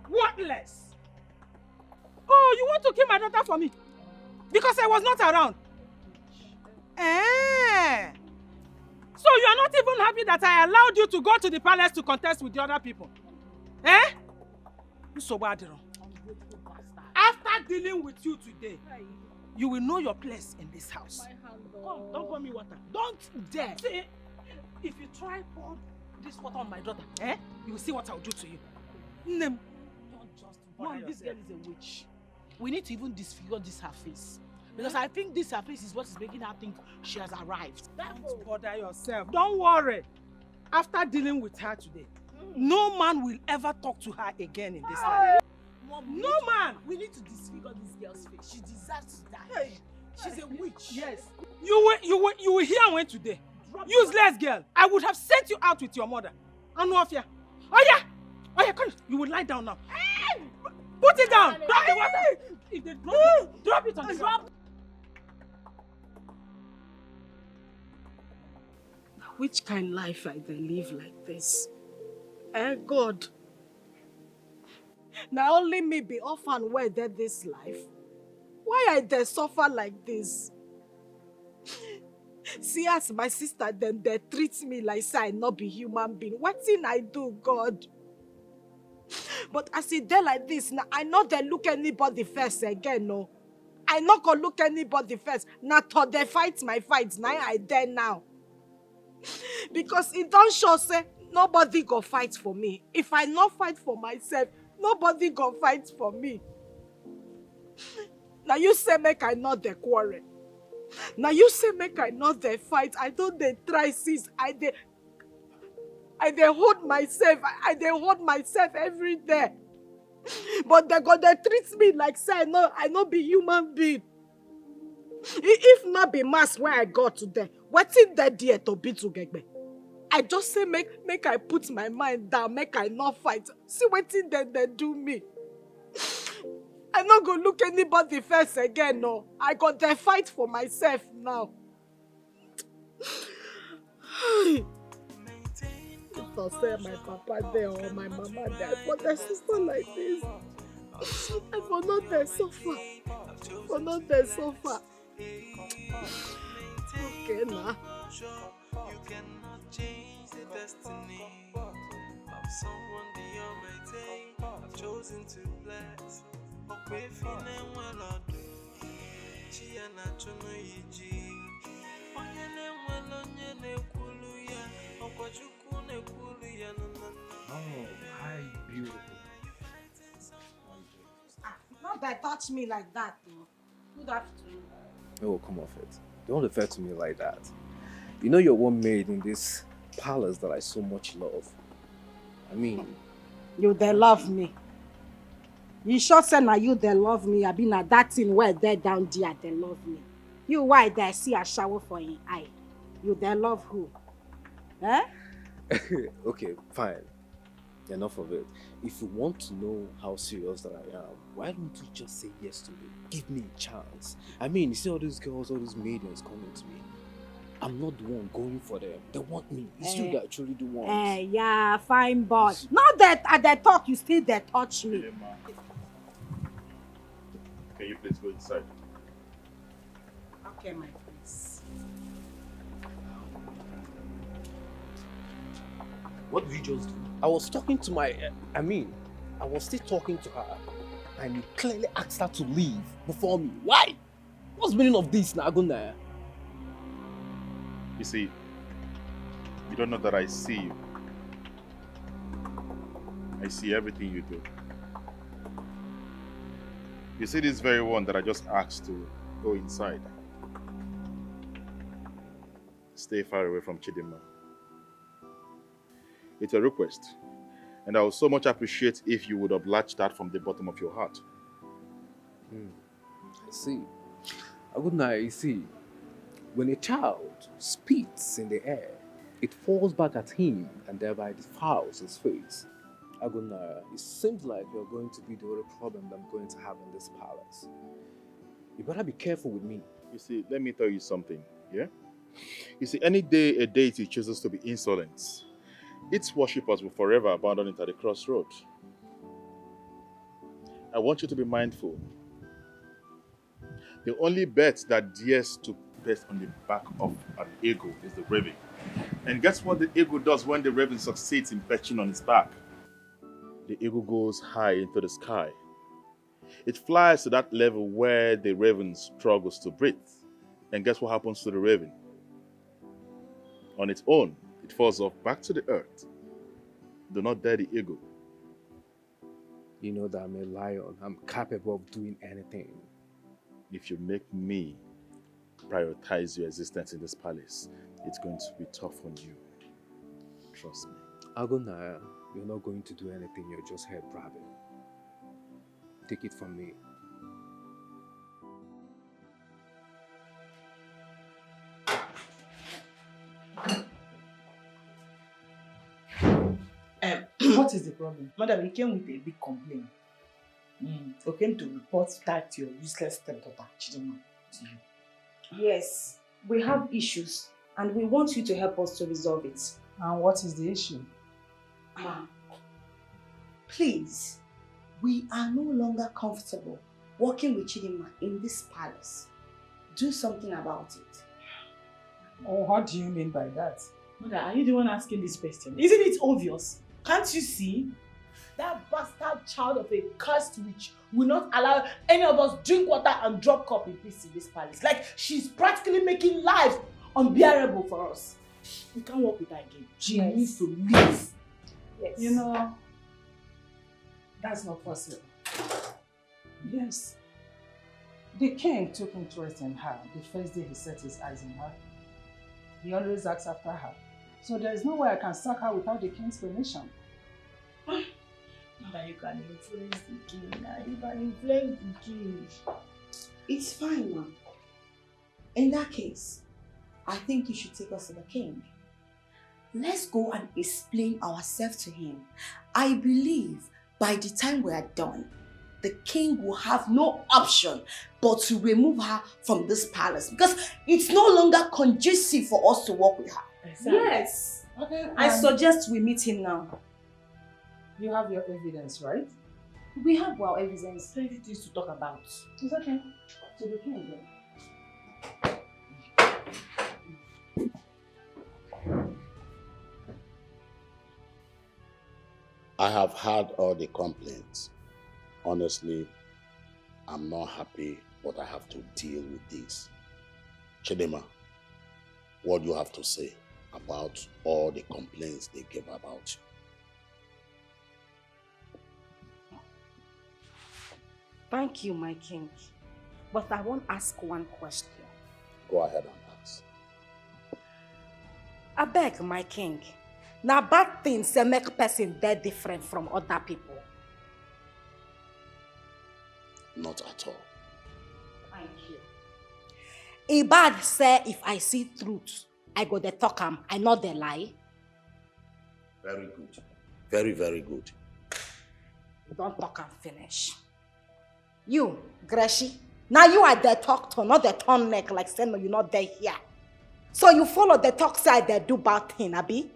Worthless. Oh, you want to kill my daughter for me? Because I was not around. So you are not even happy that I allowed you to go to the palace to contest with the other people? So bad. After dealing with you today, you will know your place in this house. Come, don't pour me water. Don't dare. See, if you try pour this water on my daughter, you will see what I will do to you. Don't just bother yourself. This girl is a witch. We need to even disfigure this her face. Because I think this her face is what is making her think she has arrived. Don't bother yourself. Don't worry. After dealing with her today, no man will ever talk to her again in this life. No man! We need to disfigure this girl's face. She deserves to die. She's a witch. Yes. You will hear when today. Useless girl. I would have sent you out with your mother. Anuafia. Oh yeah, come. You will lie down now. Put it down. Drop the water. If they drop it on the ground. Which kind life I dey live like this? God. Now only me be orphan where dead this life. Why I dey suffer like this? See as my sister them they treat me like say I not be human being. What thing I do, God? But as it dey like this, now I not dey look anybody first again, no. I not go look anybody first. Now to they fight my fights. Now I dey now. Because it don't show say nobody go fight for me. If I not fight for myself, nobody go fight for me. Now you say make I not the quarrel. Now you say make I not the fight. I don't dey try since I dey hold myself. I dey hold myself every day. But they treat me like say I no be human being. If not be mass where I got today, what's in that dear to be together? I just say make I put my mind down, make I not fight. See what in they do me. I not go look anybody first again, no. I got to fight for myself now. If I say my papa there or my mama there, but their sister like this, I for not there suffer. For not there suffer. Okay, now. You cannot change the destiny of someone the Almighty I've chosen to bless. Oh, hi, beautiful. Not that touch me like that, though. Good afternoon. Oh, come off it. Don't refer to me like that. You know you're one maid in this palace that I so much love. I mean... You they love me. You sure say na you they love me. I been at that thing where they down there they love me. You why they see a shower for your eye? You they love who? Eh? Okay, fine. Enough of it. If you want to know how serious that I am, why don't you just say yes to me? Give me a chance. I mean, you see all these girls, all these maidens coming to me. I'm not the one going for them. They want me. It's you that actually do want. Yeah, fine boy. Not that at the talk you still there touch me. Can you please go inside? Okay, my prince. What did you just do? I was talking to I was still talking to her. And you clearly asked her to leave before me. Why? What's the meaning of this, Naguna? You see, you don't know that I see you. I see everything you do. You see this very one that I just asked to go inside. Stay far away from Chidima. It's a request. And I would so much appreciate if you would oblige that from the bottom of your heart. I see. Aguna, you see, when a child spits in the air, it falls back at him and thereby defiles his face. Aguna, it seems like you're going to be the only problem that I'm going to have in this palace. You better be careful with me. You see, let me tell you something, yeah? You see, any day a deity chooses to be insolent, its worshippers will forever abandon it at the crossroad. I want you to be mindful. The only bet that dares to bet on the back of an eagle is the raven. And guess what the eagle does when the raven succeeds in perching on its back? The eagle goes high into the sky. It flies to that level where the raven struggles to breathe. And guess what happens to the raven? On its own, it falls off back to the earth. Do not dare the eagle. You know that I'm a lion. I'm capable of doing anything. If you make me prioritize your existence in this palace, it's going to be tough on you. Trust me. Aguna, you're not going to do anything. You're just here bragging. Take it from me. What is the problem? Madam, he came with a big complaint. He came to report that your useless stepdaughter, Chidima, to you. Yes, we have issues and we want you to help us to resolve it. And what is the issue? Please, we are no longer comfortable working with Chidima in this palace. Do something about it. Oh, what do you mean by that? Mother, are you the one asking this question? Isn't it obvious? Can't you see? That bastard child of a cursed witch will not allow any of us drink water and drop cup in peace in this palace. Like, she's practically making life unbearable for us. We can't work with her again. She needs to leave. Yes. You know, that's not possible. Yes. The king took interest in her the first day he set his eyes on her. He always asks after her. So there is no way I can sack her without the king's permission. Mother, you can influence the king. You can influence the king. It's fine, ma'am. In that case, I think you should take us to the king. Let's go and explain ourselves to him. I believe by the time we are done, the king will have no option but to remove her from this palace because it's no longer conducive for us to work with her. Exactly. Yes. Okay. I suggest we meet him now. You have your evidence, right? We have our evidence. Plenty things to talk about. It's okay. To the king then. I have heard all the complaints. Honestly, I'm not happy, but I have to deal with this. Chidima, what do you have to say about all the complaints they gave about you? Thank you, my king. But I want to ask one question. Go ahead and ask. I beg, my king. Now bad things they make person that different from other people. Not at all. Thank you. A bad say if I see truth, I go the talk am, I not the lie. Very good. Very, very good. Don't talk and finish. You, Greshi, now you are the talk to, not the turn neck like saying no, you're not there here. So you follow the talk side, they do bad thing, Abi?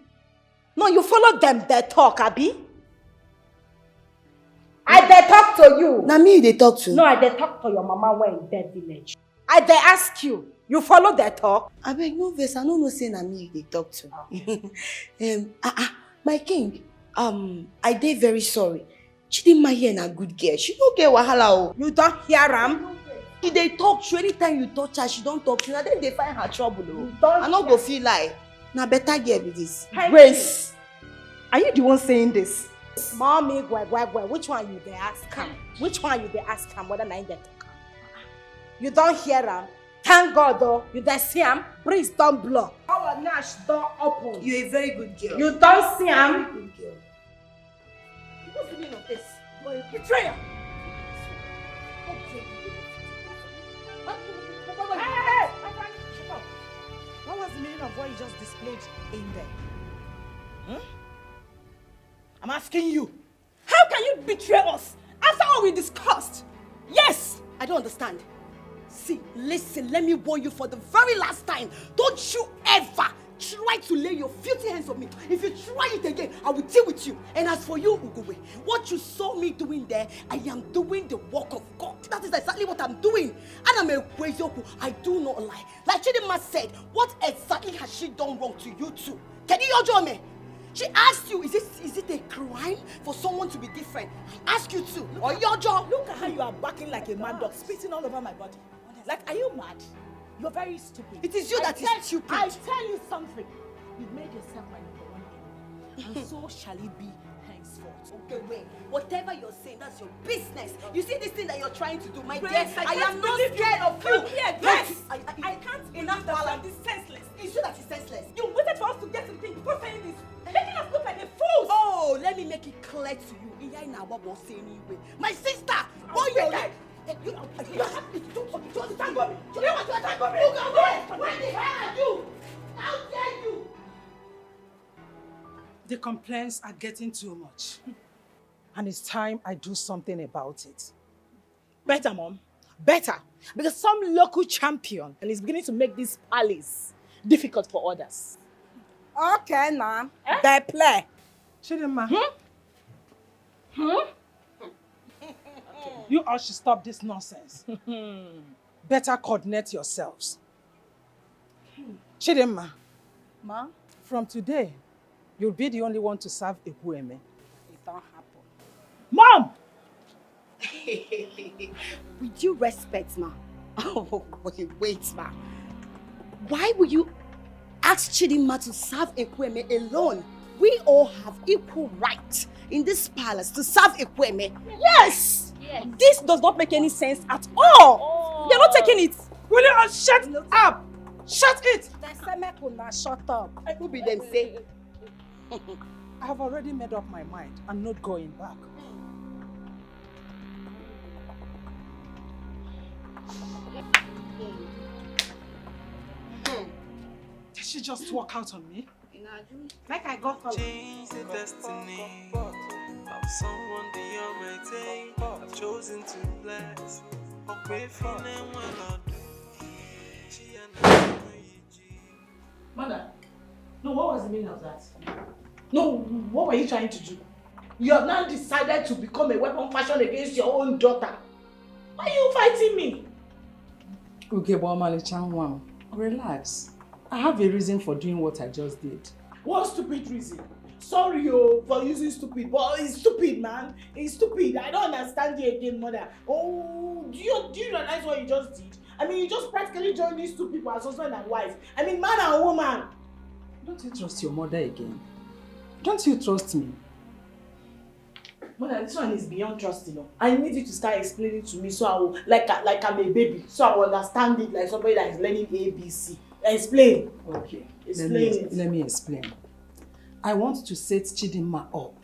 No, you follow them, they talk, Abi? I dey talk to you. Na me they talk to. No, I dey talk to your mama when in that village. I dey ask you. You follow their talk? Abeg, no vex, I no know say na me they talk to. My king, I dey very sorry. Chidima here na good girl. She no get wahala o. You don't hear am? She dey talk to you. Anytime you touch her, she don't talk to you. Na then they find her trouble o. I no go feel like. Na better girl be this. Grace, are you the one saying this? Mommy, which one you dey ask am? Which one you dey ask am whether na him dey talk am? You don't hear am? Thank God though, you dey see am? Breeze don't blow. Our nash door open. You're a very good girl. You don't see am? Good girl. What's the meaning of this? Betrayal. Hey! Shut up. What was the meaning of what you just displayed in there? I'm asking you. How can you betray us after all we discussed? Yes! I don't understand. See, listen, let me warn you for the very last time. Don't you ever try to lay your filthy hands on me. If you try it again, I will deal with you. And as for you, Ugowe, what you saw me doing there, I am doing the work of God. That is exactly what I'm doing. And I'm a Kwezoku. I do not lie. Like Chidima said, what exactly has she done wrong to you two? Can you judge me? She asked you, is it a crime for someone to be different? I ask you too. Or your job. Look at how you are barking like a mad dog, spitting all over my body. Like, are you mad? You're very stupid. It is you that is stupid. I tell you something. You've made yourself my number one enemy. And so shall it be henceforth. Okay, wait. Whatever you're saying, that's your business. You see this thing that you're trying to do, my dear? Grace, I am not scared of you. Come here, Grace. I can't enough believe that balance. you're this senseless. It's you that is senseless. You waited for us to get to the thing before saying this. Making us look like a fool. Oh, let me make it clear to you. My sister, what you like? You have to tango me. You want to tango me? What the hell are you? How dare you? The complaints are getting too much. And it's time I do something about it. Better, Mom. Better. Because some local champion and is beginning to make this palace difficult for others. Okay, now. They play. Chidima. You all should stop this nonsense. Better coordinate yourselves. Chidima. Ma? From today, you'll be the only one to serve Ekwueme. It don't happen. Mom! With due respect, ma. Oh, wait, ma. Why would you ask Chidima to serve Ekwueme alone? We all have equal right in this palace to serve Ekwueme. Yes! This does not make any sense at all. You're not taking it. Will you all shut up? Shut it! Shut up. Who be them say? I have already made up my mind. I'm not going back. Did she just walk out on me? Like I got Change the destiny of someone beyond my day. I've chosen to bless. Mother, no, what was the meaning of that? No, what were you trying to do? You have now decided to become a weapon fashioned against your own daughter. Why are you fighting me? Relax. I have a reason for doing what I just did. What stupid reason? Sorry for using stupid, but it's stupid, man. It's stupid. I don't understand you again, mother. Oh, do you realize what you just did? I mean, you just practically joined these two people as husband and wife. I mean, man and woman. Don't you trust your mother again? Don't you trust me? Mother, this one is beyond trust, you know. I need you to start explaining to me so I will, like I'm a baby, so I will understand it like somebody that is learning ABC. Explain. Okay. Explain Let me explain. I want to set Chidima up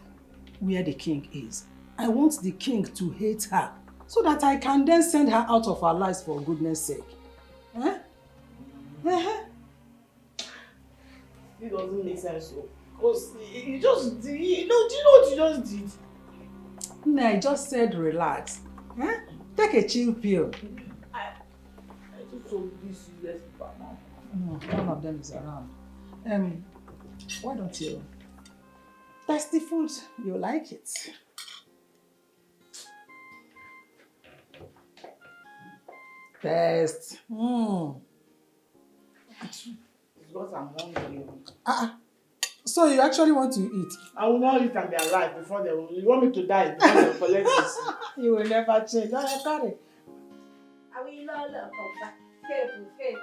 where the king is. I want the king to hate her so that I can then send her out of our lives for goodness sake. Huh? It doesn't make sense, though. Because you just did, do you know what you just did? No, I just said relax. Huh? Take a chill pill. I just told this useless people now. No, none of them is around. Why don't you taste the food? You like it. Taste. Because I'm hungry. So you actually want to eat? I will not eat and be alive before they will. You want me to die before they will collect this? You will never change. No, I carry. I will not look over. Careful. Hey,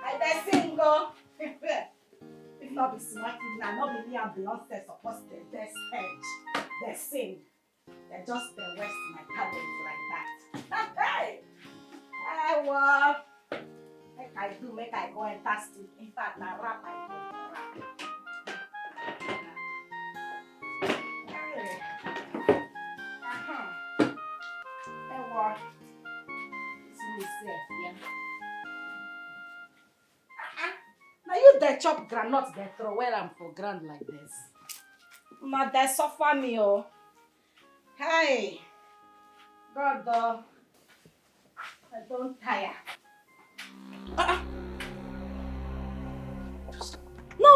I dey sing go. If not be smacking, now not be me and Beyonce supposed to the stage. They sing. They just waste my talent like that. Hey, well, make I go and test it. In fact, na rap I go rap. Hey, well, see me safe, yeah. Now you dey chop groundnut, they throw where I'm for ground like this. Now they suffer me, oh. Hey, God, I don't tire. No,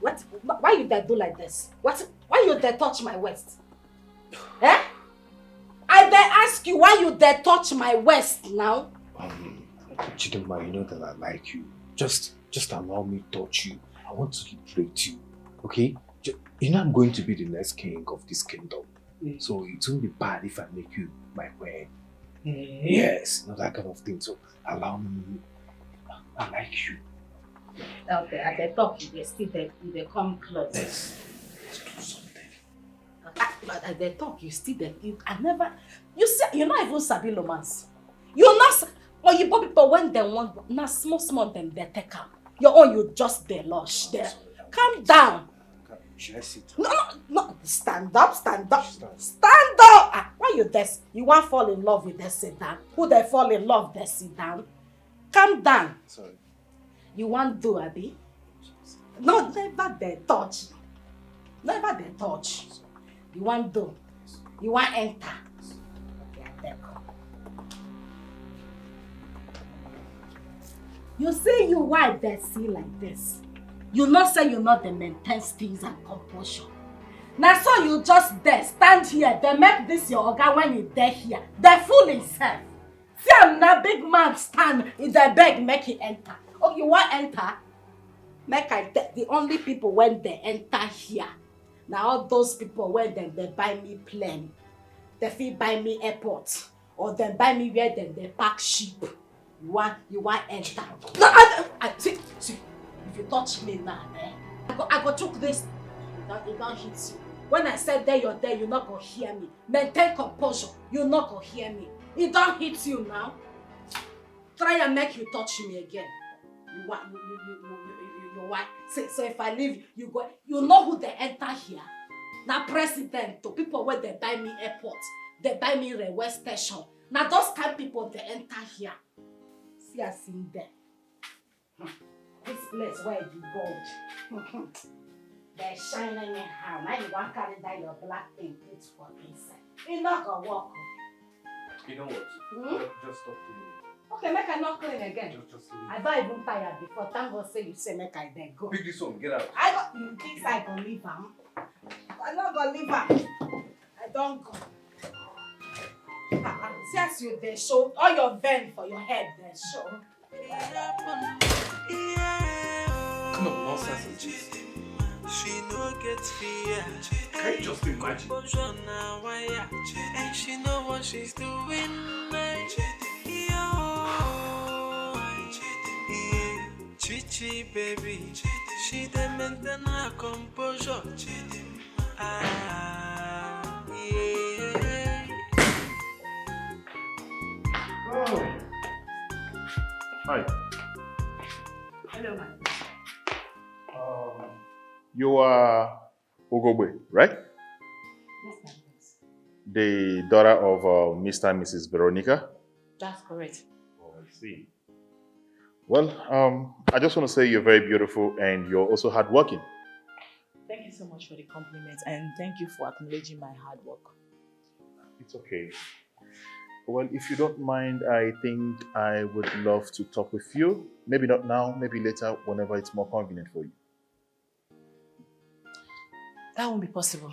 what? Why you there do like this? What? Why you there touch my waist? Eh? I there ask you why you there touch my waist now? Chidima, you know that I like you. Just allow me to touch you. I want to liberate you, okay? You know I'm going to be the next king of this kingdom. So it won't be bad if I make you my queen. Yes, you know that kind of thing. So allow me. I like you. Okay, at the top, they come close. Let's do something. But at the talk, you still there. You're not even sabi romance. You're not. Or you people when they want now small them they take up. Your own you just they lush there. Calm down. Should I sit? No. Stand up. Stand up. Why you there? You want fall in love with them, sit down. Who they fall in love, they sit down. Calm down. Sorry. You want do, Abby? No, never they touch. Never they touch. You want do. You want enter. Okay, I take. You say you wipe the sea like this. You not say you not the maintain steeze and composure. Now so you just there, stand here, they make this your organ when you there here. They fool himself. See I'm not big man stand in the beg make he enter. Oh, you want enter? Make I the only people when they enter here. Now all those people when they buy me plane, they feel buy me airport, or they buy me where they park ship. You want enter? No, see. If you touch me now, I go took this. It don't hit you. When I said there, you're there. You're not gonna hear me. Maintain composure. You're not gonna hear me. It don't hit you now. Try and make you touch me again. You want you want. So if I leave, you go. You know who they enter here? Now president to people where they buy me airport, they buy me railway station. Now those kind of people they enter here. See us in there. This place where you gold. They're shining anyhow. Now you want to carry that your black thing put for inside. It's not gonna work. You know what? Just stop cleaning. Okay, make I not clean again. Just leave. I don't even tired before. Thank God say you say make I then go. Pick this one, get out. I got you think I gonna leave him. I'm not gonna leave him. I don't go. Since you they show all your vein for your head they show. Come on, nonsense and cheese. She no get fear. Can you just imagine? And she know what she's doing. Chichi baby, she dey maintain her composure. Oh. Hi. Hello, man. You are Ogogbe, right? Yes, ma'am. The daughter of Mr. and Mrs. Veronica? That's correct. Oh, I see. Well, I just want to say you're very beautiful and you're also hardworking. Thank you so much for the compliment and thank you for acknowledging my hard work. It's okay. Well, if you don't mind, I think I would love to talk with you. Maybe not now, maybe later, whenever it's more convenient for you. That won't be possible.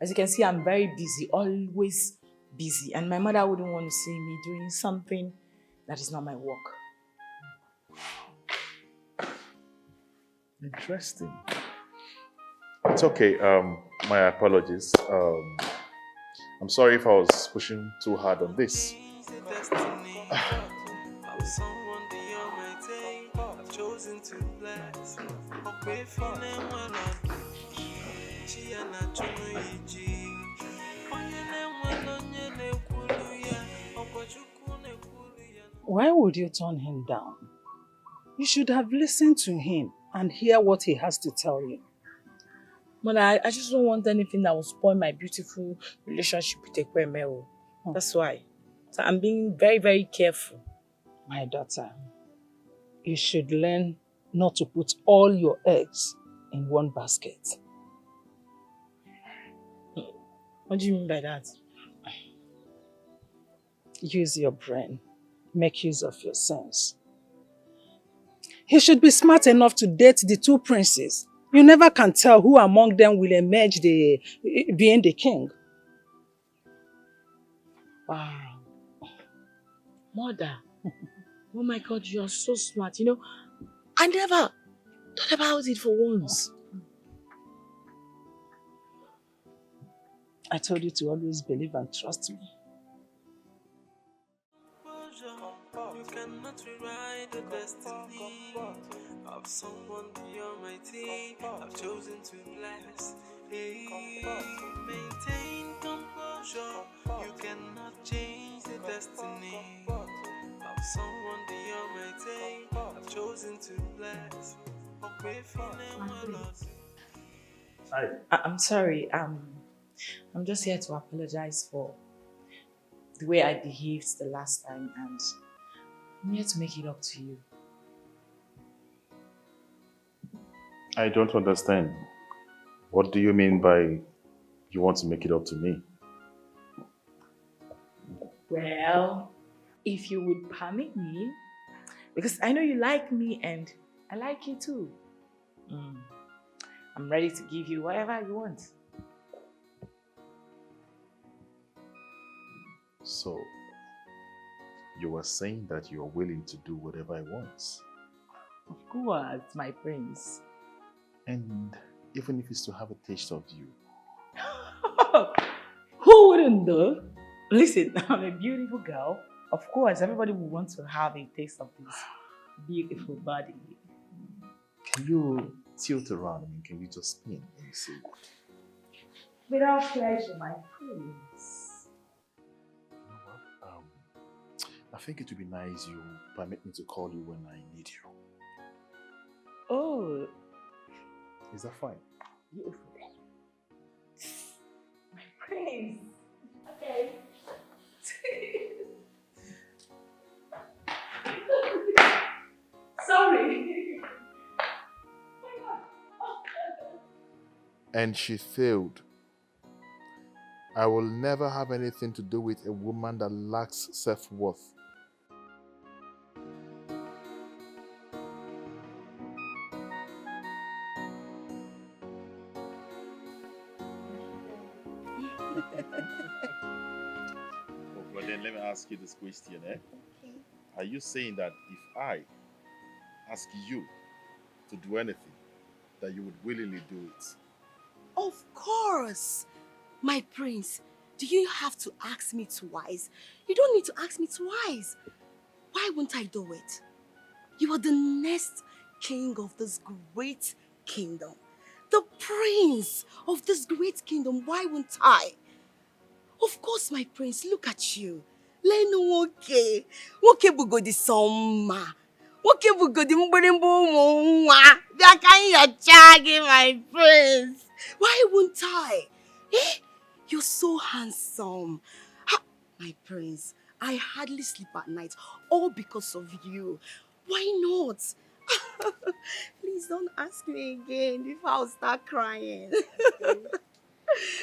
As you can see, I'm very busy, always busy. And my mother wouldn't want to see me doing something that is not my work. Interesting. It's okay. My apologies. I'm sorry if I was pushing too hard on this. Why would you turn him down? You should have listened to him and hear what he has to tell you. Mother, I just don't want anything that will spoil my beautiful relationship with Ekweme. That's why. So I'm being very, very careful. My daughter, you should learn not to put all your eggs in one basket. What do you mean by that? Use your brain. Make use of your sense. He should be smart enough to date the two princes. You never can tell who among them will emerge being the king. Wow. Mother. Oh my God, you are so smart. You know, I never thought about it for once. I told you to always believe and trust me. You cannot rewrite the destiny of someone the Almighty. I've chosen to bless. Hey, maintain composure. You cannot change the destiny of someone the Almighty. I've chosen to bless. Hi. I'm sorry. I'm just here to apologize for the way I behaved the last time, and I'm here to make it up to you. I don't understand. What do you mean by you want to make it up to me? Well, if you would permit me, because I know you like me and I like you too. I'm ready to give you whatever you want. So, you were saying that you are willing to do whatever I want? Of course, my prince. And even if it's to have a taste of you? Who wouldn't though? Listen, I'm a beautiful girl. Of course, everybody would want to have a taste of this beautiful body. Can you tilt around? I mean, can you just spin and see? Without pleasure, my prince. You know what? I think it would be nice you permit me to call you when I need you. Oh. Is that fine? Beautiful. My prince. Okay. Sorry. And she failed. I will never have anything to do with a woman that lacks self-worth. But then let me ask you this question, eh? Okay. Are you saying that if I ask you to do anything, that you would willingly do it? Of course, my prince. Do you have to ask me twice? You don't need to ask me twice. Why won't I do it? You are the next king of this great kingdom. The prince of this great kingdom. Why won't I? Of course, my prince, look at you. Leno woke. Woke bugodi soma. Woke bugodi mburimbo mwa. Biakanya chagi, my prince. Why won't I? Eh? You're so handsome. My prince, I hardly sleep at night, all because of you. Why not? Please don't ask me again if I'll start crying.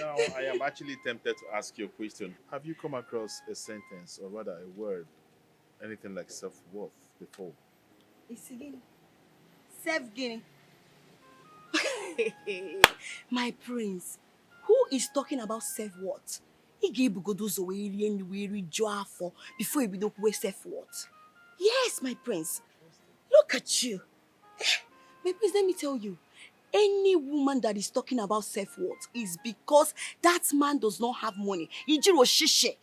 Now, I am actually tempted to ask you a question. Have you come across a sentence, or rather a word, anything like self-worth before? It's again. Self-gain. My prince, who is talking about self-worth? He gave Bugodozo weary for before he would waste self-worth. Yes, my prince. Look at you. My prince, let me tell you. Any woman that is talking about self-worth is because that man does not have money. Ijiro shishe.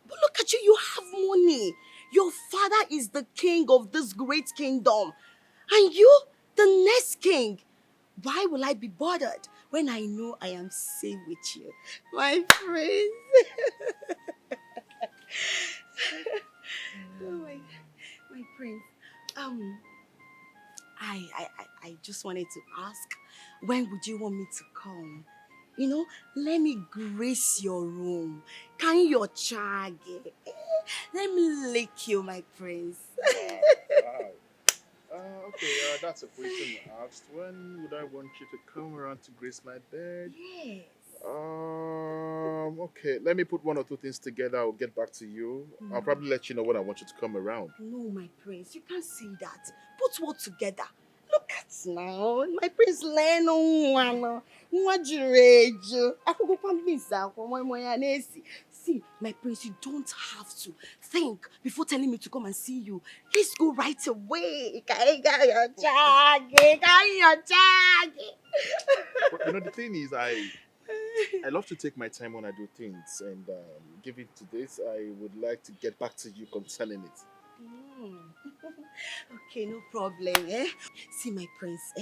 But look at you, you have money. Your father is the king of this great kingdom. And you, the next king. Why will I be bothered when I know I am safe with you? My prince. Oh my prince. I just wanted to ask, when would you want me to come? You know, let me grace your room. Can your chage? Let me lick you, my prince. Okay, that's a question you asked. When would I want you to come around to grace my bed? Yes. Okay, let me put one or two things together. I'll get back to you. I'll probably let you know when I want you to come around. No, my prince, you can't say that. Put what together? Look at now, my prince Leno. See, my prince, you don't have to think before telling me to come and see you. Let's go right away. But you know, the thing is, I love to take my time when I do things, and given to this, I would like to get back to you concerning it. Okay, no problem, eh? See, my prince,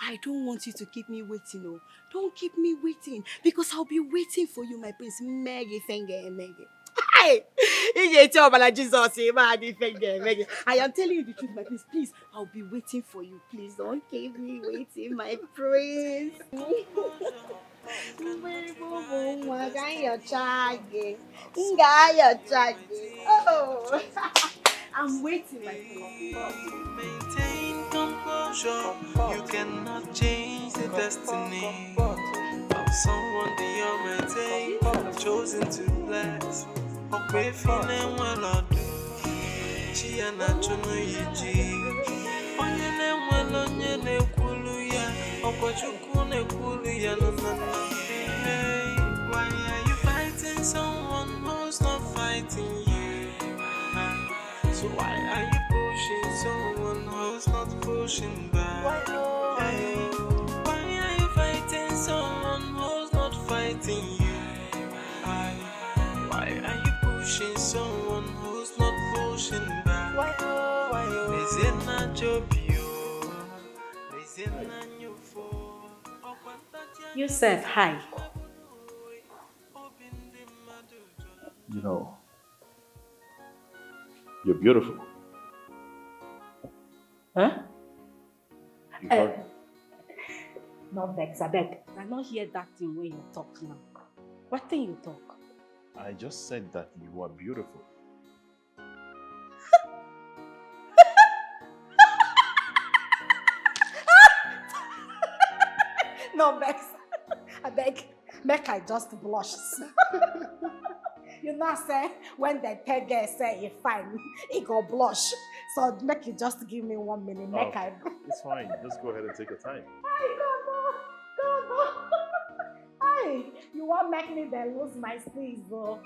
I don't want you to keep me waiting, oh. Don't keep me waiting, because I'll be waiting for you, my prince. Meggy, finger, Meggy. Hey! Jesus, I am telling you the truth, my prince. Please, I'll be waiting for you. Please don't keep me waiting, my prince. Oh, I'm waiting, my prince. Maintain composure. You cannot change the destiny of someone the Almighty have chosen to bless. Okay, feeling well or do. She and I chuno yiji. Onye ne mwelo onye ne kulu ya. Okwachuku ne kulu ya no no no. Hey, why are you fighting someone who's not fighting you? So why are you pushing someone who's not pushing back? Hey, why are you fighting someone who's not fighting you? Why are you pushing someone who's not pushing back? Is it not your view? Is it not your fault? You said hi. You know, you're beautiful. Huh? You heard me. Not vex, I beg. I not hear that thing when you talk now. What thing you talk? I just said that you are beautiful. No vex. I beg. Make I just blush. You know, say, when the peg say you fine, he go blush. So make you just give me 1 minute. Make I. It's fine. Just go ahead and take your time. Hey, go. Hey, you won't make me then lose my steez, though.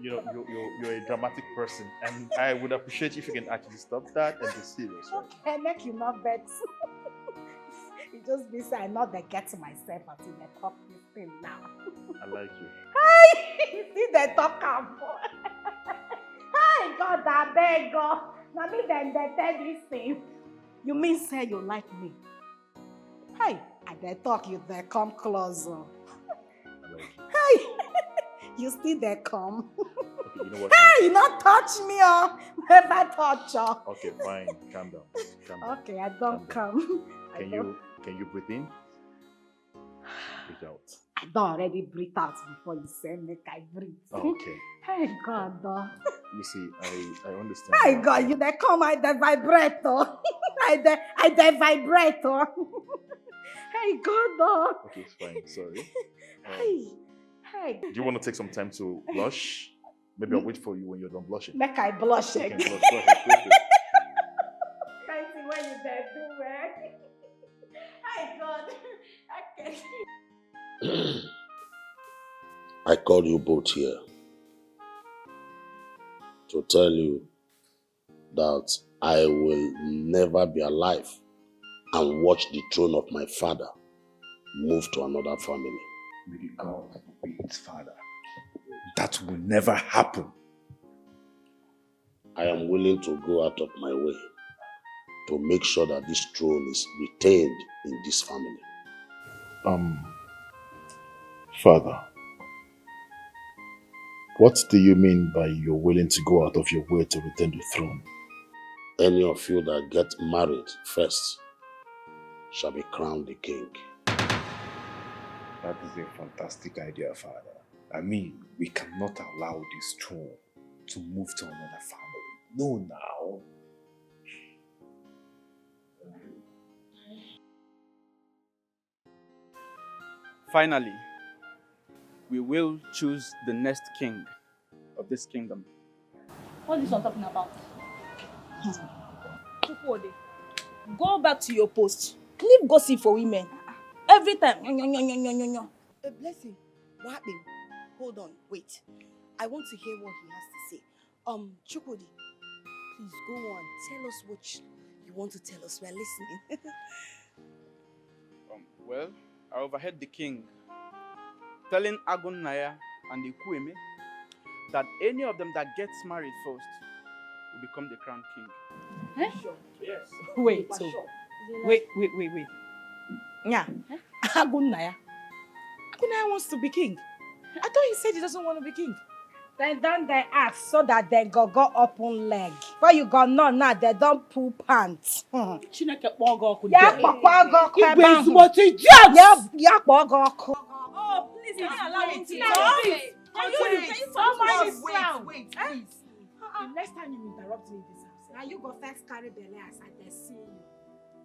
You know, you're a dramatic person, and I would appreciate if you can actually stop that and be serious, right? Okay, make you not vex. It just means I not they get myself until they talk this thing now. I like you. Hey, see they talk am. Hey, God, I beg God. Now me then they tell this thing. You mean say you like me? Hey, I they talk you they come closer. Hey, you still they come. Okay, you know what? Hey, you not touch me, oh. Never touch you. Okay, fine. Calm down. Okay, I don't come. Can you breathe in? Breathe out. I don't already breathe out before you say make I breathe. Okay. Hey God, You see, I understand. Hey God, you they come, I the vibrator. I the vibrator. Hey God, Okay, it's fine. Sorry. Hey. Do you want to take some time to blush? Maybe I'll wait for you when you're done blushing. Make I blush Okay, again. blush. Go ahead. Can't see what you there do, man. Hi, God. Okay. I call you both here to tell you that I will never be alive and watch the throne of my father move to another family. May God be his father. That will never happen. I am willing to go out of my way to make sure that this throne is retained in this family. Father, what do you mean by you're willing to go out of your way to retain the throne? Any of you that get married first shall be crowned the king. That is a fantastic idea, Father. I mean, we cannot allow this throne to move to another family. No, now. Finally, we will choose the next king of this kingdom. What is one talking about? Chukwode, go back to your post. Leave gossip for women. Every time. A blessing. What happened? Hold on, wait. I want to hear what he has to say. Chukwudi, please go on. Tell us what you want to tell us. We're listening. Well, I overheard the king telling Agun Naya and the Kweme that any of them that gets married first will become the crown king. Sure. Yes. Wait. Yeah. Agunaya. Agunaya wants to be king. I thought he said he doesn't want to be king. Then don't they ask so that they go open leg. Why you got no now they don't pull pants. Chineke kpogo oku. Ya kpogo oku. Igwe ezigbote idiot. Ya kpogo oku. Oh, please, can you allow him to Wait, talk? wait, Can you wait, please. The next time you interrupt me in this house. Now you go first carry belly as I dey see you.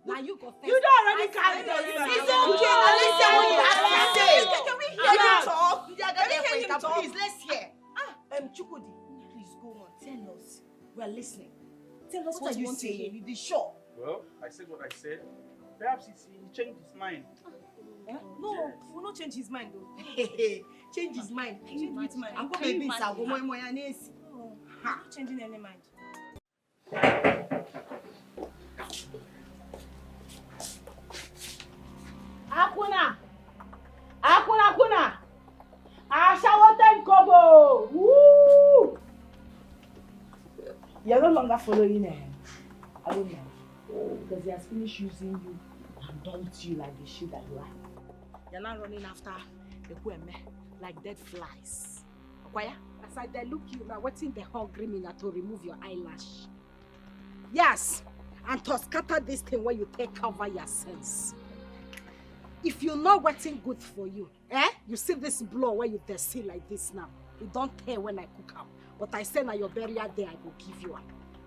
Now you go first. You don't already carry belly. It's okay. Now let's hear what you have to say. Can we hear him talk? Can we hear him talk? Please, let's hear. Chukwudi, please go on. Tell us. We're listening. Tell us what you want to hear. You be sure. Well, I said what I said. Perhaps he changed his mind. No, he will not change his mind though. Change his mind. Change his mind. I'm going to be Not changing any mind. Akuna. Ashawoten Kobo. Woo! You're no longer following him. I don't know. Because he has finished using you and dumped you like the shit that you are. You're not running after the women like dead flies. Okwaya? As I dey look you now, waiting the hungry me to remove your eyelash. Yes, and to scatter this thing where you take cover your sense. If you know waiting good for you, you see this blow where you dey see like this now. You don't tear when I cook out. But I say now your burial day, I go give you one.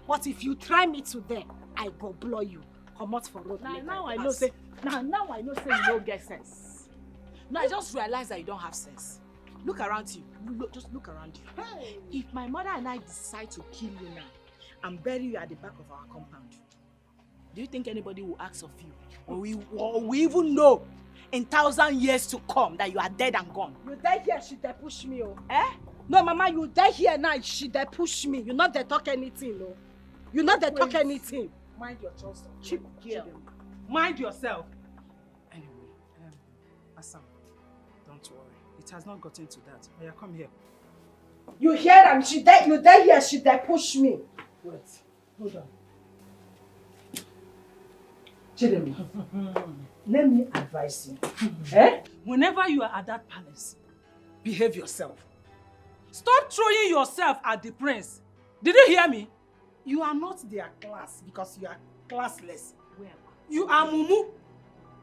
But if you try me today, I go blow you. Come out for road. Now I know say you don't get sense. No, I just realized that you don't have sense. Look around you. Just look around you. Hey. If my mother and I decide to kill you now and bury you at the back of our compound, do you think anybody will ask of you? Or we even know in 1,000 years to come that you are dead and gone? You die here, she dey push me, oh. No, Mama, you die here now, she dey push me. You not dey talk anything, no. You not dey talk anything. Mind your choice. Cheap girl. Mind yourself. Anyway, Assam, don't worry. It has not gotten to that. Oya, come here. You hear them? You die here, she dey push me. Wait, hold on. Chidima, let me advise you. Whenever you are at that palace, behave yourself. Stop throwing yourself at the prince. Did you hear me? You are not their class because you are classless. You are mumu.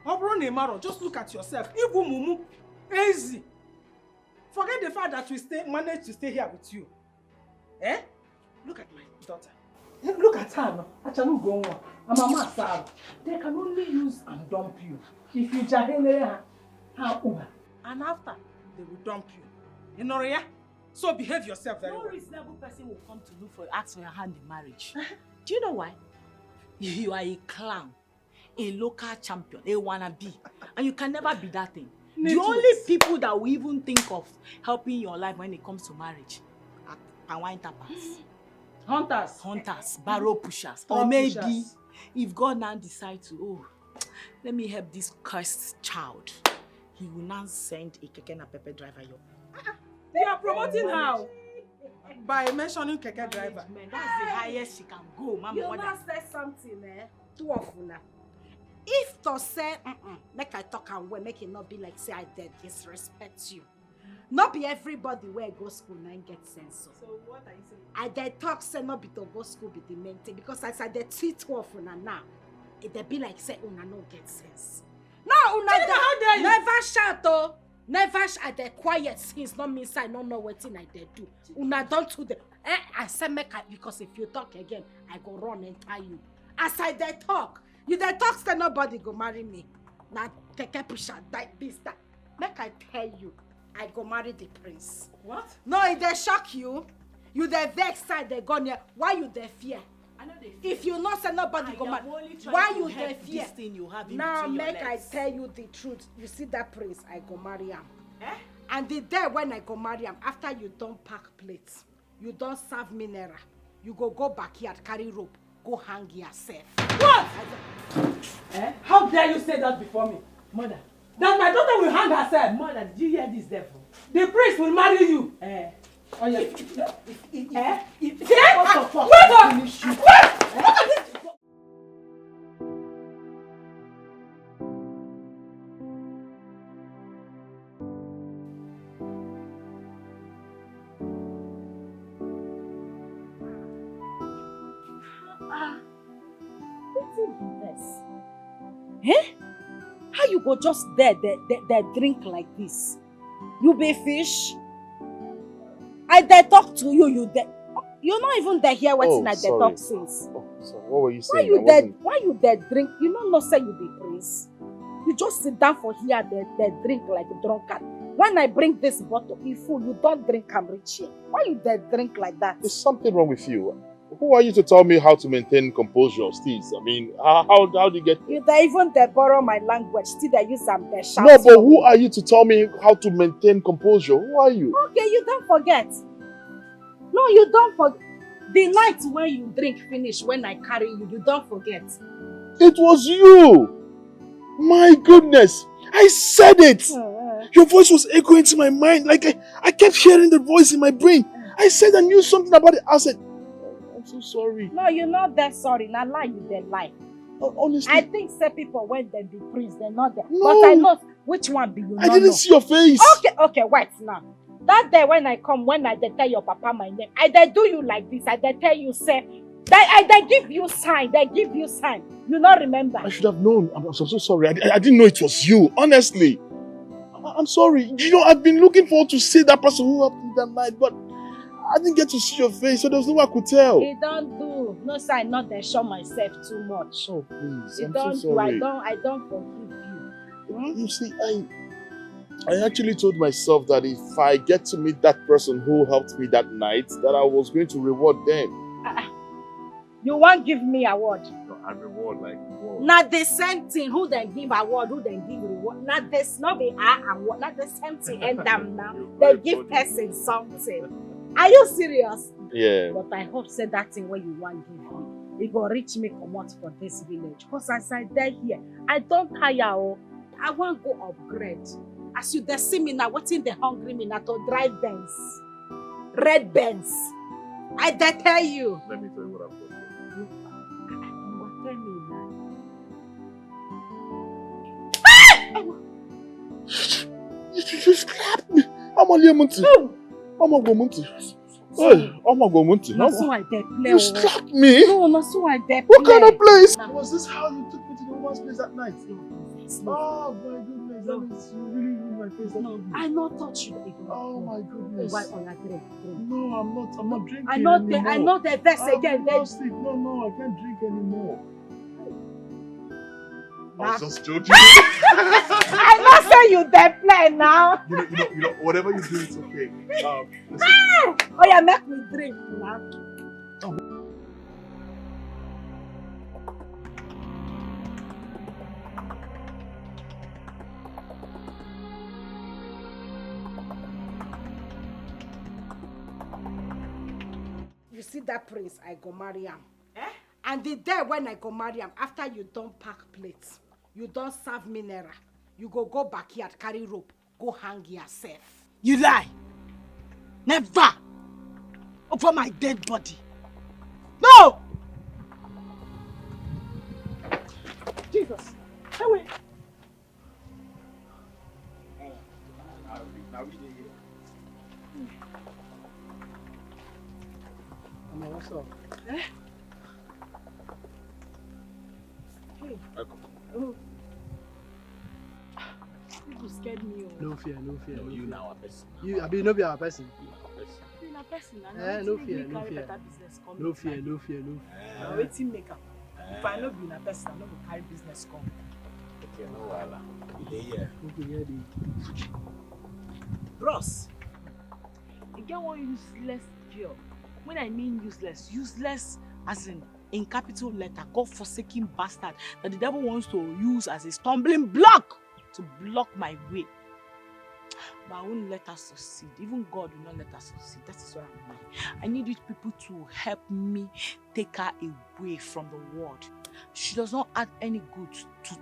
Obro, just look at yourself. Ibu mumu. Easy. Forget the fact that we managed to stay here with you. Look at my daughter. Look at her now. I'm a master. They can only use and dump you if you jahele her Uber. And after, they will dump you. You know, yeah? So behave yourself very No well. reasonable person will come to look for ask for your hand in marriage. Do you know why? You are a clown, a local champion, a wannabe, and you can never be that thing. The only people that will even think of helping your life when it comes to marriage are Pawine tappers, hunters, barrow pushers, or maybe if God now decides to, let me help this cursed child, he will now send a keke na pepe driver your. You are promoting how? By mentioning keke driver. Man, that's the highest she can go, Mama. You not say something, Two of una. If to say, make I talk and way, make it not be like say I did disrespect you. Not be everybody where go school and get sense. So what are you saying? I did talk say not be to go school be the main thing because as I did see two of una now, it be like say una no get sense. No, una how dare you? never shout oh. Never shout the quiet since not means I don't know what thing I did do. Una don't do the I say make I because if you talk again, I go run and tie you. As I did talk, you did talk say nobody go marry me. Now take a push like this that. Make I tell you, I go marry the prince. What? No, if they shock you, you the vex side they go near. Why you the fear? I know they fear. If you not say nobody go marry, why you the fear? This thing you have in Now between your make I legs. tell you the truth. You see that prince, I go marry him. Eh? And the day when I go marry him, after you don't pack plates, you don't serve mineral, you go backyard, carry rope, go hang yourself. What? How dare you say that before me? Mother. That my daughter will hang herself. Mother, did you hear this devil? The priest will marry you. Oh yeah. How you go just there drink like this? You be fish? I dey talk to you, you're not even there here waiting I dey talk since. Oh, sorry. What were you Why saying? you there drink? You don't know say you be prince. You just sit down for here, they drink like a drunkard. When I bring this bottle, if full, you don't drink and reach here. Why you there drink like that? There's something wrong with you. Who are you to tell me how to maintain composure, Steve? I mean, how do you get... You dey even dey borrow my language, still they use am dey shout. No, but who are you to tell me how to maintain composure? Who are you? Okay, you don't forget. No, you don't forget. The night when you drink finish, when I carry you, you don't forget. It was you! My goodness! I said it! Your voice was echoing to my mind. Like I kept hearing the voice in my brain. I said I knew something about it. I said, I'm so sorry. No, you're not that sorry. Now lie, you dey lie. Honestly. I think say people when they be prince, they're not there. No. But I know which one be you. I didn't see your face. Okay, wait now. That day when I come, when I dey tell your papa my name, I dey do you like this. I dey tell you, say, I dey give you sign. They give you sign. You not remember? I should have known. I'm so sorry. I didn't know it was you. Honestly. I'm sorry. You know, I've been looking forward to see that person who helped me that night, but I didn't get to see your face, so there was no way I could tell. It don't do. No sign, not dey show myself too much. Oh, please. It I'm don't so do. sorry. I don't forgive you. You see, I actually told myself that if I get to meet that person who helped me that night, that I was going to reward them. You won't give me award. No, I reward like reward. Not the same thing. Who then give award? Who then give reward? Not this. Not be award. Not the same thing. And them now. They give person something. Are you serious? Yeah. But I hope say that thing where you want give me. It go reach me come out for this village. Cause as I die here, I don't tire. Oh, I want go upgrade. As you dey see me now, what's in the hungry me now to drive Benz, red Benz. I dey tell you. Let me tell you what I've got. Tell me now. You slapped me. I'm only a month. I'm a month. Hey, I'm a month. That's why they play. You slapped me. No, that's why they play. What kind of place? Was this how you took me to the woman's place that night? Oh my goodness, that means you really ruined my face. No, I not touch you. Oh my goodness. Why on a drink? No, I'm not drinking I know anymore. the verse again. No, I can't drink anymore. I was just joking. I not say you dey play now. You know, whatever you do, it's okay. Listen. Oh yeah, make me drink now. You see that prince, I go marry him. And the day when I go marry him, after you don't pack plates, you don't serve mineral, you go backyard, carry rope, go hang yourself. You lie. Never. Over my dead body. No! Jesus. Away. Mama, what's up? Eh? Hey. Welcome. Oh. You scared me. No fear, no fear. No, you now a person. You, I mean, no be our person. You na person. No fear, no fear. No fear, no fear, no fear. Now waiting make up. If I know be na person, I no go carry business come. Okay, no wahala. You dey here. Okay, yeah, dey. Bros, you get one useless girl. When I mean useless as in capital letter, God-forsaken bastard that the devil wants to use as a stumbling block to block my way. But I won't let her succeed. Even God will not let her succeed. That is what I mean. I need you people to help me take her away from the world. She does not add any good to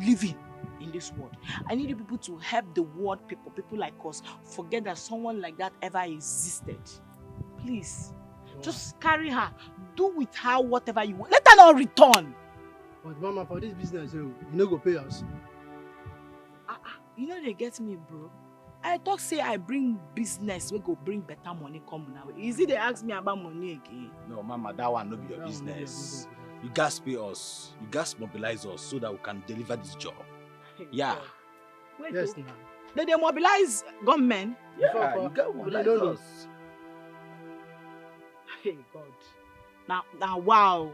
living in this world. I need you people to help the world people like us, forget that someone like that ever existed. Please, just carry her. Do with her whatever you want. Let her not return. But Mama, for this business, you no go pay us. You know they get me, bro. I talk say I bring business, we go bring better money come now. Is it they ask me about money again? No, Mama, that one no be your business. You guys pay us. You guys mobilize us so that we can deliver this job. Yeah. Wait, yes, now. They mobilize gunmen? Yeah, you guys mobilize us. Hey, God. Now, wow.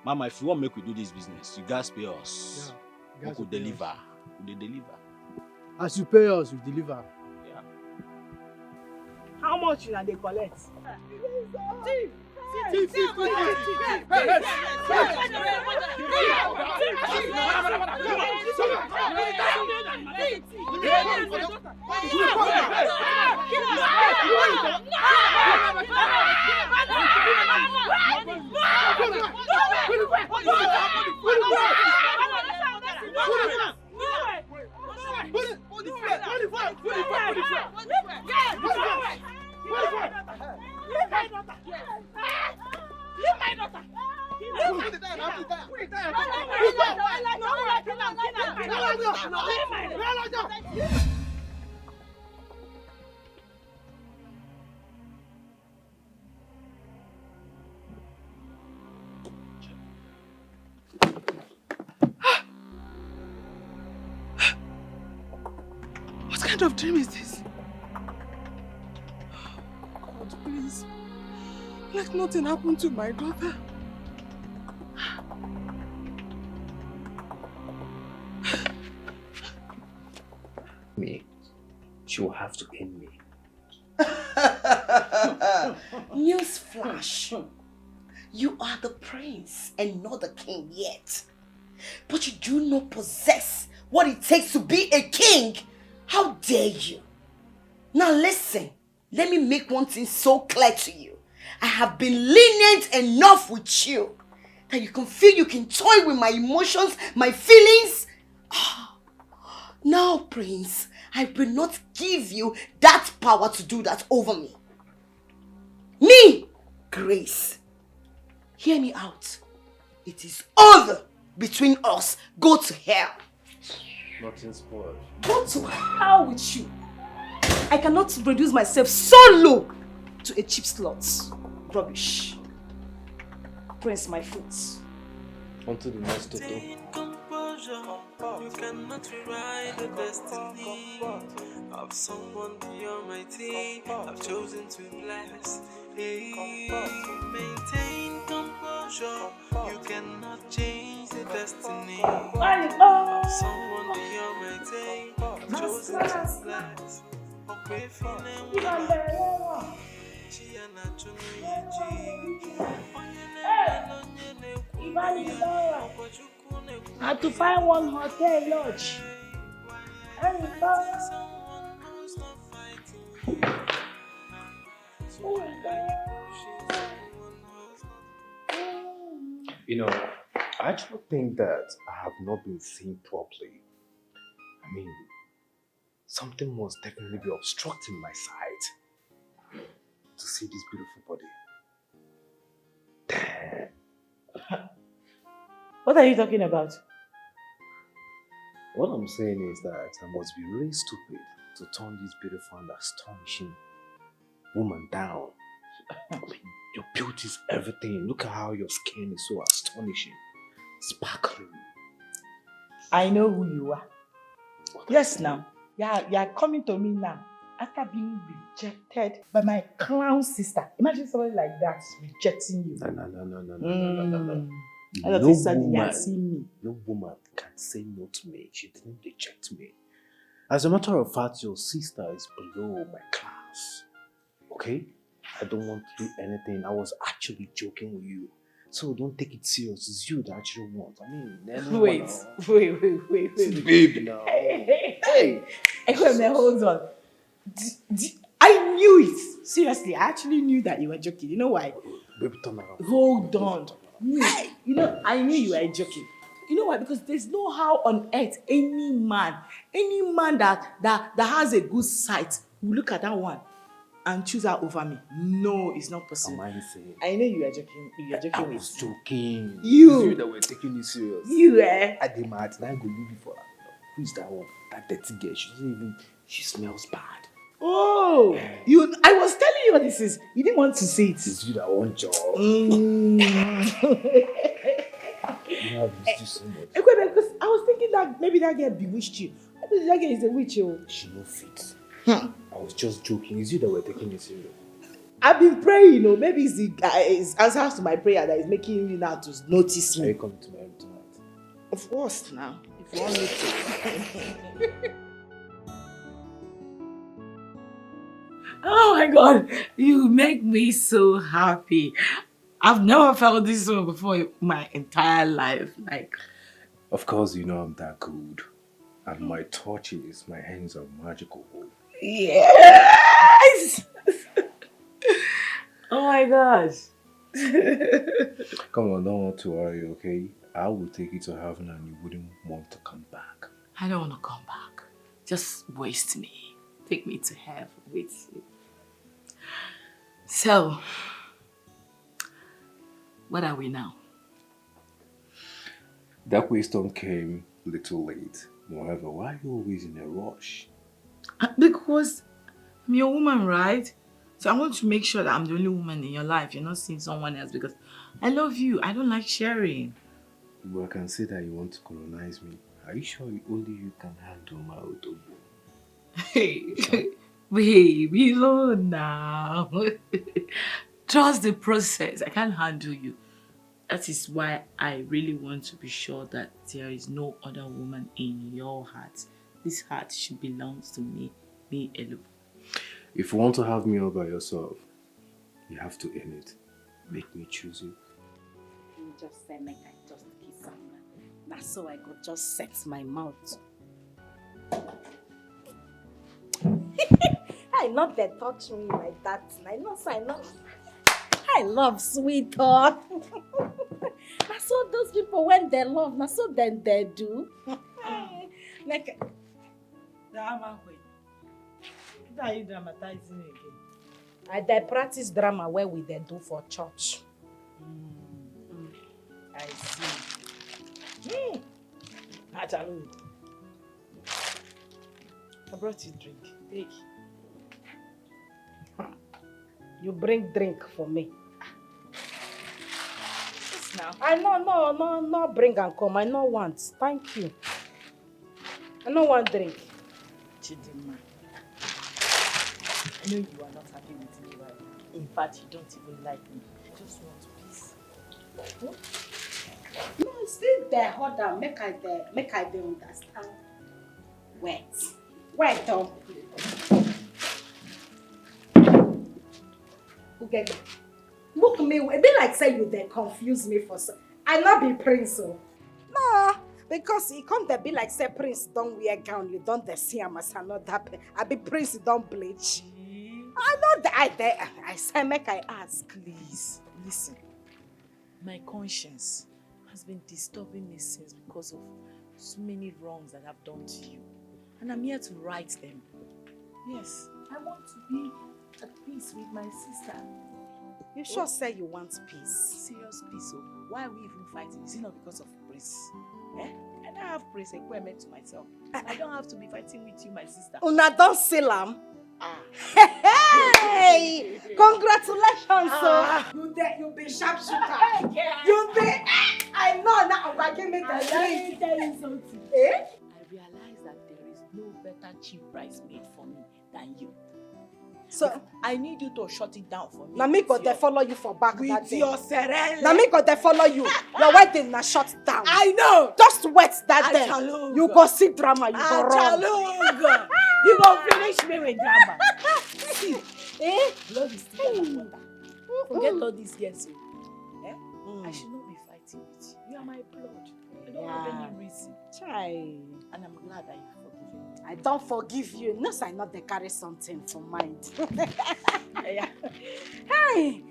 Mama, if you want make we do this business, you guys pay us. Yeah, we could deliver. We deliver. As you pay us, we deliver. Yeah. How much you they collect? What kind of dream is this? God, please, let nothing happen to my daughter. Me. She will have to end me. Newsflash. You are the prince and not the king yet. But you do not possess what it takes to be a king. How dare you? Now listen, let me make one thing so clear to you. I have been lenient enough with you that you can feel you can toy with my emotions, my feelings. Now, Prince, I will not give you that power to do that over me. Me, Grace. Hear me out. It is over between us. Go to hell. Nothing spoiled. Go to hell with you. I cannot reduce myself so low to a cheap slot. Rubbish. Prince, my foot. On to the next tonto. You cannot rewrite the destiny of someone the Almighty I've chosen to bless. Hey, maintain composure. You cannot change the destiny. destiny. Oh. Someone beyond my day, chosen to bless. Okay, feeling I have to find one hotel lodge. You know, I actually think that I have not been seen properly. I mean, something must definitely be obstructing my sight to see this beautiful body. What are you talking about? What I'm saying is that I must be really stupid to turn this beautiful and astonishing woman down. I mean, your beauty is everything. Look at how your skin is so astonishing, sparkling. I know who you are. Yes, now. You're coming to me now after being rejected by my clown sister. Imagine somebody like that rejecting you. No. No woman can say no to me. She didn't reject me. As a matter of fact, your sister is below my class. Okay? I don't want to do anything. I was actually joking with you. So don't take it serious. It's you that actually want. I mean, Wait. Baby now. Hey, hold on. I knew it. Seriously, I actually knew that you were joking. You know why? Baby, turn around. Hold on. You know, I knew you were joking. You know why? Because there's no how on earth any man that has a good sight will look at that one and choose her over me. No, it's not possible. Am I saying? I know you are joking. You are joking. I was joking. You. It's you that were taking it serious. You, eh? I did mad. Now I go leave you for her. Who's that one? That dirty girl. She smells bad. Oh, I was telling you what this is. You didn't want to say it. It's you that want job. You have missed you so much. Because I was thinking that maybe that girl bewitched you. I think that girl is a witch. She no fit. I was just joking. It's you that were taking it serious. I've been praying, maybe it's answers to my prayer that is making you now to notice me. Are you coming to my room tonight? Of course, now. If you want me to. Oh my God, you make me so happy. I've never felt this way before in my entire life. Of course, you know I'm that good. And my touches, my hands are magical. Yes! Oh my gosh. Come on, don't want to worry, okay? I will take you to heaven and you wouldn't want to come back. I don't want to come back. Just waste me. Take me to heaven with you. So, what are we now? That wisdom came a little late. However, why are you always in a rush? Because I'm your woman, right? So I want to make sure that I'm the only woman in your life. You're not seeing someone else because I love you. I don't like sharing. Well, I can see that you want to colonize me. Are you sure only you can handle my autobomb? Hey, baby, no now. Trust the process. I can't handle you. That is why I really want to be sure that there is no other woman in your heart. This heart should belong to me alone. If you want to have me all by yourself, you have to earn it. Make me choose you. You just say, make I just kiss him. That's so I could just set my mouth. I not they touch me like that. I love sweetheart. That's what those people when they love. That's what then they do. Like drama queen. What are you dramatizing again? They practice drama where we they do for church. I see. Actually, I brought you drink. Take. You bring drink for me. Yes, now. I no bring and come. I no want. Thank you. I no want drink. Chidima, I know you are not happy with me, right? In fact, you don't even like me. I just want peace. No, stay there, hold on. Make I dey understand. Wait though. Okay. Look me, it be like say you dey confuse me for some. I not be prince, oh. No, because he come there be like say prince don't wear gown, you don't dey see him as another. I be prince don't bleach. I know that I say make I ask. Please, listen. My conscience has been disturbing me since because of so many wrongs that I've done to you. And I'm here to right them. Yes, I want to be at peace with my sister. You sure say you want peace? Serious peace. Oh. Why are we even fighting? Is it not because of praise? Eh? And I have praise equipment to myself. I don't have to be fighting with you, my sister. Una don't seal am. Hey! Congratulations, sir. You be sharpshooter. You be. I know now. But give me the Let me tell you something. Eh? I realize that there is no better cheap price made for me than you. So I need you to shut it down for me. now me go they follow you for back with that day. your serene. Now me go they follow you. Your wedding na shut down. I know. Just wait that day. Achalug. You go see drama. You go run. Achalug. You go finish me with drama. See, blood is still in water. Forget all these girls. Eh? I should not be fighting with you. You are my blood. I don't have any reason. Try. And I'm glad that you forgive me. I don't forgive you. No, I not they carry something for mind. Yeah. Hey,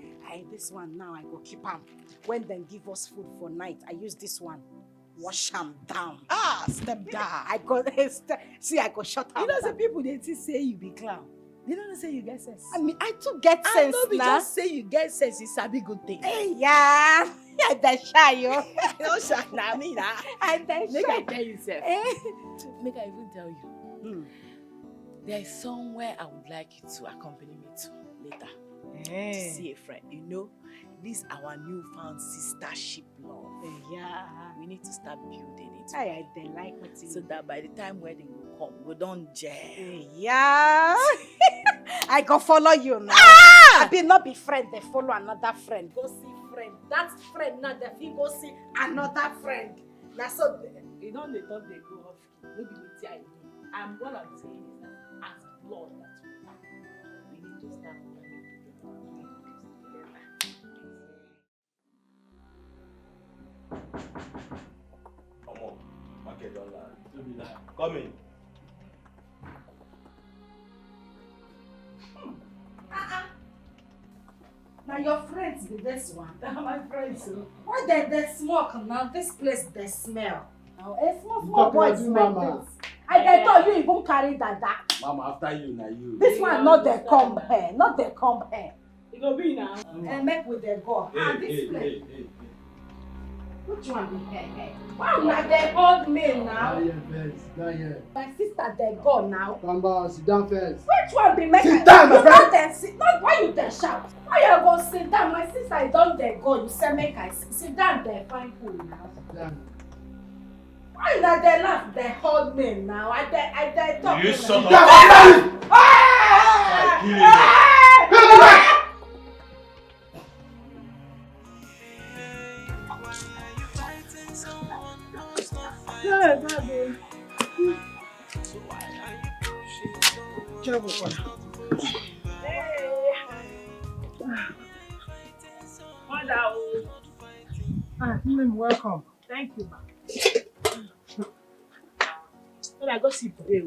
this one now I go keep am. When they give us food for night, I use this one. Wash them down. Step down. I go see. I go shut am. You know, down. the people they say you be clown. They don't say you get sense. I mean, I too get I sense know be now. just say you get sense. It's a big good thing. Hey, yeah. I dey shy yo. No shy na me na. I dey Make shy. I tell you sef. Make I even tell you. There is somewhere I would like you to accompany me to later. To see a friend. You know, this our newfound sistership love. Yeah. We need to start building it. I dey like what so that by the time wedding will come, we don't gel. Yeah. I go follow you now. I be not be friend, they follow another friend. Go see friend. That friend now they fit go see another friend. Now so you know they thought they go off. Maybe with I mean. And what I'm saying is that as blood that we need to start Come on, market dollar. Come in. now your friends be this one. my friends. Why they smoke now? This place they smell. Now a small Talk boy about you, Mama. this. I dey thought you even carry that. Mama, after you, now you. This one not the comb hair, not the comb hair. It go be now. And make with the go. This place. Which one be hair? Why una dey hold me now? Not yet first. Not yet. My sister dey go now. Kamba, sit down first. Which one be make Sit down, my you friend. not dey sit. Not why you dey shout. Why you go sit down? My sister don dey go. You say make I sit down there find food now. Sit down. Why una dey laugh? Dey hold me now. I dey talk. You to shut them. up. Yeah, Daddy. Welcome. Thank you, ma. When I got sick today,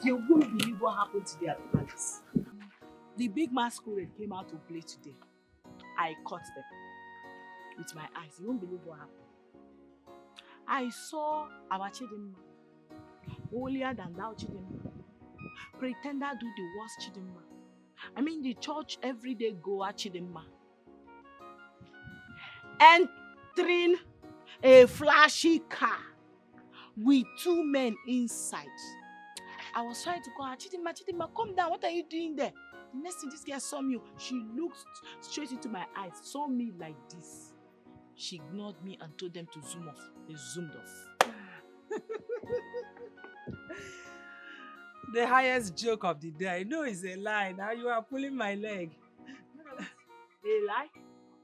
you won't believe what happened today at the palace. The big masquerade came out to play today. I caught them with my eyes. You won't believe what happened. I saw our Chidima, holier than thou Chidima, pretender do the worst Chidima. I mean the church everyday goer Chidima. Entering a flashy car with two men inside. I was trying to call her, Chidima, come down. What are you doing there? The next thing this girl saw me, she looked straight into my eyes, saw me like this. She ignored me and told them to zoom off. They zoomed off. The highest joke of the day. I know it's a lie. Now you are pulling my leg. A lie?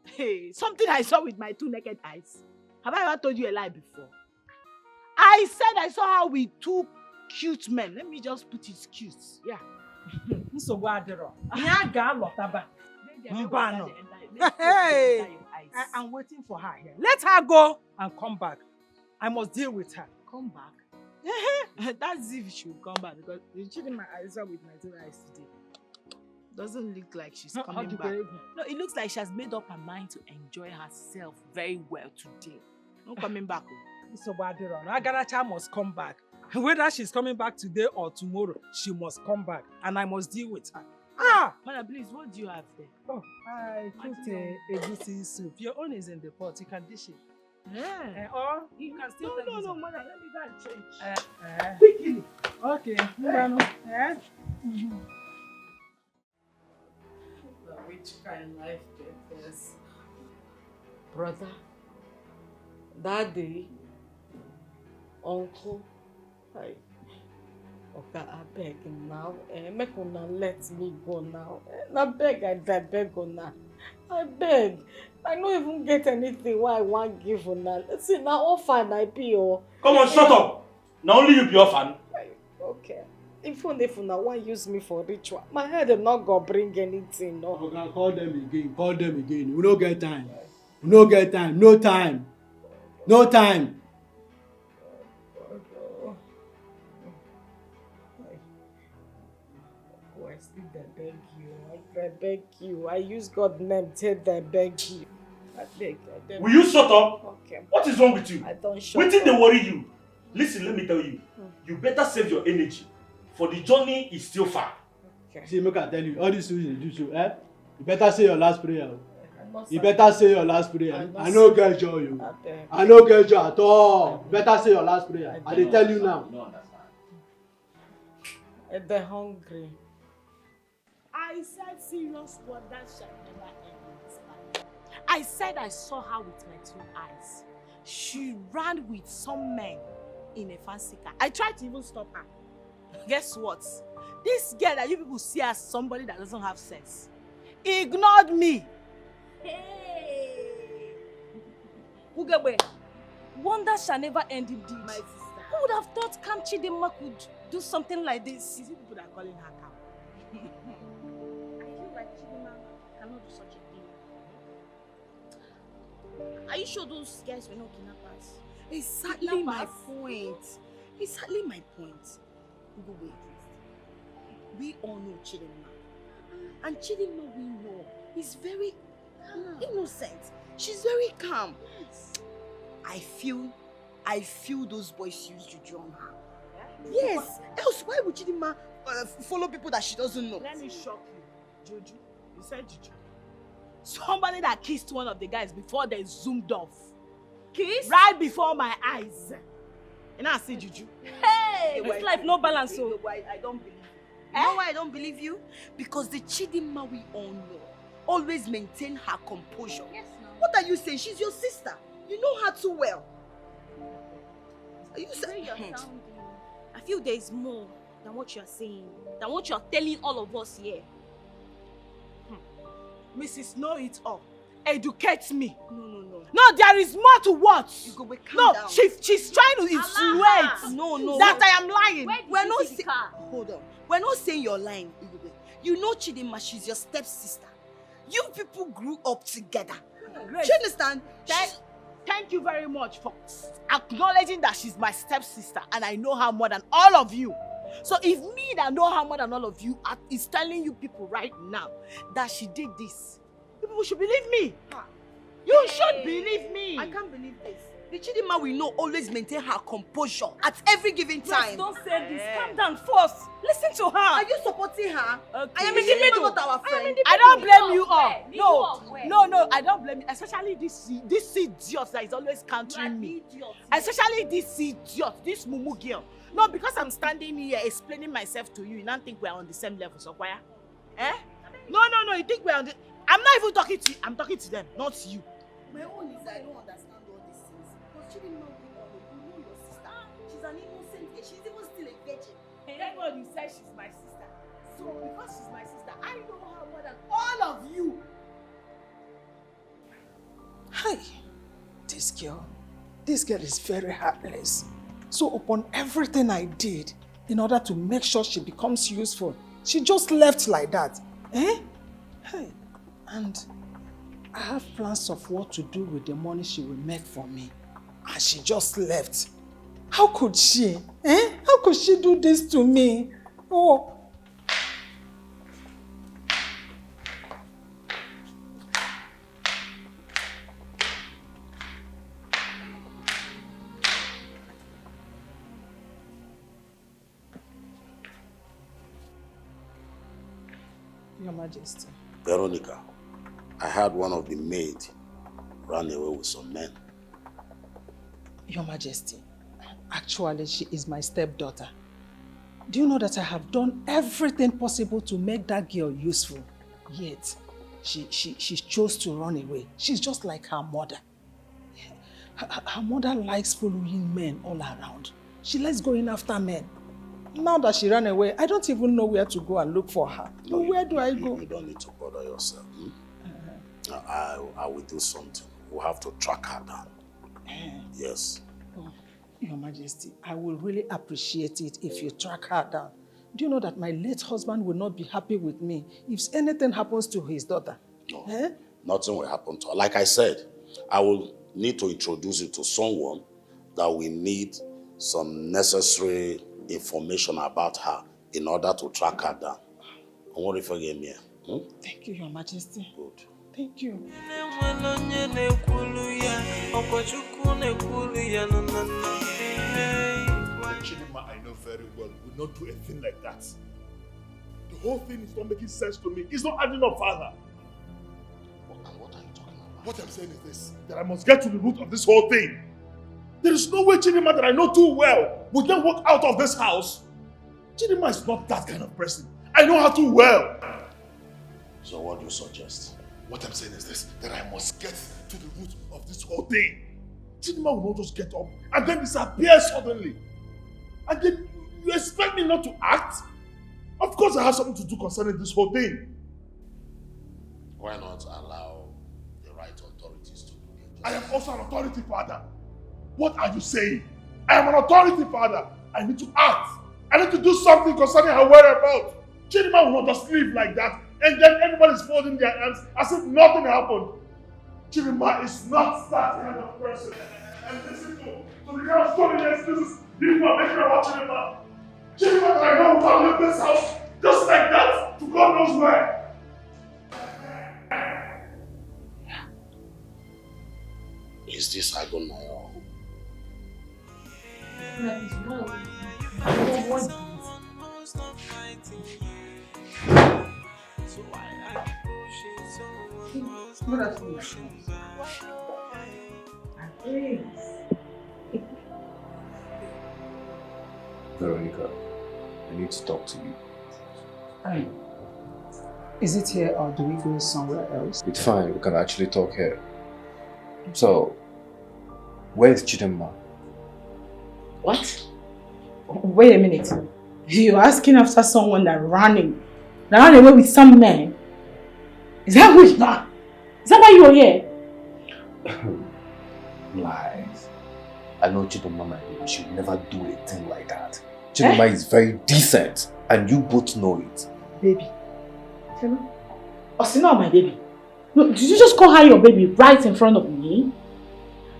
Hey, something I saw with my two naked eyes. Have I ever told you a lie before? I said I saw her with 2 cute men. Let me just put it cute. Yeah. Nsogbu adịrọ. Ihe a ga-alọtaba. Mbano. Hey! I'm waiting for her here. Let her go and come back. I must deal with her. Come back? That's if she will come back because the Chidima I saw with my 2 eyes today doesn't look like she's coming back. No, it looks like she has made up her mind to enjoy herself very well today. No coming back. Nsogbu adịrọ. Agaracha must come back. Whether she's coming back today or tomorrow, she must come back and I must deal with her. Mother, please, what do you have there? Oh, I cooked a egusi soup. Your own is in the pot. You can dish it. Yeah. Or you can still take this no, one. mother, let me go and change. Quickly. Okay. Mbano. Which kind of life this? Brother, daddy, uncle, hi. Okay, I beg now. Make una let me go now. I beg, I beg una. I beg. I don't even get anything why I want give una. See, now orphan I be oh. Come on, shut up. Now only you be orphan. Okay. If una want use me for ritual, my head is not gonna bring anything. No. Okay, call them again. Call them again. We don't get time. We don't get time. No time. No time. I beg you. I use God's name till I beg you. I beg. Will you shut up? Okay. What is wrong with you? I don't shut Waiting up. they worry you. Listen, let me tell you. You better save your energy. For the journey is still far. Okay. See, make I tell you, all these things you do so, eh? You better say your last prayer. You better say your last prayer. I no get joy, you. I no get joy at all. You better say your last prayer. I dey tell you now. They're hungry. I said serious word that shall never end in this life. I said I saw her with my 2 eyes. She ran with some men in a fancy car. I tried to even stop her. Guess what? This girl that you people see as somebody that doesn't have sense ignored me. Hey! Ugebe, wonder shall never end indeed. My sister. Who would have thought Camp Chidima could do something like this? You see people that are calling her cow. I feel like Chidima cannot do such a thing. Are you sure those guys were not kidnappers? Exactly my point. Exactly my point. Go wait. We all know Chidima. And Chidima we know is very innocent. She's very calm. I feel those boys use juju on her. Yes. Else why would Chidima follow people that she doesn't know? Let me shock you. Juju. You said juju. Somebody that kissed one of the guys before they zoomed off. Kiss? Right before my eyes. And I see juju. Hey! This life no balance, so I don't believe you. You know why I don't believe you? Because the Chidima we all know always maintain her composure. Yes, no. What are you saying? She's your sister. You know her too well. Are you saying? I feel there is more than what you are saying, than what you are telling all of us here. Mrs. Know It All, educate me. No. No, there is more to what? You go wait, calm no, down. she's trying to insinuate No. that I am lying. We're not saying. Hold on. We're not saying you're lying, Igwe. You know Chidima, she's your stepsister. You people grew up together. Do you understand? Thank you very much for acknowledging that she's my stepsister and I know her more than all of you. So if me that know her more than all of you is telling you people right now that she did this, you people should believe me. You should believe me. I can't believe this. The Chidima we know always maintain her composure at every given time. Yes, don't say this. Calm down first. Listen to her. Are you supporting her? Okay. I am in the middle, not our friend. I don't blame you all. No, I don't blame you. Especially this idiot that is always countering me. Especially this idiot, this mumu girl. No, because I'm standing here explaining myself to you, you don't think we're on the same level, so why? No, you think we're on the... I'm not even talking to you. I'm talking to them, not you. My own is I don't understand all these things. Because Chidima, you know your sister. She's an innocent girl. She's even still a virgin. Everybody says she's my sister. So because she's my sister, I know her more than all of you. Hi, this girl. This girl is very heartless. So upon everything I did, in order to make sure she becomes useful, she just left like that. Eh? Hey. And I have plans of what to do with the money she will make for me. And she just left. How could she? Eh? How could she do this to me? Oh. Your Majesty. Veronica, I had one of the maids run away with some men. Your Majesty, actually she is my stepdaughter. Do you know that I have done everything possible to make that girl useful? Yet, she chose to run away. She's just like her mother. Her mother likes following men all around. She likes going after men. Now that she ran away, I don't even know where to go and look for her. No, where do I go? You don't need to bother yourself. I will do something. We'll have to track her down. Yes. Oh, Your Majesty, I will really appreciate it if you track her down. Do you know that my late husband will not be happy with me if anything happens to his daughter? No, nothing will happen to her. Like I said, I will need to introduce you to someone that will need some necessary information about her in order to track her down. I won't you forget me. Thank you, Your Majesty. Good. Thank you. Chidima, I know very well, will not do a thing like that. The whole thing is not making sense to me. It's not adding up, Father. What are you talking about? What I'm saying is this, that I must get to the root of this whole thing. There is no way Chidima that I know too well would then walk out of this house. Chidima is not that kind of person. I know her too well. So what do you suggest? What I'm saying is this, that I must get to the root of this whole thing. Chidima will not just get up and then disappear suddenly. And then you expect me not to act? Of course I have something to do concerning this whole thing. Why not allow the right authorities to do their job? I am also an authority, Father. What are you saying? I am an authority, Father. I need to act. I need to do something concerning her whereabouts. Chidima will not just live like that and then everybody's folding their hands as if nothing happened. Chidima is not that kind of person. And listen to the kind of story excuses people are making about Chidima. Chidima that I know will leave this house just like that to God knows where. Is this Agonayo? Veronica, I need to talk to you. Is it here or do we go somewhere else? It's fine, we can actually talk here. So, where is Chidima? What? Wait a minute. You're asking after someone that ran away with some men? Is that who you are? Is that why you are here? Lies. I know Chidima, my baby, she would never do a thing like that. Chidima is very decent, and you both know it. Baby. Osina, my baby. No, did you just call her your baby right in front of me?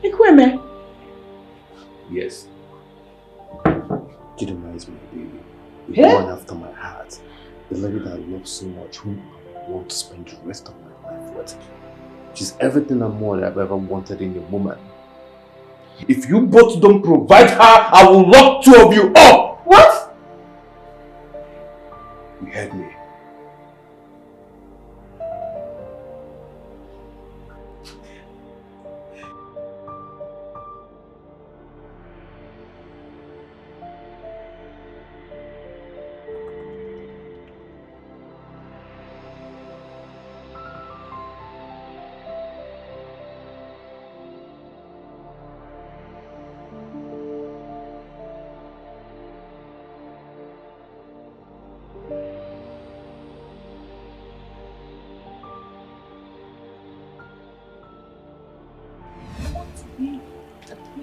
Like, where, man? Yes. Chidima is my baby. The one after my heart. The lady that I love so much, whom I want to spend the rest of my life with. She's everything and more that I've ever wanted in a woman. If you both don't provide her, I will lock two of you up! What? You heard me.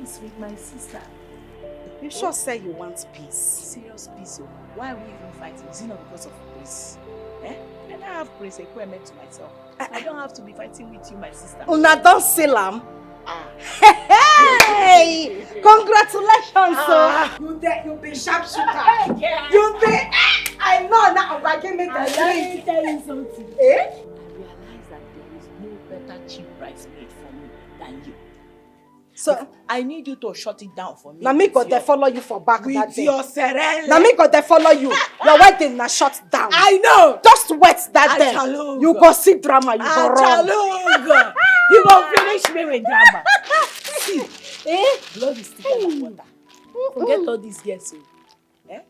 peace with my sister. You sure say you want peace? Serious peace. Oh. Why are we even fighting? Is it not because of Prince? Eh? And I have Prince Equipment to myself. I don't have to be fighting with you, my sister. Una don't seal am. Hey! Congratulations, sir. You be sharpshooter. You be. I know now. But give me the Let me tell you something. Eh? I realize that there is no better cheap bridesmaid for me than you. So I need you to shut it down for me. Now me go they follow you for back with that day. your serene. Now me go they follow you. Your wedding na shut down. I know. Just wait that day. Achalug. You go see drama. You go run. Achalug. You go finish me with drama. See, blood is thicker than water. Forget all these girls. Eh?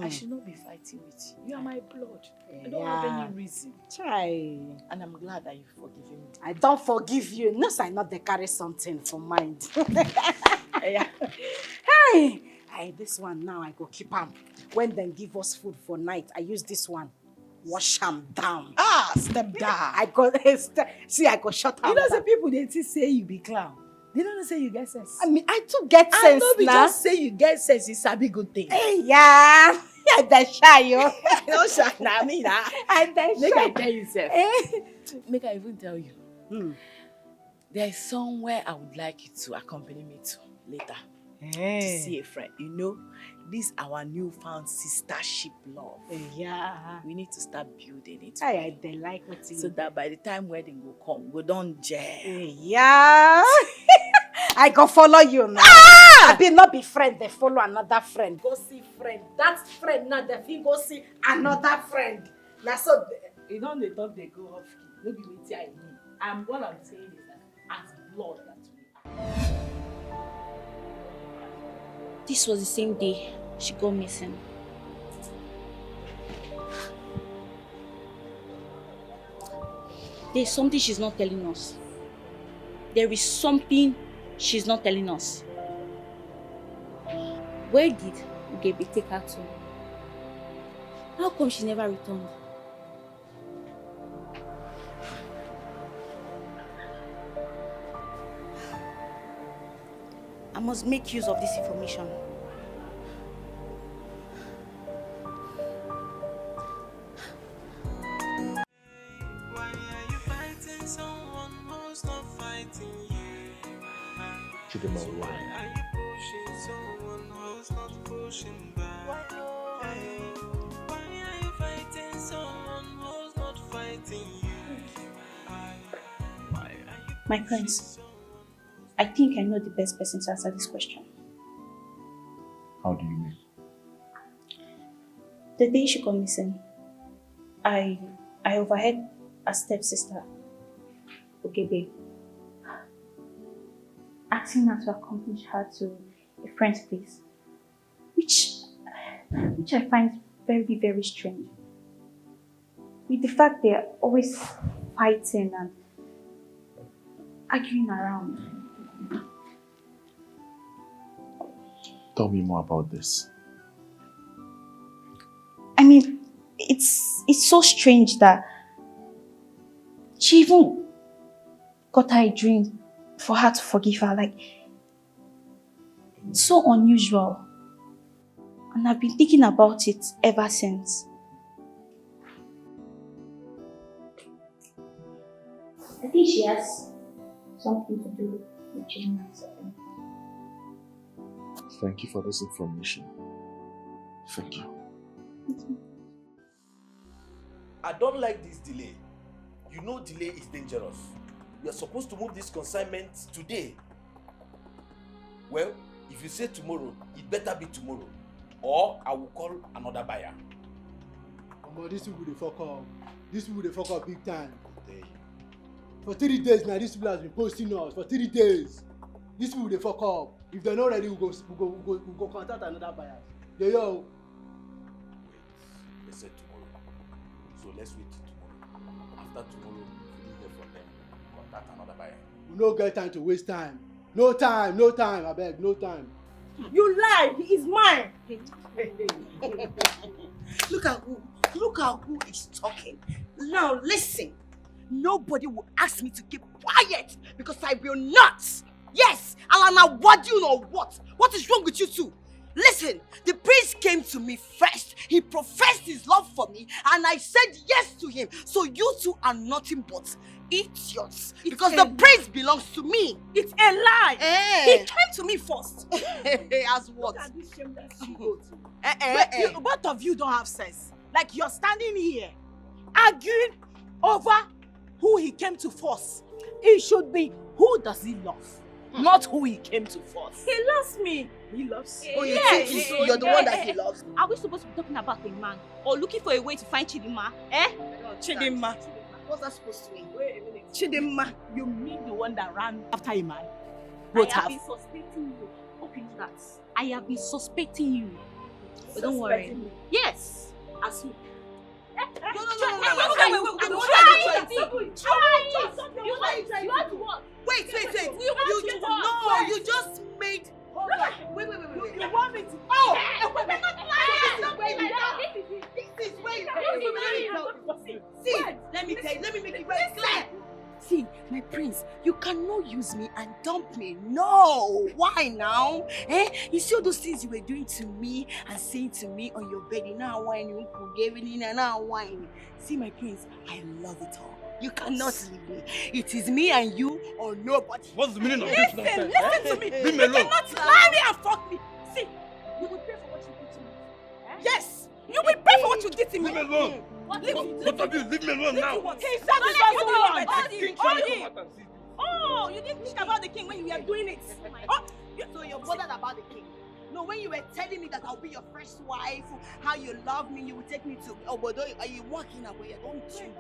I should not be fighting with you. You are my blood. I don't have any reason. Try. And I'm glad that you've forgiven me. I don't forgive you. No, I not they carry something for mind. Yeah. Hey, this one now I go keep am. When they give us food for night, I use this one. Wash am down. Step down. I go see. I go shut am. You know, down. some people they say you be clown. They don't say you get sense. I mean, I too get I sense know be now. just say you get sense. It's a big good thing. Hey, yeah. I dey shy yo. No shy na me na. I dey Make shy. I tell you sef. Make I even tell you. There is somewhere I would like you to accompany me to later. To see a friend. You know, this our newfound sistership love. Yeah. We need to start building it. I dey like what you. So that by the time wedding will come, we don't gel. Yeah. I go follow you now. I be not be friend, they follow another friend. Go see friend. That friend now, they fit go see another friend. Now so You know they talk they go off key. No be wetin I mean. And what I'm saying is that as blood that we are. This was the same day she got missing. There's something she's not telling us. There is something she's not telling us. Where did Ugebe take her to? How come she never returned? I must make use of this information. Chidima, why? My prince, I think I know the best person to answer this question. How do you mean? The day she got missing, I overheard a stepsister, Ugebe, asking her to accompany her to a friend's place, which I find very, very strange. With the fact they're always fighting and arguing around. Tell me more about this. I mean, it's so strange that she even got her a dream for her to forgive her. Like, it's so unusual. And I've been thinking about it ever since. I think she has something to do with Chidima. Thank you for this information. Thank you. I don't like this delay. You know delay is dangerous. We are supposed to move this consignment today. Well, if you say tomorrow, it better be tomorrow. Or I will call another buyer. Omo, these people dey fuck up. These people dey fuck up big time. For 3 days now, these people has been posting us. For 3 days. These people dey fuck up. If they're not ready, we go contact another buyer. Yo. Wait, they said tomorrow. So let's wait till tomorrow. After tomorrow, if we didn't hear from them, contact another buyer. We no get time to waste time. No time, abeg, no time. You lie, he is mine. Look at who is talking. Now listen. Nobody will ask me to keep quiet because I will not. Yes, I'll Wadun or what? What is wrong with you two? Listen, the prince came to me first. He professed his love for me and I said yes to him. So you two are nothing but idiots. Because the prince belongs to me. It's a lie. He came to me first. As what? Look at this shameless you, both of you don't have sense. Like you're standing here arguing over who he came to first. It should be who does he love, not who he came to first. He loves me. He loves you. Oh, you think you're the one that he loves? Are we supposed to be talking about a man or looking for a way to find Chidima? Eh? Chidima. What's that supposed to mean? Wait a minute. Chidima, you mean the one that ran after a man? I have been suspecting you. Okay, that. I have been suspecting you. But don't worry. Yes. As who? No. Try it. You want to what? Wait. You just made. Hold on. Wait. You want me to? Oh! This is where you See, let me make it very clear. See, my prince, you cannot use me and dump me. No! Why now? You see all those things you were doing to me and saying to me on your bed, now whining, now whining. See, my prince, I love it all. You cannot leave me. It is me and you or nobody. What's the meaning of this nonsense? Listen to me. Leave me You alone. cannot lie me and fuck me. See, you will pay for what you did to me. Yes, you will pay for what you did to me. Leave me alone. What? Both of you, leave me alone now. He said this was the one. Oh, you didn't think about the king when you were doing it. So you're bothered about the king? No, when you were telling me that I'll be your first wife, how you love me, you will take me to Obodo, are you walking away? Don't you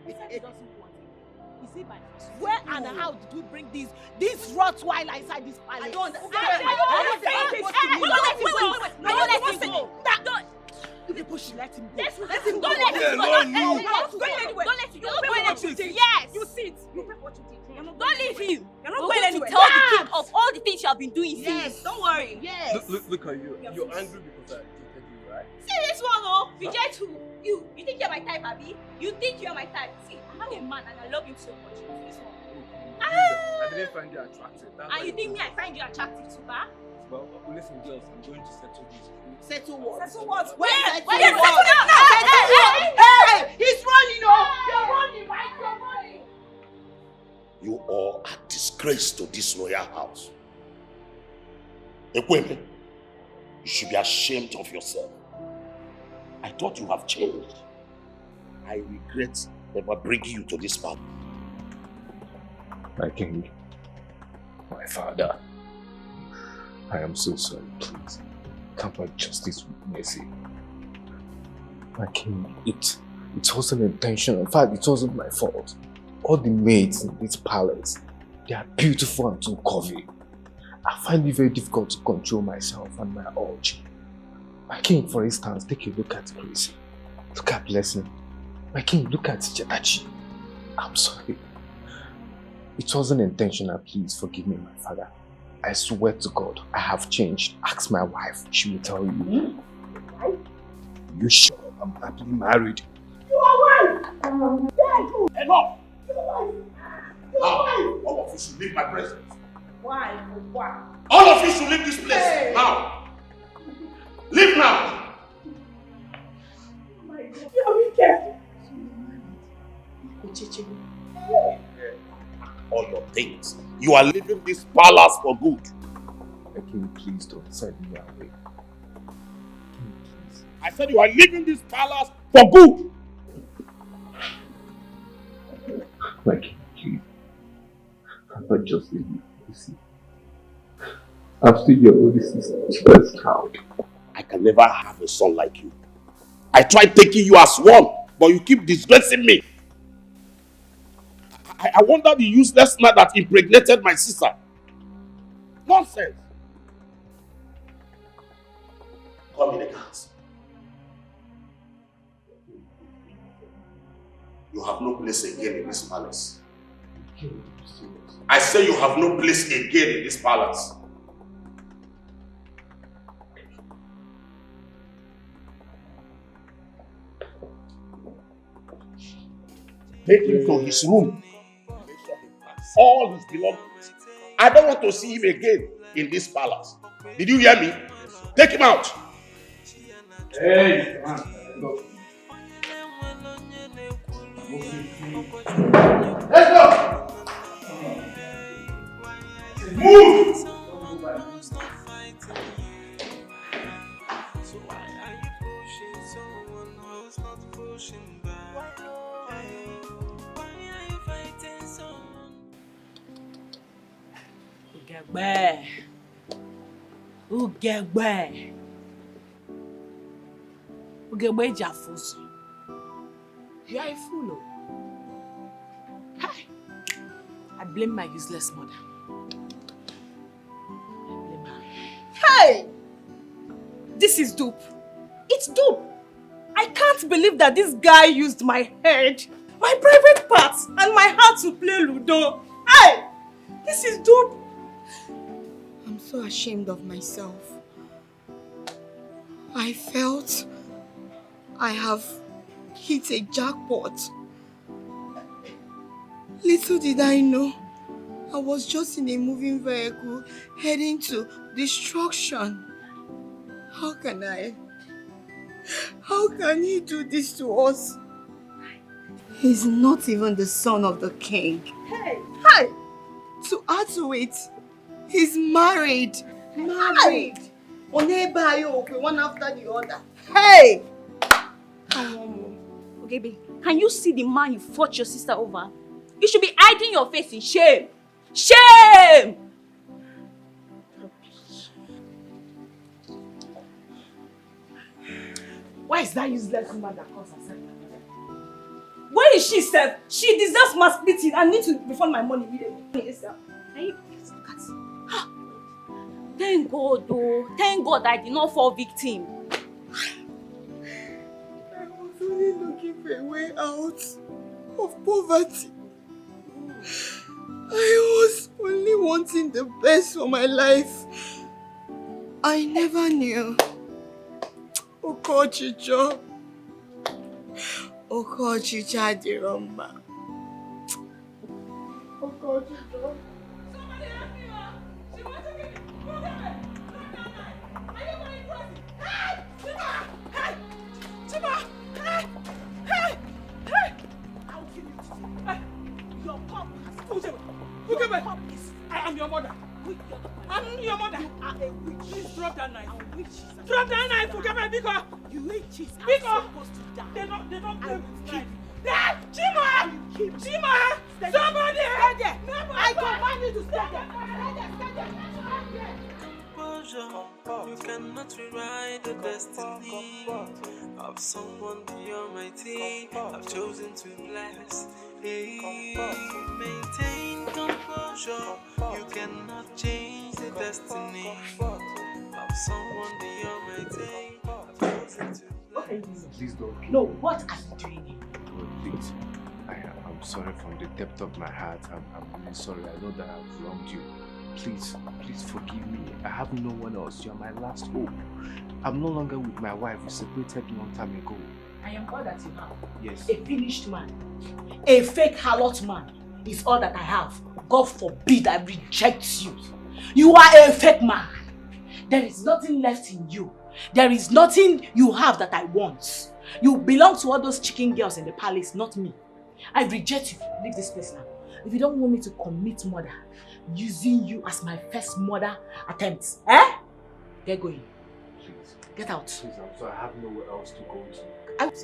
dare. It doesn't want it. Is it by force? Where and how did you bring this Rottweiler inside this palace? I don't understand. Let him go. Let him go. Don't let him go. Don't let him go. Yes. You sit. You pay for what you did. Don't leave him. You're not We're going going to anywhere. tell the king of all the things you have been doing Yes. since. Don't worry. Yes. Look at you. You're angry because I dated you, right? See this one, oh, reject who? You think you're my type, Abby? You think you're my type? See, I have a man and I love him so much. This one. I didn't find you attractive. And you think me, I find you attractive too, huh? Well, listen, girls, I'm going to settle this. Settle what? Settle what? Where? Settle Settle what? now! Hey! He's running, oh! You're running, right? You're running! You all are disgrace to this royal house. Ekweme, you should be ashamed of yourself. I thought you have changed. I regret never bringing you to this party. My king, my father, I am so sorry, please. Temper justice with mercy. My king, it wasn't intentional. In fact, it wasn't my fault. All the maids in this palace, they are beautiful and too curvy. I find it very difficult to control myself and my urge. My king, for instance, take a look at Gracie. Look at Blessing. My king, look at Jetachi. I'm sorry. It wasn't intentional, please forgive me, my father. I swear to God, I have changed. Ask my wife, she will tell you. You sure I'm happily married? You are right! Enough! Now, all of you should leave my presence. Why? Why? All of you should leave this place now. Leave now. You're wicked. All your things. You are leaving this palace for good. My king, please don't send me away. I said you are leaving this palace for good. My king, please. But just leave me. You see, I'm still your only sister's child. I can never have a son like you. I tried taking you as one, but you keep disgracing me. I wonder the useless man that impregnated my sister. Nonsense. Come in the house. You have no place again in this palace. I say you have no place again in this palace. Take him to his room. All his belongings I don't want to see him again in this palace. Did you hear me? Take him out. Hey, man. Let's go. Move. Ugegbe Jafuso. You are a fool. Hi. I blame my useless mother. I blame her. Hey! This is dope. It's dope. I can't believe that this guy used my head, my private parts, and my heart to play Ludo. Hey! This is dope. I'm so ashamed of myself. I felt I have hit a jackpot. Little did I know, I was just in a moving vehicle heading to destruction. How can he do this to us? He's not even the son of the king. Hey! To add to it, he's married. Married! One after the other. Hey! Okay, can you see the man you fought your sister over? You should be hiding your face in shame. Shame! Why is that useless woman that calls herself? Where is she, Seth? She deserves my splitting. I need to refund my money immediately. Thank God, though. Thank God I did not fall victim. I was only looking for a way out of poverty. I was only wanting the best for my life. I never knew. Okochicho Adiromba. Okochicho. I am your mother. I'm your mother. You are a witch. Please drop that knife. Drop that knife, Ukebe, because you witches are supposed to die. They don't play with knife. Chima! Chima! Somebody! Stay there. I command you to stay there. Stay there. You cannot rewrite the destiny of someone beyond my team. I've chosen to bless. Hey, maintain composure. You cannot change the destiny of someone beyond my team. I've chosen to bless. Please don't. No, what are you doing here? No, please. I'm sorry from the depth of my heart. I'm really sorry. I know that I've wronged you. Please forgive me. I have no one else. You're my last hope. I'm no longer with my wife. We separated a long time ago. I am all that you have. Yes. A finished man. A fake harlot man is all that I have. God forbid I reject you. You are a fake man. There is nothing left in you. There is nothing you have that I want. You belong to all those chicken girls in the palace, not me. I reject you. Leave this place now. If you don't want me to commit murder, using you as my first murder attempt, get going. Please. Get out. Please, I'm sorry. I have nowhere else to go to. Out.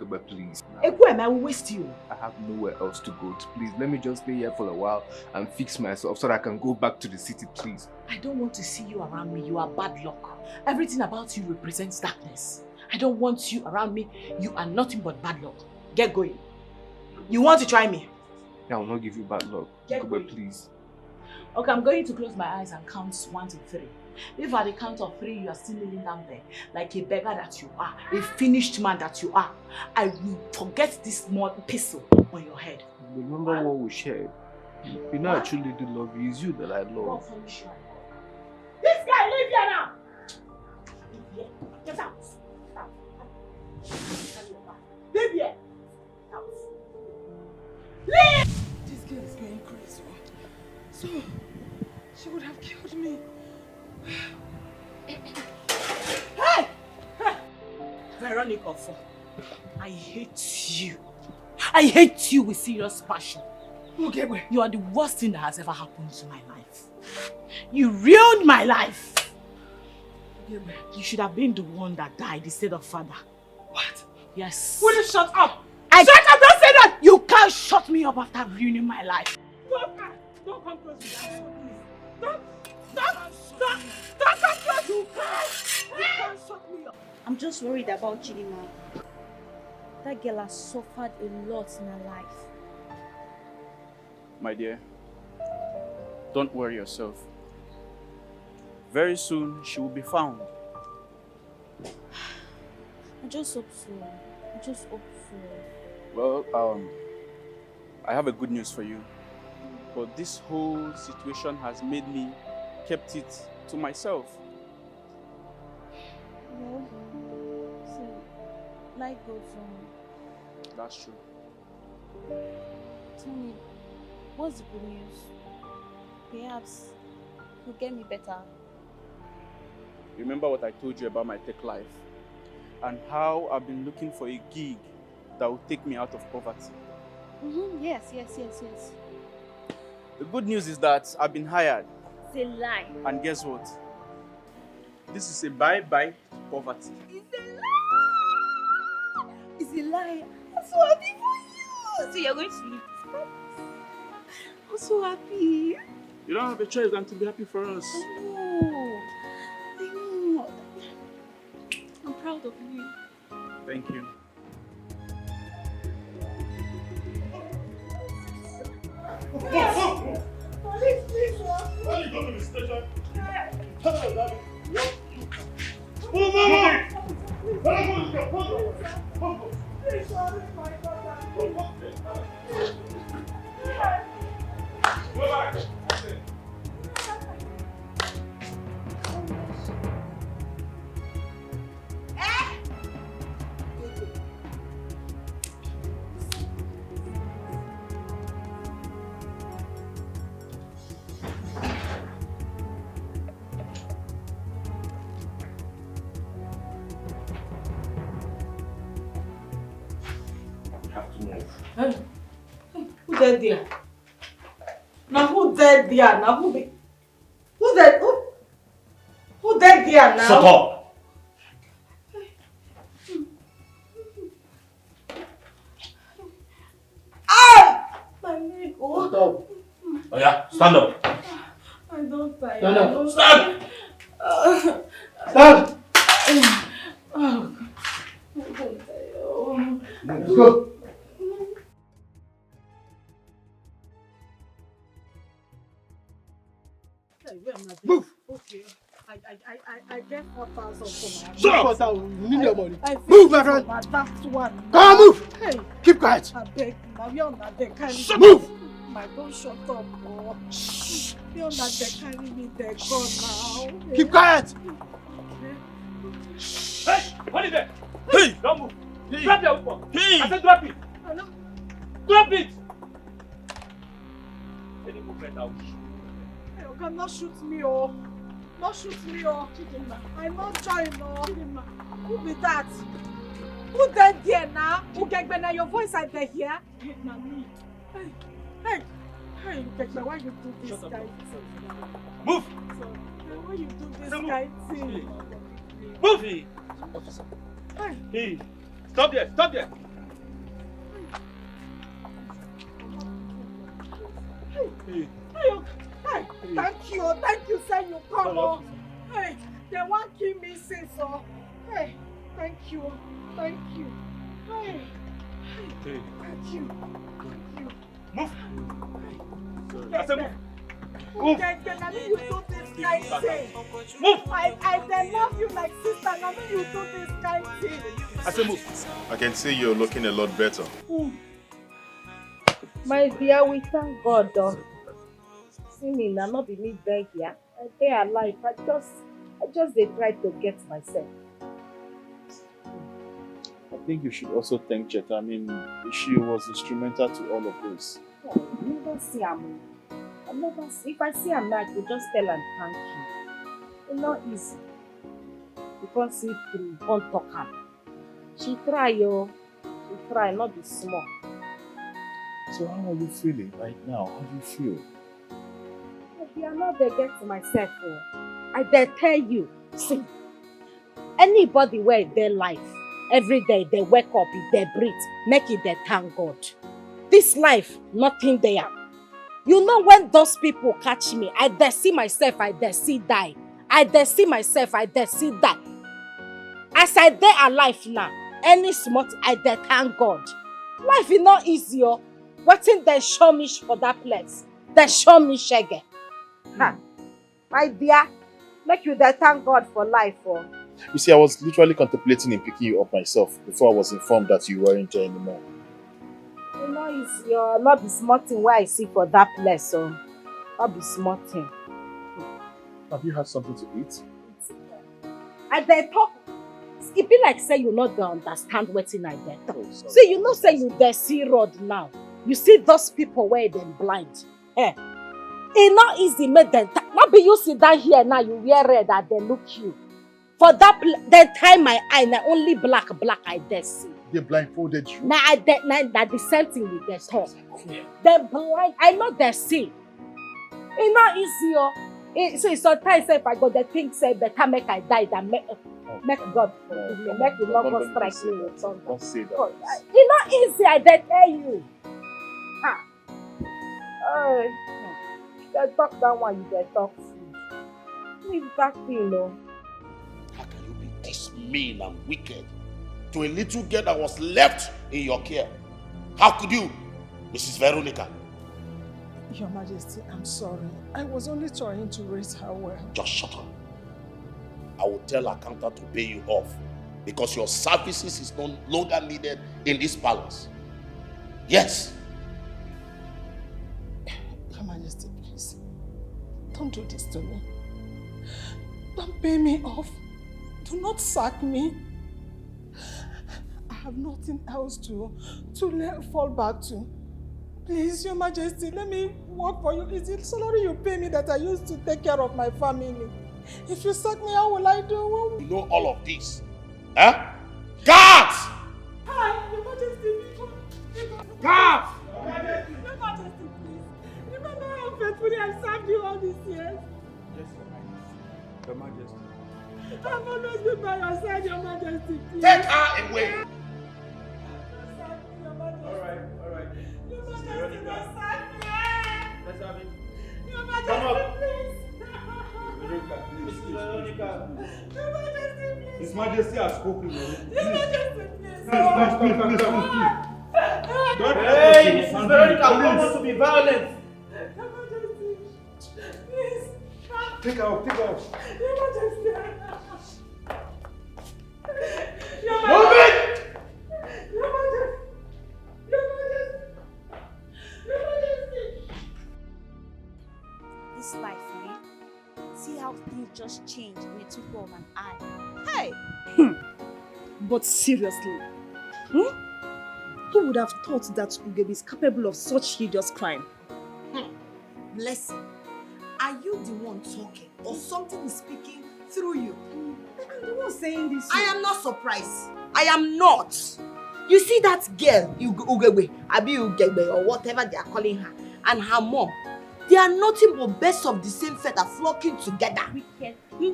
But please. Ekwem, I will waste you. I have nowhere else to go to. Please, let me just stay here for a while and fix myself so that I can go back to the city, please. I don't want to see you around me. You are bad luck. Everything about you represents darkness. I don't want you around me. You are nothing but bad luck. Get going. You want to try me? I will not give you bad luck. But please. Okay, I'm going to close my eyes and count 1 to 3. If at the count of 3 you are still kneeling down there, like a beggar that you are, a finished man that you are, I will forget this small pistol on your head. Remember what we shared. You know I truly do love you. It's you that I love. This guy, leave here now! Leave here. Get out! Leave here! Out! Leave! This girl is going crazy. So, she would have killed me. Hey! Veronica, I hate you. I hate you with serious passion. Okay, wait. You are the worst thing that has ever happened to my life. You ruined my life. You should have been the one that died instead of father. What? Yes. Will you shut up? Shut up! Don't say that! You can't shut me up after ruining my life. Don't come close to that. Don't come close. You can't shut me up. I'm just worried about Chidima. That girl has suffered a lot in her life. My dear, don't worry yourself. Very soon, she will be found. I just hope so. I just hope so. Well, I have a good news for you. But this whole situation has made me kept it to myself. Well, see, life goes on. That's true. Tell me, what's the good news? Perhaps you'll get me better. Remember what I told you about my tech life and how I've been looking for a gig that will take me out of poverty. Yes. The good news is that I've been hired. It's a lie. And guess what? This is a bye-bye to poverty. It's a lie. I'm so happy for you. So you're going to leave this place. I'm so happy. You don't have a choice than to be happy for us. I know. I'm proud of you. Thank you. Police, please. When you go to the station, tell them that what you can. Move! Please, sorry, my daughter. Go back. Who dead there? Now who dead there? Now who dead? Who dead there now? Shut up! Ah! My leg. Stand up. Oh yeah, stand up. I don't die. Stand up. Stand. Stand! Oh, I don't die. Oh. Let's go. Move! Okay. I get 4,000 for my Shut up! You need your money. Move, my friend! That's one. Come on, move! Hey! Keep quiet! I beg, now you're not there. Move! My don't shut up, boy. You're not there, carry me there, go now. Keep quiet! Hey! What is that? Hey! Don't move! Hey. Drop your weapon! Hey! I said drop it! Drop it! Any movement out. Hey, you cannot shoot me, oh. Not shoot me, oh. I'm not trying, oh. Who be that? Who dead there now? Who get now? Your voice I dey hear? Not me. Hey, Dikeh, why you do this guy thing? Move! Why you do this guy thing? Move! Hey! Officer. Hey! Stop there! Stop there! Hey, thank you, sir, you come on. Hey, they won't kill me since, so. Hey, thank you. Hey, thank you. Move! I said move! Move! Now you do this kind thing. Move! I love you like sister, now you do this kind thing. I said move! I can see you're looking a lot better. My dear, we thank God, though. See me now, not be me there here. They are alive. I just they try to get myself. I think you should also thank Cheta. I mean, she was instrumental to all of this. Oh, you don't see her. I never see. If I see am now, I could just tell and thank you. It's not easy. Because if you won't talk am. She try, yo. She try, not be small. So how are you feeling right now? How do you feel? You are not there get to myself. Oh. I dare tell you. See, anybody where their life, every day they wake up, if they breathe, make it their thank God. This life, nothing there. You know when those people catch me, I dare see myself, I dare see die. I dare see myself, I dare see die. As I dare alive now, any smart, I dare thank God. Life is not easy, oh. Waiting they show me for that place. They show me shege. Ha. My dear, make you dare thank God for life, oh. You see, I was literally contemplating in picking you up myself before I was informed that you weren't there anymore. You know, it's your not be smart thing where I see for that place, so not be smart thing. Have you had something to eat? I dare talk. It be like say you not gonna understand wetin I dare talk. See, you know say you dare see road now. You see those people where them blind. Eh? It's not easy make them. Not be you sit down here now. You wear red and they look you. For that, they tie my eye. Now only black I dare see. They blindfolded you. Now that the same thing we get talk. They blind. I know they see. It's not easy, oh. So sometimes if I go, the thing say better make I die than make God forgive me. Make the Lord go strike me with thunder. Don't say that. It's not easy, I dare tell you. Ha. They talk that one, you they talk food. Leave that thing, no. How can you be this mean and wicked to a little girl that was left in your care? How could you, Mrs. Veronica? Your Majesty, I'm sorry. I was only trying to raise her well. Just shut up. I will tell accountant to pay you off because your services is no longer needed in this palace. Yes. Your Majesty, please. Don't do this to me. Don't pay me off. Do not sack me. I have nothing else to fall back to. Please, Your Majesty, let me work for you. Is it salary you pay me that I used to take care of my family? If you sack me, how will I do? You know all of this. Huh? Guards! Hi, Your Majesty. Guards! Your Majesty, please. Remember how faithfully I served you all these years? Yes, Your Majesty. I've always been by your side, Your Majesty, please. Take her away! Alright. Your Majesty, don't sack me. Let's have it. Your Come up. Majesty, please. Veronica. Your Majesty, please. His Majesty has spoken. Your Majesty, please. Stop. Hey, Mrs. Veronica, we don't want to be violent. Your Majesty, please. Take her out. Your Majesty. Your Move Majesty. it! Your Majesty. Your Majesty. Your Majesty. This life, eh? See how things just change in the twinkle of an eye. Hey! But seriously, who would have thought that Ugebe is capable of such hideous crime? Blessing, are you the one talking or something is speaking through you? I'm the one saying this. I am not surprised. I am not. You see that girl, Ugebe, Abi Ugebe, or whatever they are calling her, and her mom, they are nothing but birds of the same feather flocking together. You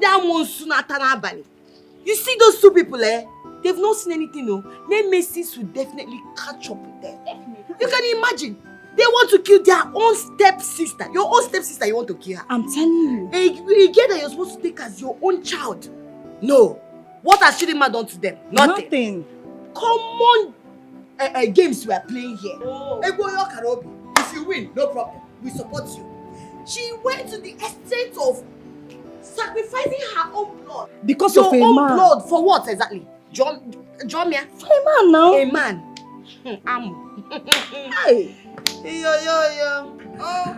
see those two people, they've not seen anything, no. Their messes will definitely catch up with them. Definitely. You can imagine. They want to kill their own stepsister. Your own stepsister, you want to kill her. I'm telling you. A girl that you're supposed to take as your own child. No. What has Chidima done to them? Nothing. Common games we are playing here. Egboyo Karobi. If you win, no problem. We support you. She went to the extent of sacrificing her own blood. Because your of a own man. blood for what exactly? Jomia? For a man now. A man. Hey. Yo. Oh.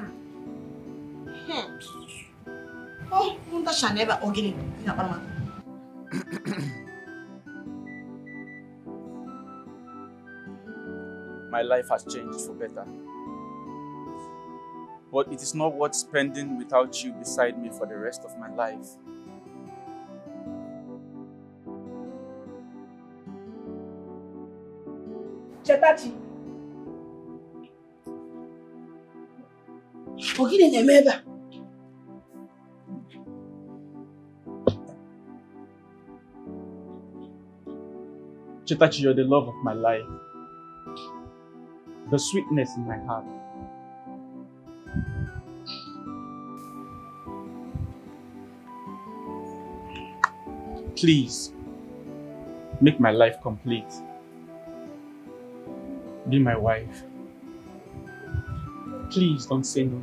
Oh, Munda shall never organic. My life has changed for better. but it is not worth spending without you beside me for the rest of my life. Chetachi. Ogine na-emeba. Chetachi, you're the love of my life. The sweetness in my heart. Please, make my life complete. Be my wife. Please don't say no.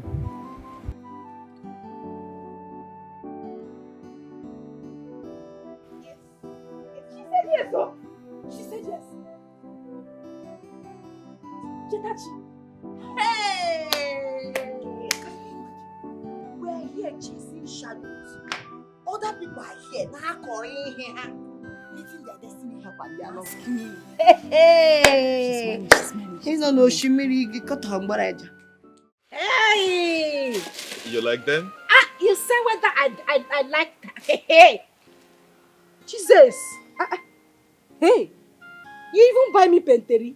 She said yes, oh. She said yes. Chetachi. Hey! We're here chasing shadows. Other people are here now calling here. Meeting their destiny help and they are not me. Hey! She's no Shimiri cut her mbaraja. Hey! You like them? Ah, you say whether I like that. Hey! Jesus! Hey! You even buy me penteri?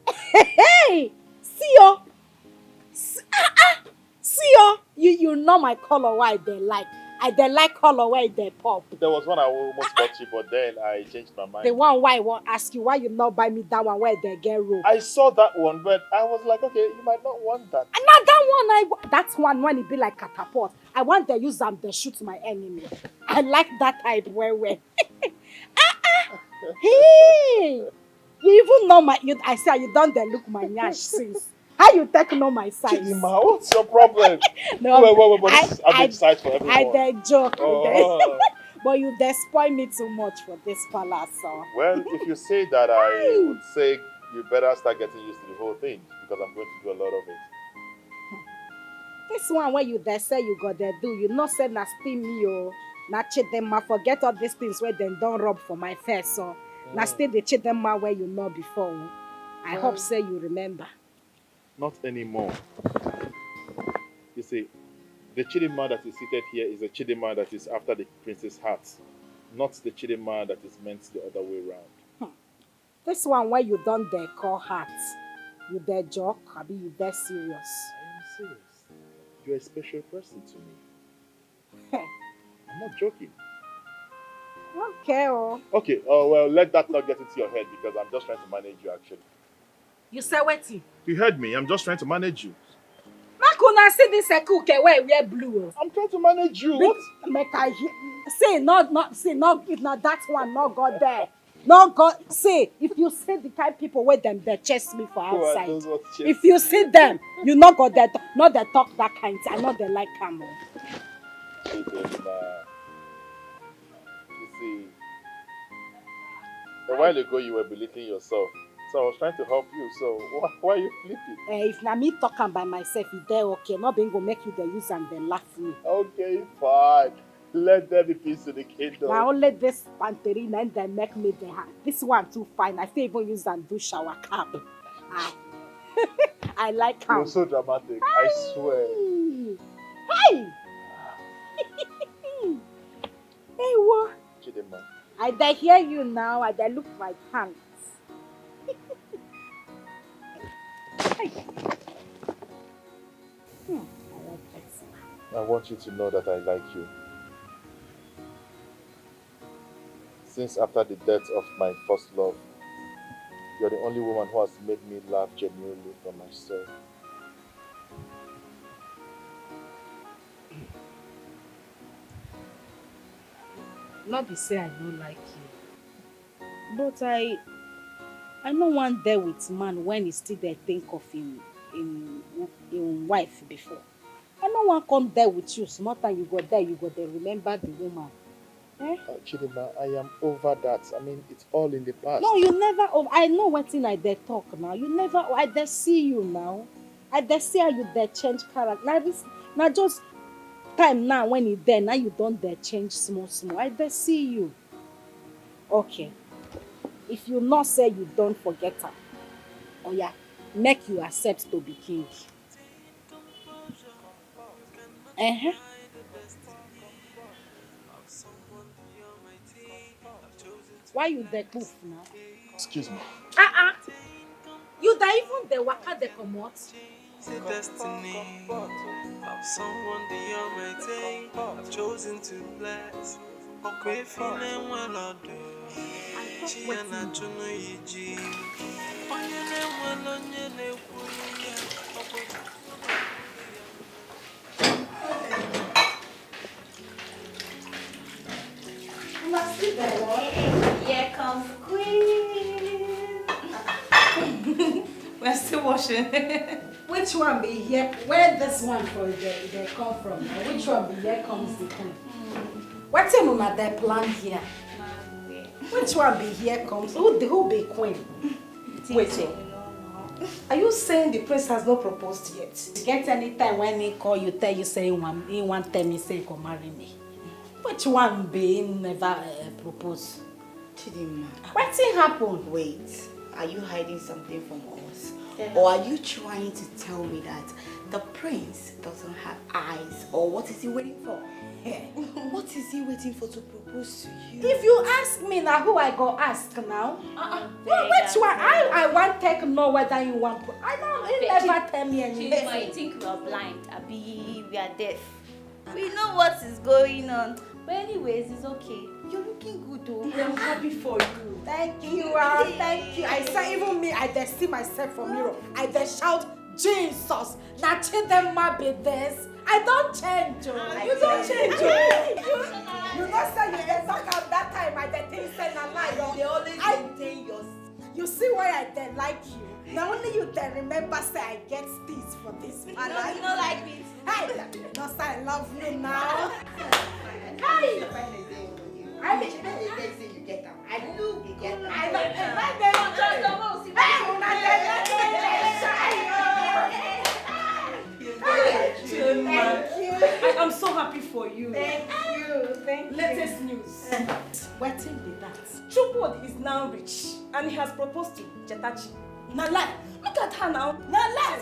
Hey! See you! See you! You know my color why they like. I like color why they pop. There was one I almost got you, but then I changed my mind. The one why I won't ask you why you not buy me that one where they get rope. I saw that one, but I was like, okay, you might not want that. And not that one that's one when it be like catapult. I want to use them to shoot my enemy. I like that type well. Hey! You even know I say you don't dare look my nyash since. How you take know my size? Chidima, what's your problem? No, wait, I size for everyone. I dare joke. Oh. But you dare spoil me too much for this palace. So. Well, if you say that, I would say you better start getting used to the whole thing because I'm going to do a lot of it. This one where you dare say you got there do, you not say na steam me or na Chidima, forget all these things where they don't rub for my face. So na still the Chidima where you know before. I hope say you remember. Not anymore. You see, the Chidima that is seated here is a Chidima that is after the prince's heart, not the Chidima that is meant the other way around. This one where you don't dare call heart, you dare joke, I mean you dare serious. I am serious. You're a special person to me. I'm not joking. Okay, oh. Okay, well, let that not get into your head because I'm just trying to manage you actually. You say what? You heard me, I'm just trying to manage you. Makuna see this cook where we are blue. I'm trying to manage you. What? Make I hear. Say not if not that one not got there. Not God say if you see the kind of people where them they chase me for outside. If you see them, you not got that not they talk that kind. I know they like camel. You see, a while ago you were belittling yourself. So I was trying to help you, so why are you flipping? If na me talking by myself, if they're okay, not being gonna make you the use and then laugh me. Okay, fine. Let there be peace to the kingdom. Now only this panterina and then make me the hand. This one too fine. I feel even use and do shower cap. I like how. You're so dramatic, I swear. Hey! Hey, what? Chidima. I dey hear you now. I dey look my hands. I want you to know that I like you. Since after the death of my first love, you're the only woman who has made me laugh genuinely from my soul. Not be say I don't like you. But I no want there with man when he still there think of him wife before. I no want come there with you. Small time you go there remember the woman. Eh? Chidima, I am over that. I mean, it's all in the past. No, you never. I know what thing I dare talk now. You never. I dare see you now. I dare see how you dare change character. Now just time now when you there. Now you don't dare change small. I dare see you. Okay. If you not say you don't forget her, oh yeah, make you accept to be king. Uh-huh. Why you the poof now? Excuse me. You the even the waka the comot. The destiny of someone the Almighty I've chosen to bless. Okay, feeling well or do. She and I don't know you. Here comes Queen. We're still washing. Which one be here? Where this one for they come from? Now? Which one be here comes the queen? What's in on their plan here? Which one be here comes? Who be queen? Wait, are you saying the prince has not proposed yet? Get any time when he call you, tell you say he want tell me say come marry me. Which one be never propose? Chidima. What thing happened? Wait, are you hiding something from us? Or are you trying to tell me that the prince doesn't have eyes? Or what is he waiting for? What is he waiting for to propose to you? If you ask me now, who I go ask now? Which one? I want take know whether you want. I don't. He never tell me anything. Chidima, you think we are blind? Abi, we are deaf. We know what is going on. But anyways, it's okay. You're looking good though. I'm happy for you. Thank you, thank you. I say even me, I just see myself from mirror. I just shout, Jesus, now Chidima be this. I don't change. You don't change. You not say you get back up that time. I just think say na lie. They always maintain your. You see why I don't like you. Now only you then remember say I get this for this. You don't like me. Hey, no say I love you now. Hey. I mean, you get them. I do get them. I don't. Thank you. I'm so happy for you. Thank you. Latest news. Waiting be that. Chupod is now rich and he has proposed to Chetachi. Now lie. Look at her now. Now lie.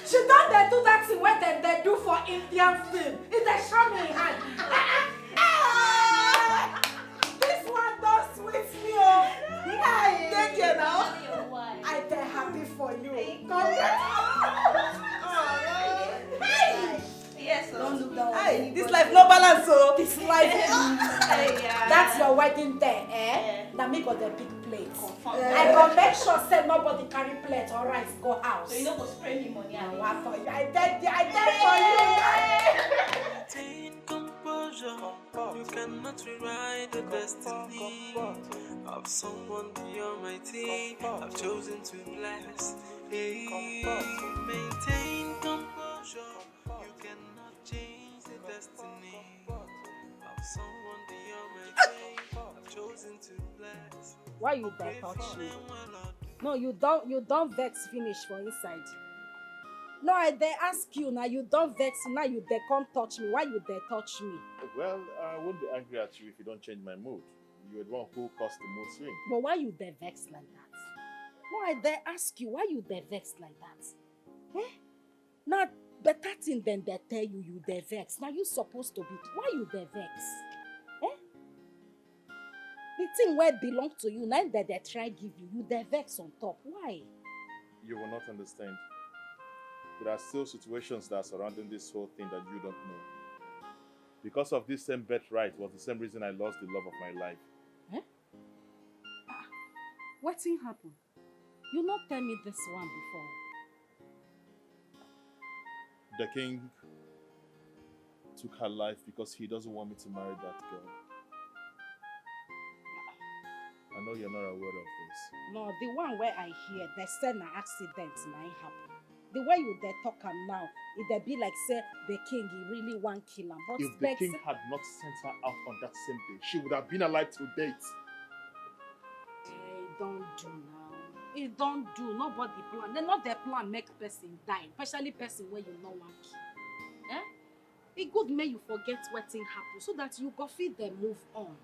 She done they do that thing where they do for Indian film. It's a shame in hand. This one don't sweet me. Thank you now. I'm happy for you. Congrats. Yes, don't look down. Hey, this life no balance, so this life. Yeah. That's your wedding day, Now me got the big plate. I go make sure say nobody carry plate or rice go house. So you know go spray me money. I did for you. Maintain composure. You cannot rewrite the destiny of someone the Almighty I've chosen to bless. Hey, maintain composure. You cannot change the destiny of someone the Almighty I've chosen to bless. Why you don't touch me? No, you don't vex finish for inside. No, I they ask you now, you don't vex, now you they can't touch me. Why you they touch me? Well, I won't be angry at you if you don't change my mood. You're the one who caused the mood swing. But why you they vex like that? No, I they ask you, why you they vex like that? Now, better thing than they tell you, you they vex. Now you supposed to be, why you they vex? The thing where belong to you, now that they try give you, you they vex on top. Why? You will not understand. There are still situations that are surrounding this whole thing that you don't know. Because of this same birthright was the same reason I lost the love of my life. What thing happened? You not tell me this one before. The king took her life because he doesn't want me to marry that girl. I know you're not aware of this. No, the one where I hear, they said an accident might happen. The way you they talk am now, it be like say the king he really want kill him. But if the king had not sent her out on that same day, she would have been alive to date. Don't do now. It don't do. Nobody plan. They not their plan make person die, especially person where you no want kill. It good make you forget what thing happen so that you go feed them move on.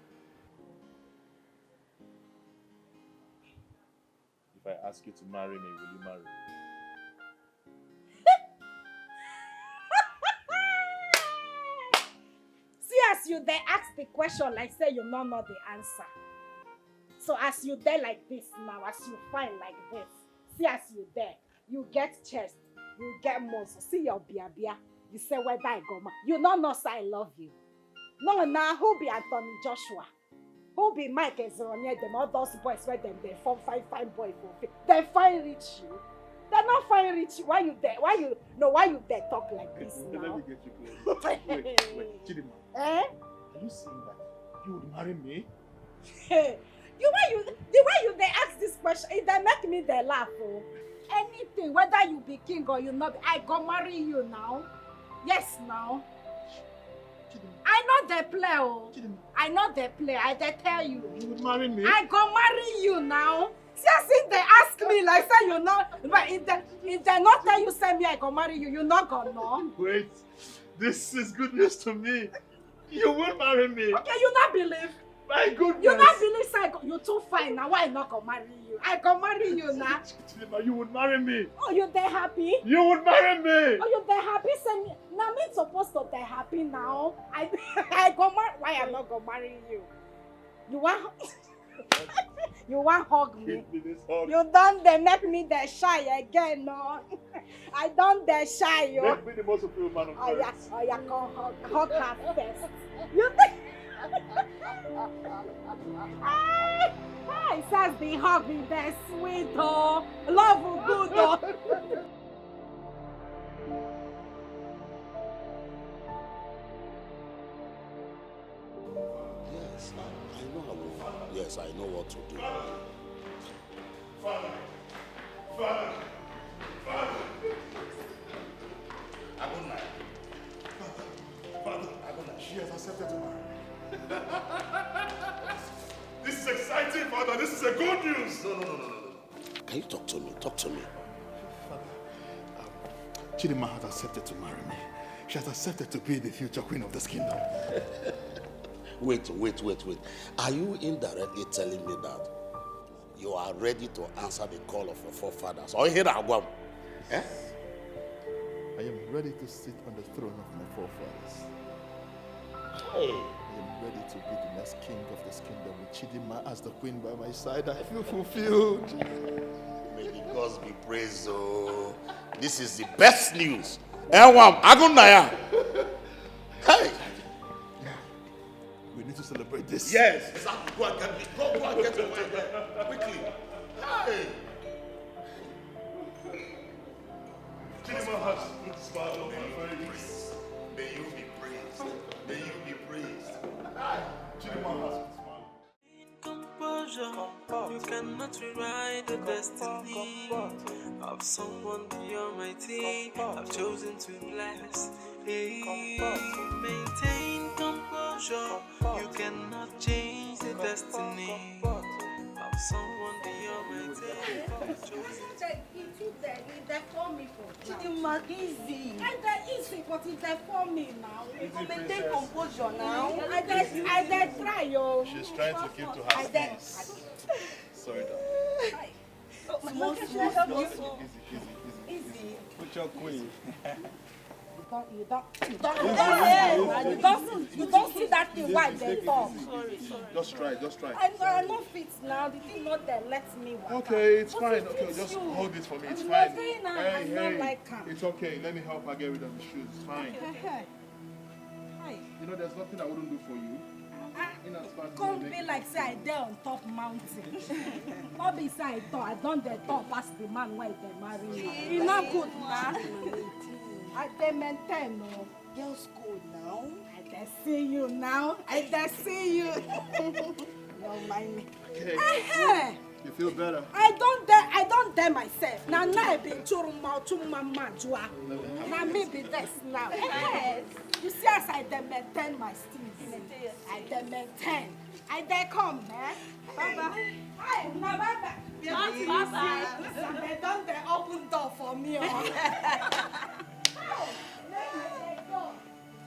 If if I ask you to marry me, will you marry me? See, as you there ask the question, like say you don't know the answer. So as you there like this now, as you find like this, see as you there, you get chest, you get muscle. See your bia. You say whether I go, you don't know say I love you. No, now who be Anthony Joshua? Who be Mike Ezronia? Them all those boys where them they form fine boy for they find rich you. They're not fine rich you. Why you there? Why you there talk like this now? Let me get you close. Wait, Chidima. Eh? Are you saying that you would marry me? The way you they ask this question, it they make me they laugh. Oh. Anything, whether you be king or you not, I go marry you now. Yes, now. I know they play, oh. I know they play. I they tell you. You would marry me? I go marry you now. See, as if they ask me like say you know, but if they not tell you say me I go marry you, you not gonna know. Wait, this is good news to me. You will marry me. Okay, you not believe. My goodness. You not believe say you too fine now. Why I not go marry you? I go marry you now. You would marry me. Oh, you they happy? You would marry me. Oh, you they happy? Say me. Now me supposed to they happy now. I go marry. Why I not go marry you? You want? You want hug me? Give me this hug. You done they make me they shy again, no? I done they shy, yo. Make me the most appealing man of Christ. Oh yeah, come hug her first. You think? It says the hug me they sweet, oh, love you good, oh. Yes, I know what to do. Father. Father, she has accepted to marry. This is exciting, Father. This is a good news. No. Can you talk to me? Talk to me. Father, Chidima has accepted to marry me. She has accepted to be the future queen of this kingdom. Wait. Are you indirectly telling me that you are ready to answer the call of your forefathers? Or here I eh? I am ready to sit on the throne of my forefathers. Hey. I am ready to be the next king of this kingdom with Chidima as the queen by my side. I feel fulfilled. May the gods be praised. Oh, this is the best news. Hey. We need to celebrate this. Yes. Exactly. Go and get your wife there. Quickly. Hey. Chidima has put smile on my face. May you be praised. May you be praised. Chidima has put smile. Composure, you cannot rewrite the destiny of someone the Almighty. I've chosen to bless. Hey, maintain composure, you cannot change the destiny of someone the Almighty. I've chosen to They for me for Chidima, easy. They're easy, but if they for me now, maintain composure now. I try, yo. She's trying to keep to her space. Sorry, darling. Easy. Put your queen. You don't see that thing why they talk. Sorry. Just try. I know fit now. The thing not there. Let me walk. Okay, it's fine. Okay, just hold it for me. It's fine. Hey. Like It's okay. Let me help her get rid of the shoes. It's fine. You know, there's nothing I wouldn't do for you. Can't be like say I there on top mountain. Not be say I thought I done the top past the man why they marry me. It's not good now. I they maintain no. Girls go now. I they see you now. I see you. Don't mind me. Okay. You feel better? I don't dare myself. Now I be churuma jua. Now me be this now. Yes. You see as I dey maintain my steez. I dey maintain. I dey come, man. Bye-bye. Hi, now bye-bye. Bye-bye. They don't they open door for me.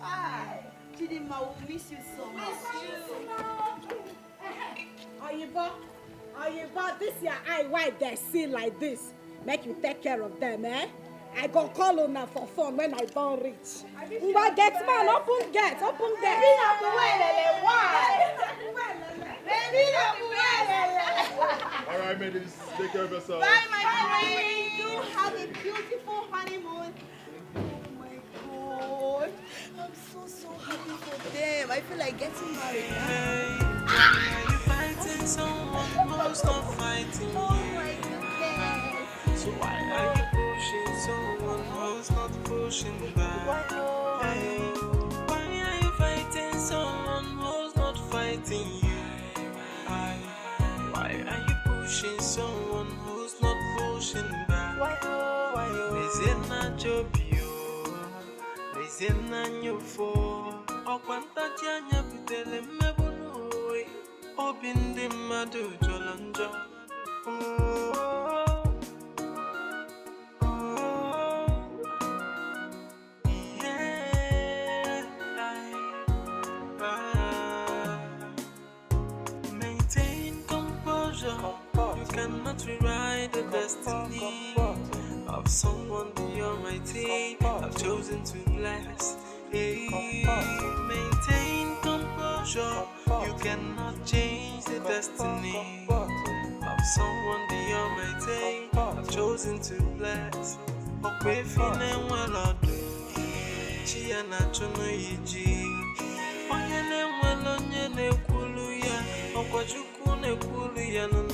Hi. Chidima will miss you so much. Oyibo. Oh, you got this your eye white they see like this. Make you take care of them, eh? I go call on for phone when I don't reach. But get man, open gate. Why? All right, ladies, take care of yourself. Bye, my queen. You have a beautiful honeymoon. Oh my God, I'm so happy for them. I feel like getting married. Why are you fighting someone who's not fighting you? Oh my goodness. So why are you pushing someone who's not pushing back? Why are you fighting someone who's not fighting you? Why are you pushing someone who's not pushing back? Is it not your view? Is it not your fault? Oh, quanta tianya pitele mebunoi. Obinde madu jolanja. Maintain composure. You cannot rewrite the destiny of someone the Almighty have chosen to bless. Hey, maintain composure. You cannot change the destiny of someone the Almighty have chosen to bless. Okay, feeling well or do. Chia na chono yiji. Onye ne mwelo nye ne kulu ya. Okwachuku ne kulu ya no.